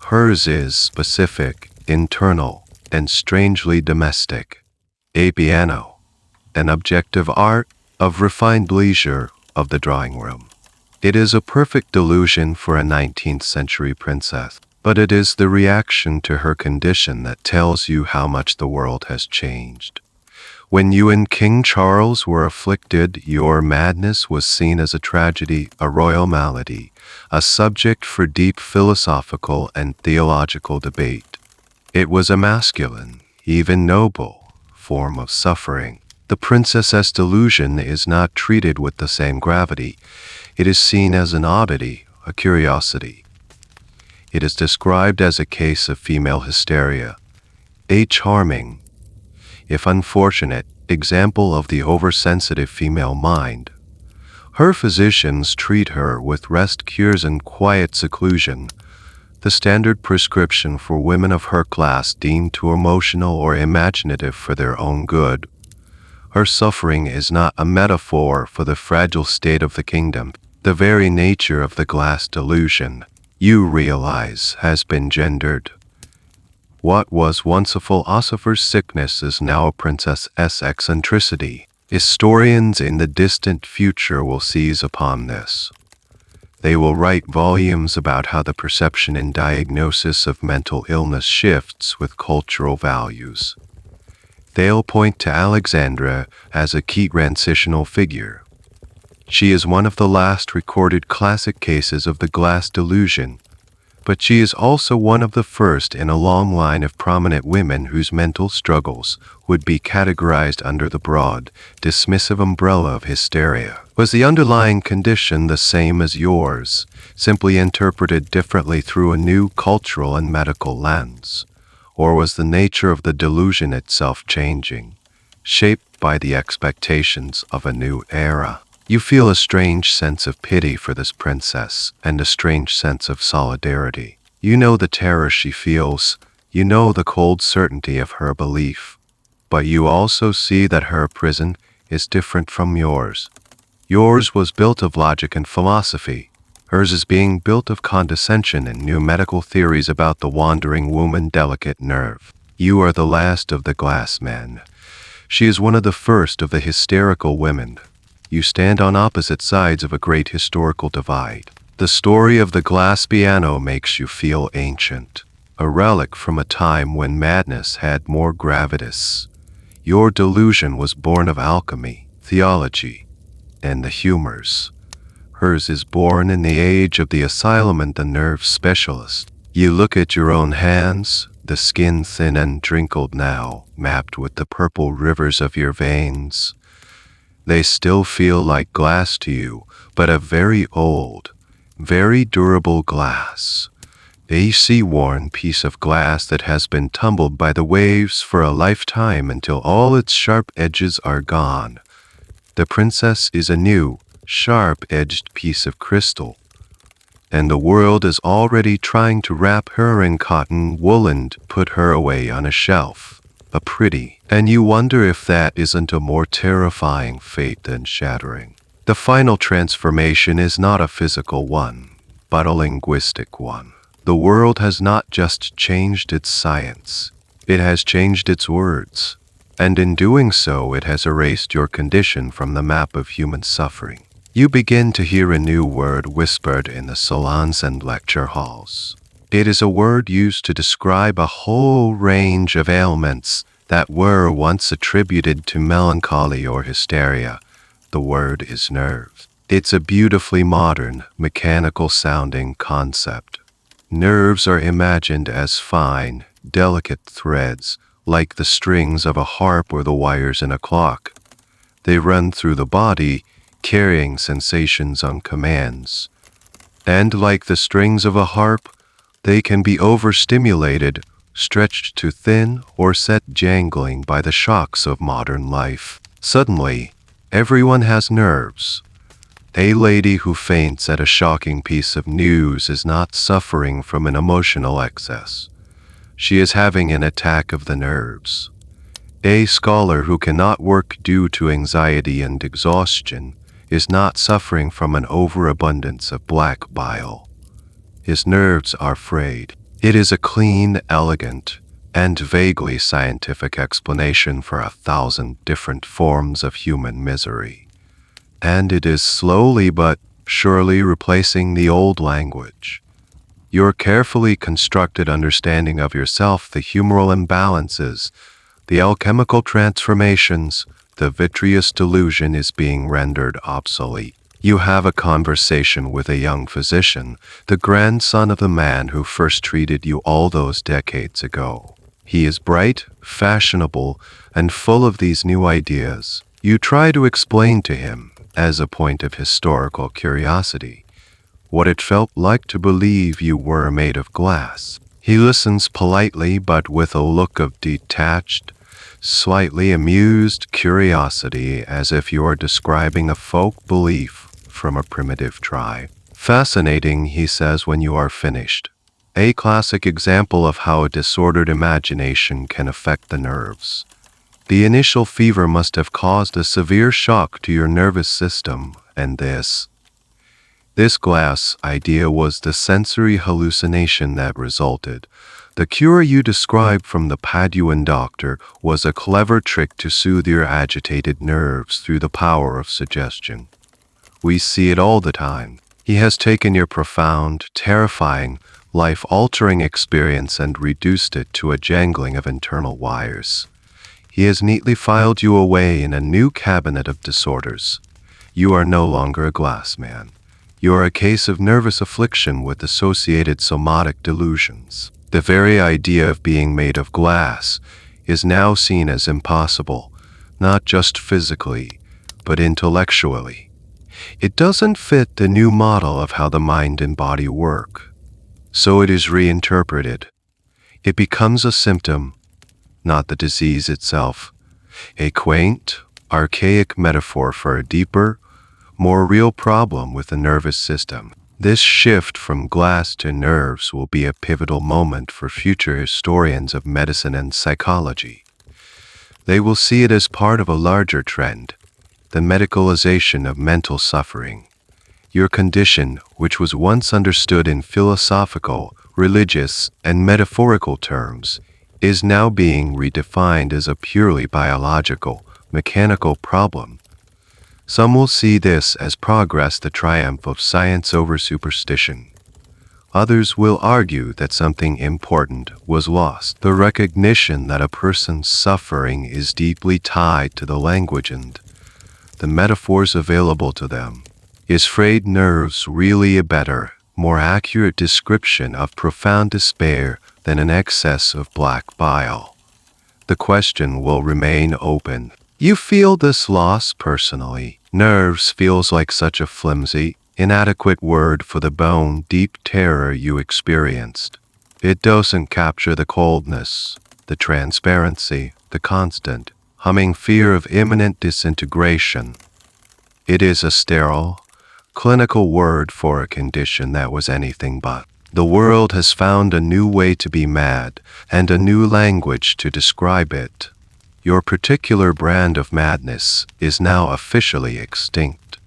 Hers is specific, internal, and strangely domestic. A piano, an objective art of refined leisure, of the drawing room. It is a perfect delusion for a 19th century princess, but it is the reaction to her condition that tells you how much the world has changed. When you and King Charles were afflicted, your madness was seen as a tragedy, a royal malady, a subject for deep philosophical and theological debate. It was a masculine, even noble, form of suffering. The princess's delusion is not treated with the same gravity. It is seen as an oddity, a curiosity. It is described as a case of female hysteria, a charming, if unfortunate, example of the oversensitive female mind. Her physicians treat her with rest cures and quiet seclusion, the standard prescription for women of her class deemed too emotional or imaginative for their own good. Her suffering is not a metaphor for the fragile state of the kingdom. The very nature of the glass delusion, you realize, has been gendered. What was once a philosopher's sickness is now a princess's eccentricity. Historians in the distant future will seize upon this. They will write volumes about how the perception and diagnosis of mental illness shifts with cultural values. They'll point to Alexandra as a key transitional figure. She is one of the last recorded classic cases of the glass delusion, but she is also one of the first in a long line of prominent women whose mental struggles would be categorized under the broad, dismissive umbrella of hysteria. Was the underlying condition the same as yours, simply interpreted differently through a new cultural and medical lens? Or was the nature of the delusion itself changing, shaped by the expectations of a new era? You feel a strange sense of pity for this princess and a strange sense of solidarity. You know the terror she feels, you know the cold certainty of her belief, but you also see that her prison is different from yours. Yours was built of logic and philosophy. Hers is being built of condescension and new medical theories about the wandering woman delicate nerve. You are the last of the glass men. She is one of the first of the hysterical women. You stand on opposite sides of a great historical divide. The story of the glass piano makes you feel ancient, a relic from a time when madness had more gravitas. Your delusion was born of alchemy, theology, and the humors. Hers is born in the age of the asylum and the nerve specialist. You look at your own hands, the skin thin and wrinkled now, mapped with the purple rivers of your veins. They still feel like glass to you, but a very old, very durable glass. A sea-worn piece of glass that has been tumbled by the waves for a lifetime until all its sharp edges are gone. The princess is a new, sharp-edged piece of crystal, and the world is already trying to wrap her in cotton wool and put her away on a shelf. A pretty, and you wonder if that isn't a more terrifying fate than shattering. The final transformation is not a physical one, but a linguistic one. The world has not just changed its science, it has changed its words, and in doing so it has erased your condition from the map of human suffering. You begin to hear a new word whispered in the salons and lecture halls. It is a word used to describe a whole range of ailments that were once attributed to melancholy or hysteria. The word is nerve. It's a beautifully modern, mechanical-sounding concept. Nerves are imagined as fine, delicate threads, like the strings of a harp or the wires in a clock. They run through the body, carrying sensations on commands. And like the strings of a harp, they can be overstimulated, stretched too thin, or set jangling by the shocks of modern life. Suddenly, everyone has nerves. A lady who faints at a shocking piece of news is not suffering from an emotional excess. She is having an attack of the nerves. A scholar who cannot work due to anxiety and exhaustion is not suffering from an overabundance of black bile. His nerves are frayed. It is a clean, elegant, and vaguely scientific explanation for 1,000 different forms of human misery. and it is slowly but surely replacing the old language. Your carefully constructed understanding of yourself, the humoral imbalances, the alchemical transformations, the vitreous delusion is being rendered obsolete. You have a conversation with a young physician, the grandson of the man who first treated you all those decades ago. He is bright, fashionable, and full of these new ideas. You try to explain to him, as a point of historical curiosity, what it felt like to believe you were made of glass. He listens politely but with a look of detached, slightly amused curiosity, as if you are describing a folk belief from a primitive tribe. Fascinating, he says when you are finished. A classic example of how a disordered imagination can affect the nerves. The initial fever must have caused a severe shock to your nervous system, and this glass idea was the sensory hallucination that resulted. The cure you described from the Paduan doctor was a clever trick to soothe your agitated nerves through the power of suggestion. We see it all the time. He has taken your profound, terrifying, life-altering experience and reduced it to a jangling of internal wires. He has neatly filed you away in a new cabinet of disorders. You are no longer a glass man. You are a case of nervous affliction with associated somatic delusions. The very idea of being made of glass is now seen as impossible, not just physically, but intellectually. It doesn't fit the new model of how the mind and body work. So it is reinterpreted. It becomes a symptom, not the disease itself. A quaint, archaic metaphor for a deeper, more real problem with the nervous system. This shift from glass to nerves will be a pivotal moment for future historians of medicine and psychology. They will see it as part of a larger trend, the medicalization of mental suffering. Your condition, which was once understood in philosophical, religious, and metaphorical terms, is now being redefined as a purely biological, mechanical problem. Some will see this as progress, the triumph of science over superstition. Others will argue that something important was lost, the recognition that a person's suffering is deeply tied to the language and the metaphors available to them. Is frayed nerves really a better, more accurate description of profound despair than an excess of black bile? The question will remain open. You feel this loss personally. Nerves feels like such a flimsy, inadequate word for the bone-deep terror you experienced. It doesn't capture the coldness, the transparency, the constant, humming fear of imminent disintegration. It is a sterile, clinical word for a condition that was anything but. The world has found a new way to be mad, and a new language to describe it. Your particular brand of madness is now officially extinct.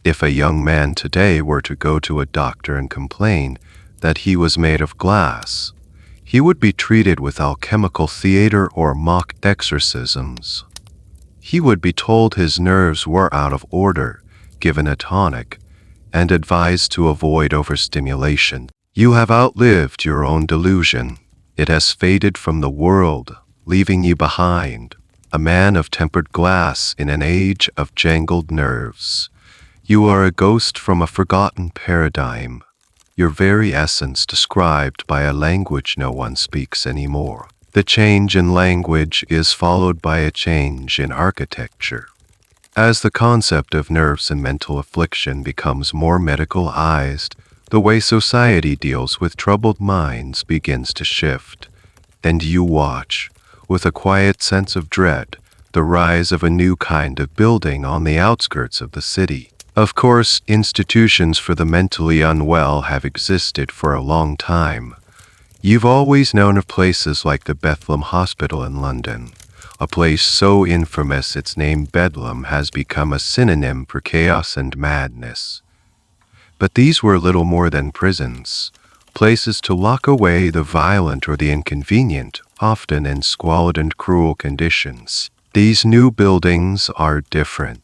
If a young man today were to go to a doctor and complain that he was made of glass, he would be treated with alchemical theater or mock exorcisms. He would be told his nerves were out of order, given a tonic, and advised to avoid overstimulation. You have outlived your own delusion. It has faded from the world, leaving you behind, a man of tempered glass in an age of jangled nerves. You are a ghost from a forgotten paradigm, your very essence described by a language no one speaks anymore. The change in language is followed by a change in architecture. As the concept of nerves and mental affliction becomes more medicalized, the way society deals with troubled minds begins to shift, and you watch, with a quiet sense of dread, the rise of a new kind of building on the outskirts of the city. Of course, institutions for the mentally unwell have existed for a long time. You've always known of places like the Bethlehem Hospital in London, a place so infamous its name Bedlam has become a synonym for chaos and madness. But these were little more than prisons, places to lock away the violent or the inconvenient, often in squalid and cruel conditions. These new buildings are different.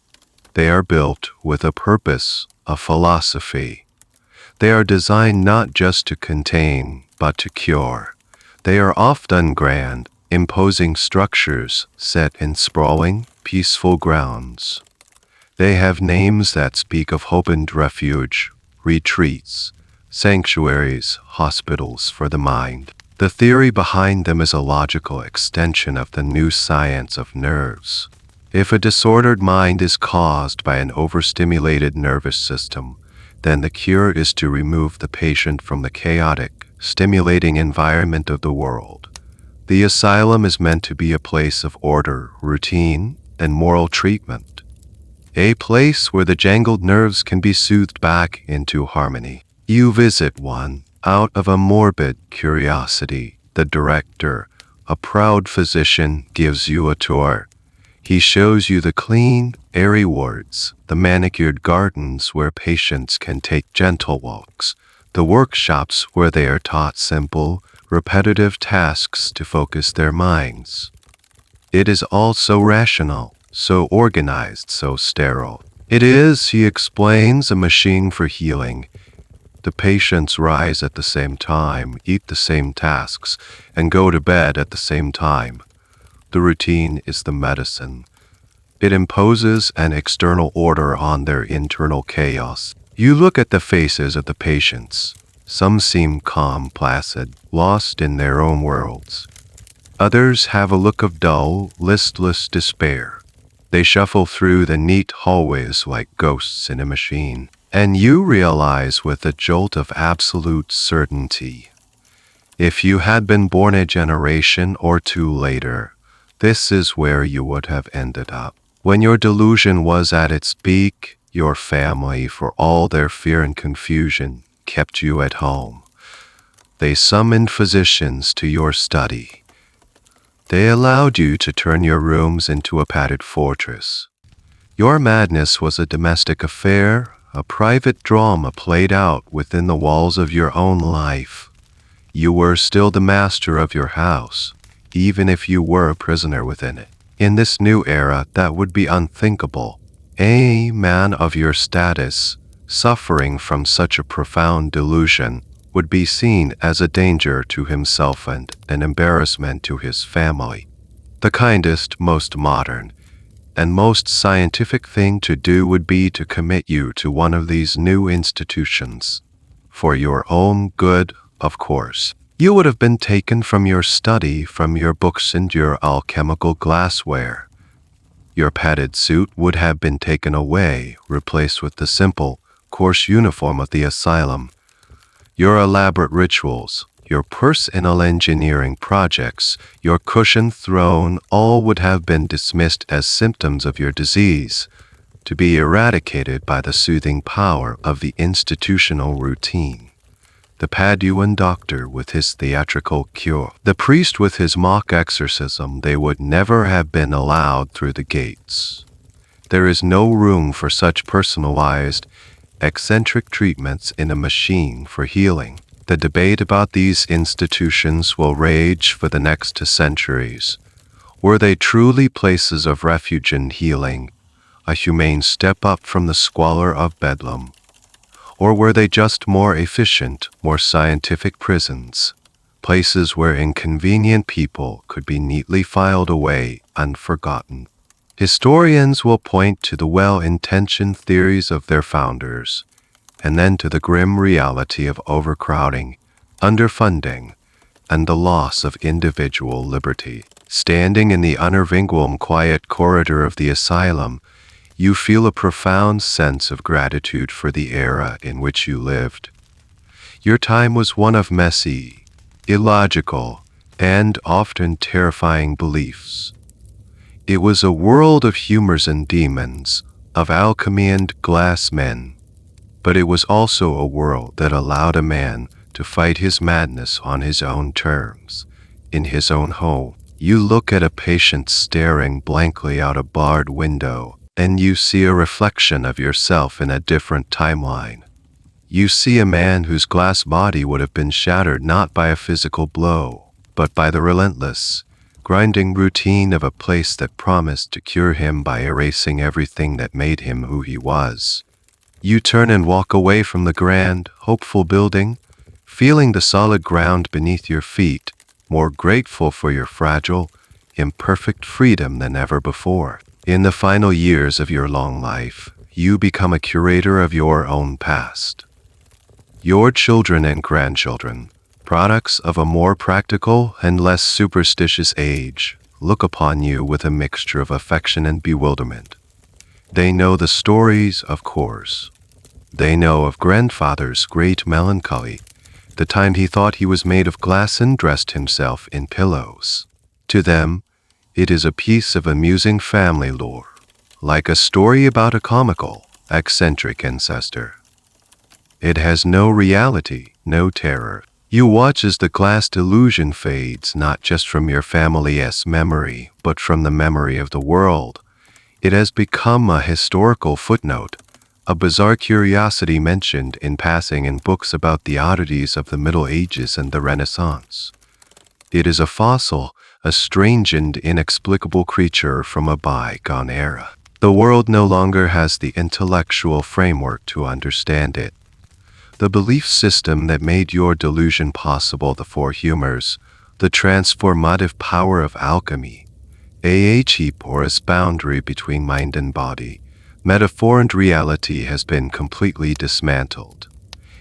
They are built with a purpose, a philosophy. They are designed not just to contain, but to cure. They are often grand, imposing structures set in sprawling, peaceful grounds. They have names that speak of hope and refuge, retreats, sanctuaries, hospitals for the mind. The theory behind them is a logical extension of the new science of nerves. If a disordered mind is caused by an overstimulated nervous system, then the cure is to remove the patient from the chaotic, stimulating environment of the world. The asylum is meant to be a place of order, routine, and moral treatment. A place where the jangled nerves can be soothed back into harmony. You visit one out of a morbid curiosity. The director, a proud physician, gives you a tour. He shows you the clean, airy wards, the manicured gardens where patients can take gentle walks, the workshops where they are taught simple, repetitive tasks to focus their minds. It is all so rational, so organized, so sterile. It is, he explains, a machine for healing. The patients rise at the same time, eat the same tasks, and go to bed at the same time. The routine is the medicine. It imposes an external order on their internal chaos. You look at the faces of the patients. Some seem calm, placid, lost in their own worlds. Others have a look of dull, listless despair. They shuffle through the neat hallways like ghosts in a machine. And you realize with a jolt of absolute certainty, if you had been born a generation or two later, this is where you would have ended up. When your delusion was at its peak, your family, for all their fear and confusion, kept you at home. They summoned physicians to your study. They allowed you to turn your rooms into a padded fortress. Your madness was a domestic affair, a private drama played out within the walls of your own life. You were still the master of your house, even if you were a prisoner within it. In this new era, that would be unthinkable. A man of your status, suffering from such a profound delusion, would be seen as a danger to himself and an embarrassment to his family. The kindest, most modern, and most scientific thing to do would be to commit you to one of these new institutions. For your own good, of course. You would have been taken from your study, from your books and your alchemical glassware. Your padded suit would have been taken away, replaced with the simple, coarse uniform of the asylum. Your elaborate rituals, your personal engineering projects, your cushioned throne, all would have been dismissed as symptoms of your disease, to be eradicated by the soothing power of the institutional routine. The Paduan doctor with his theatrical cure, the priest with his mock exorcism, they would never have been allowed through the gates. There is no room for such personalized, eccentric treatments in a machine for healing. The debate about these institutions will rage for the next centuries. Were they truly places of refuge and healing, a humane step up from the squalor of Bedlam? Or were they just more efficient, more scientific prisons, places where inconvenient people could be neatly filed away, unforgotten? Historians will point to the well-intentioned theories of their founders, and then to the grim reality of overcrowding, underfunding, and the loss of individual liberty. Standing in the unnervingly quiet corridor of the asylum, you feel a profound sense of gratitude for the era in which you lived. Your time was one of messy, illogical, and often terrifying beliefs. It was a world of humors and demons, of alchemy and glass men, but it was also a world that allowed a man to fight his madness on his own terms, in his own home. You look at a patient staring blankly out a barred window, and you see a reflection of yourself in a different timeline. You see a man whose glass body would have been shattered not by a physical blow, but by the relentless, grinding routine of a place that promised to cure him by erasing everything that made him who he was. You turn and walk away from the grand, hopeful building, feeling the solid ground beneath your feet, more grateful for your fragile, imperfect freedom than ever before. In the final years of your long life, you become a curator of your own past. Your children and grandchildren, products of a more practical and less superstitious age, look upon you with a mixture of affection and bewilderment. They know the stories, of course. They know of grandfather's great melancholy, the time he thought he was made of glass and dressed himself in pillows. To them, it is a piece of amusing family lore, like a story about a comical, eccentric ancestor. It has no reality, no terror. You watch as the glass illusion fades not just from your family's memory, but from the memory of the world. It has become a historical footnote, a bizarre curiosity mentioned in passing in books about the oddities of the Middle Ages and the Renaissance. It is a fossil, a strange and inexplicable creature from a bygone era. The world no longer has the intellectual framework to understand it. The belief system that made your delusion possible, the four humors, the transformative power of alchemy, a cheap porous boundary between mind and body, metaphor and reality has been completely dismantled.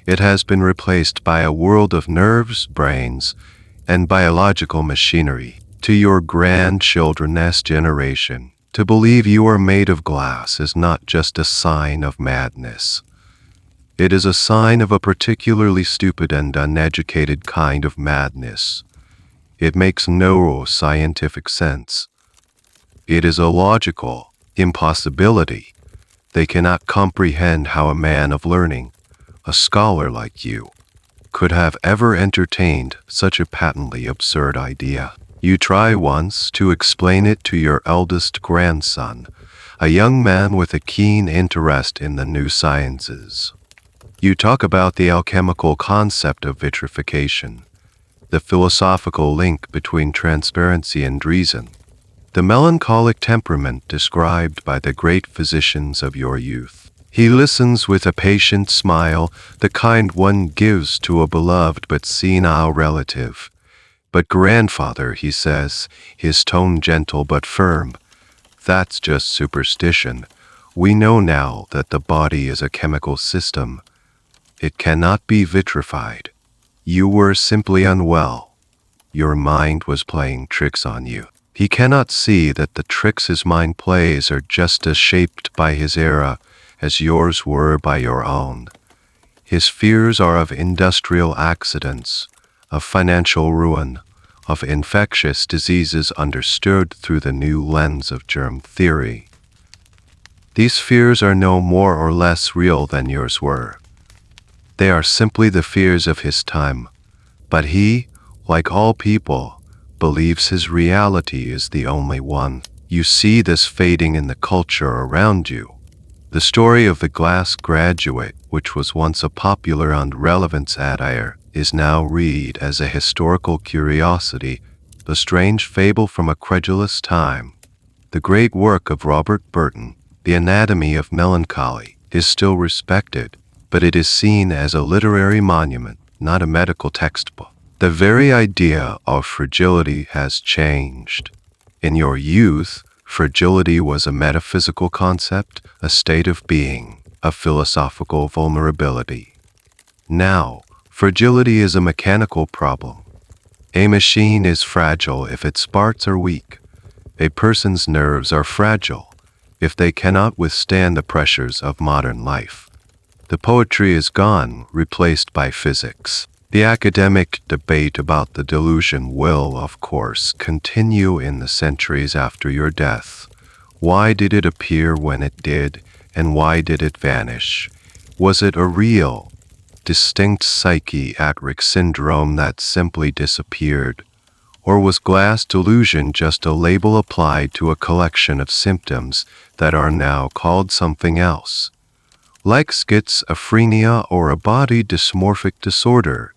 It has been replaced by a world of nerves, brains, and biological machinery. To your grandchildren's generation, to believe you are made of glass is not just a sign of madness. It is a sign of a particularly stupid and uneducated kind of madness. It makes no scientific sense. It is a logical impossibility. They cannot comprehend how a man of learning, a scholar like you, could have ever entertained such a patently absurd idea. You try once to explain it to your eldest grandson, a young man with a keen interest in the new sciences. You talk about the alchemical concept of vitrification, the philosophical link between transparency and reason, the melancholic temperament described by the great physicians of your youth. He listens with a patient smile, the kind one gives to a beloved but senile relative. But grandfather, he says, his tone gentle but firm, that's just superstition. We know now that the body is a chemical system. It cannot be vitrified. You were simply unwell. Your mind was playing tricks on you. He cannot see that the tricks his mind plays are just as shaped by his era as yours were by your own. His fears are of industrial accidents, of financial ruin, of infectious diseases understood through the new lens of germ theory. These fears are no more or less real than yours were. They are simply the fears of his time, but he, like all people, believes his reality is the only one. You see this fading in the culture around you. The story of the glass graduate, which was once a popular and relevant satire, is now read as a historical curiosity, the strange fable from a credulous time. The great work of Robert Burton, The Anatomy of Melancholy, is still respected, but it is seen as a literary monument, not a medical textbook. The very idea of fragility has changed. In your youth, fragility was a metaphysical concept, a state of being, a philosophical vulnerability. Now, fragility is a mechanical problem. A machine is fragile if its parts are weak. A person's nerves are fragile if they cannot withstand the pressures of modern life. The poetry is gone, replaced by physics. The academic debate about the delusion will, of course, continue in the centuries after your death. Why did it appear when it did, and why did it vanish? Was it a real, distinct psychiatric syndrome that simply disappeared? Or was glass delusion just a label applied to a collection of symptoms that are now called something else? Like schizophrenia or a body dysmorphic disorder.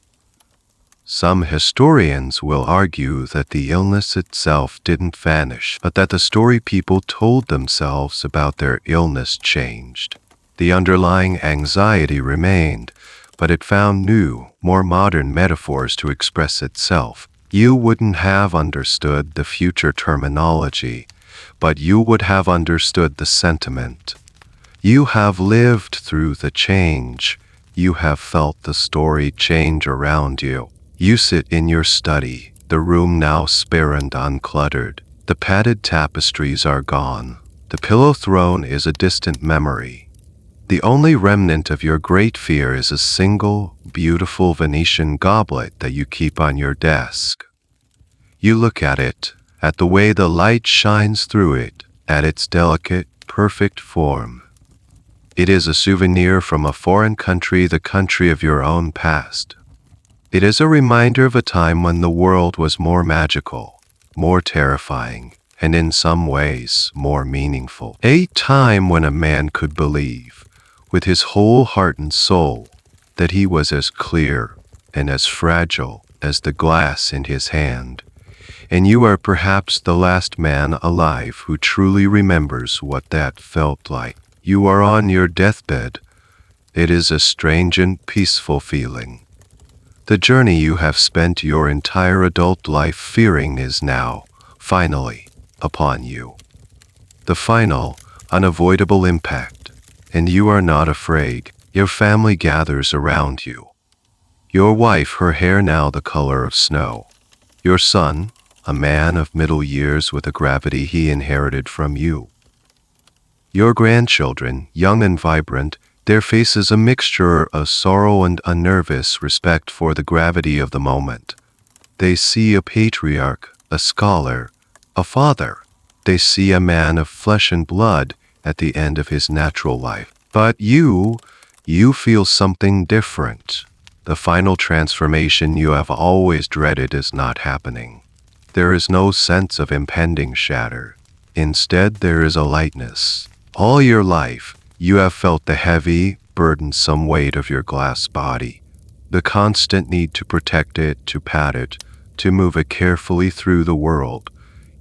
Some historians will argue that the illness itself didn't vanish, but that the story people told themselves about their illness changed. The underlying anxiety remained, but it found new, more modern metaphors to express itself. You wouldn't have understood the future terminology, but you would have understood the sentiment. You have lived through the change. You have felt the story change around you. You sit in your study, the room now spare and uncluttered. The padded tapestries are gone. The pillow throne is a distant memory. The only remnant of your great fear is a single, beautiful Venetian goblet that you keep on your desk. You look at it, at the way the light shines through it, at its delicate, perfect form. It is a souvenir from a foreign country, the country of your own past. It is a reminder of a time when the world was more magical, more terrifying, and in some ways more meaningful. A time when a man could believe, with his whole heart and soul, that he was as clear and as fragile as the glass in his hand. And you are perhaps the last man alive who truly remembers what that felt like. You are on your deathbed. It is a strange and peaceful feeling. The journey you have spent your entire adult life fearing is now, finally, upon you. The final, unavoidable impact, and you are not afraid. Your family gathers around you. Your wife, her hair now the color of snow. Your son, a man of middle years with a gravity he inherited from you. Your grandchildren, young and vibrant, their faces a mixture of sorrow and a nervous respect for the gravity of the moment. They see a patriarch, a scholar, a father. They see a man of flesh and blood at the end of his natural life. But you feel something different. The final transformation you have always dreaded is not happening. There is no sense of impending shatter. Instead, there is a lightness. All your life, you have felt the heavy, burdensome weight of your glass body, the constant need to protect it, to pat it, to move it carefully through the world.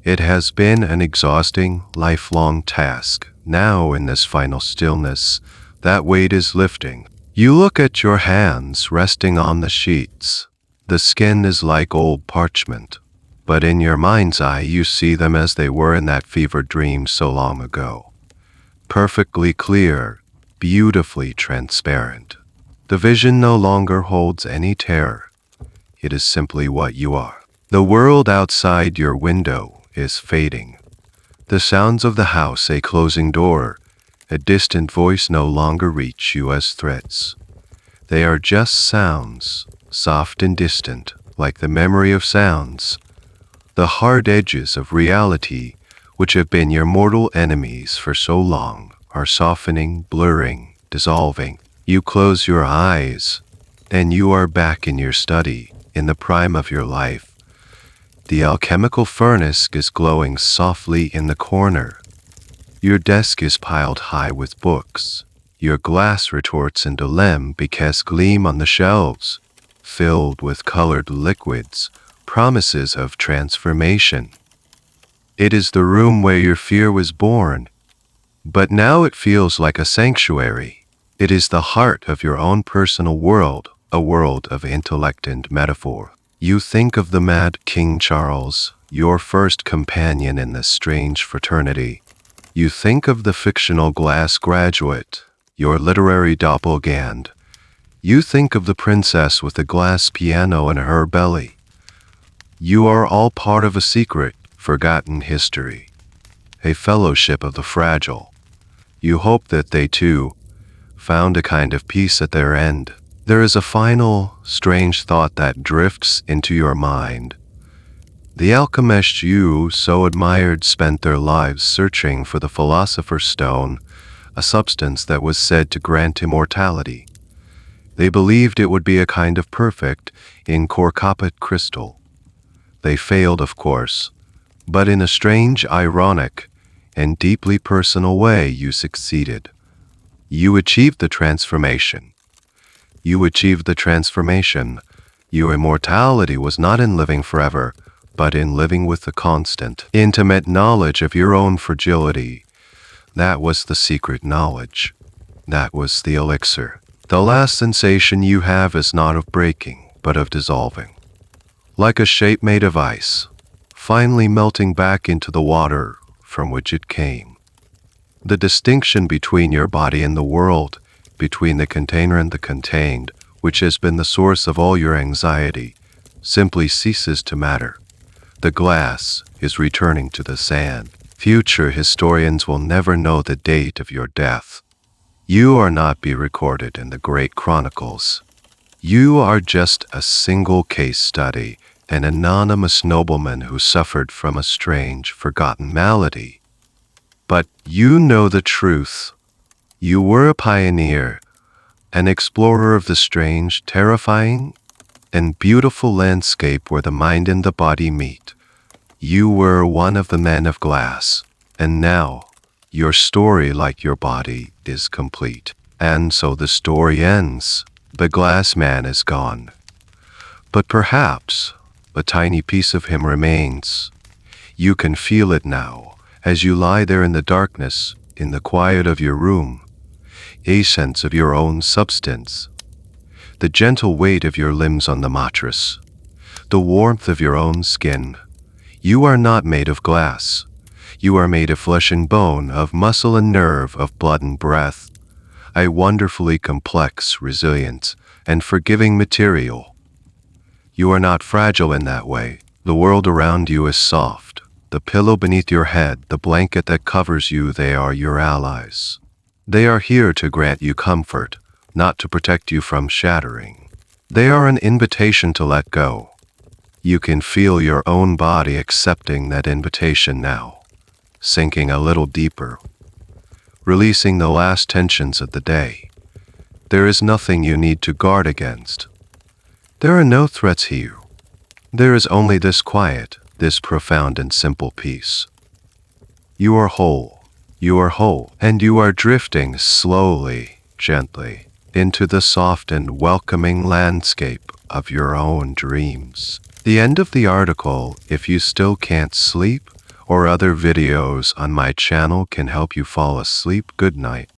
It has been an exhausting, lifelong task. Now, in this final stillness, that weight is lifting. You look at your hands resting on the sheets. The skin is like old parchment, but in your mind's eye you see them as they were in that fevered dream so long ago. Perfectly clear, beautifully transparent. The vision no longer holds any terror. It is simply what you are. The world outside your window is fading. The sounds of the house, a closing door, a distant voice no longer reach you as threats. They are just sounds, soft and distant, like the memory of sounds. The hard edges of reality, which have been your mortal enemies for so long, are softening, blurring, dissolving. You close your eyes, and you are back in your study, in the prime of your life. The alchemical furnace is glowing softly in the corner. Your desk is piled high with books. Your glass retorts and alembics gleam on the shelves, filled with colored liquids, promises of transformation. It is the room where your fear was born, but now it feels like a sanctuary. It is the heart of your own personal world, a world of intellect and metaphor. You think of the mad King Charles, your first companion in this strange fraternity. You think of the fictional glass graduate, your literary doppelganger. You think of the princess with the glass piano in her belly. You are all part of a secret, forgotten history, a fellowship of the fragile. You hope that they, too, found a kind of peace at their end. There is a final, strange thought that drifts into your mind. The alchemists you so admired spent their lives searching for the philosopher's stone, a substance that was said to grant immortality. They believed it would be a kind of perfect, incorruptible crystal. They failed, of course, but in a strange, ironic, and deeply personal way you succeeded. You achieved the transformation. You achieved the transformation. Your immortality was not in living forever, but in living with the constant, intimate knowledge of your own fragility. That was the secret knowledge. That was the elixir. The last sensation you have is not of breaking, but of dissolving. Like a shape made of ice, finally melting back into the water from which it came. The distinction between your body and the world, between the container and the contained, which has been the source of all your anxiety, simply ceases to matter. The glass is returning to the sand. Future historians will never know the date of your death. You are not be recorded in the great chronicles. You are just a single case study, an anonymous nobleman who suffered from a strange, forgotten malady. But you know the truth. You were a pioneer, an explorer of the strange, terrifying, and beautiful landscape where the mind and the body meet. You were one of the men of glass, and now your story, like your body, is complete. And so the story ends. The glass man is gone. But perhaps a tiny piece of him remains. You can feel it now, as you lie there in the darkness, in the quiet of your room, a sense of your own substance, the gentle weight of your limbs on the mattress, the warmth of your own skin. You are not made of glass. You are made of flesh and bone, of muscle and nerve, of blood and breath, a wonderfully complex, resilient, and forgiving material. You are not fragile in that way. The world around you is soft. The pillow beneath your head, the blanket that covers you, they are your allies. They are here to grant you comfort, not to protect you from shattering. They are an invitation to let go. You can feel your own body accepting that invitation now, sinking a little deeper, releasing the last tensions of the day. There is nothing you need to guard against. There are no threats here. There is only this quiet, this profound and simple peace. You are whole, and you are drifting slowly, gently, into the soft and welcoming landscape of your own dreams. The end of the article. If you still can't sleep, or other videos on my channel can help you fall asleep, good night.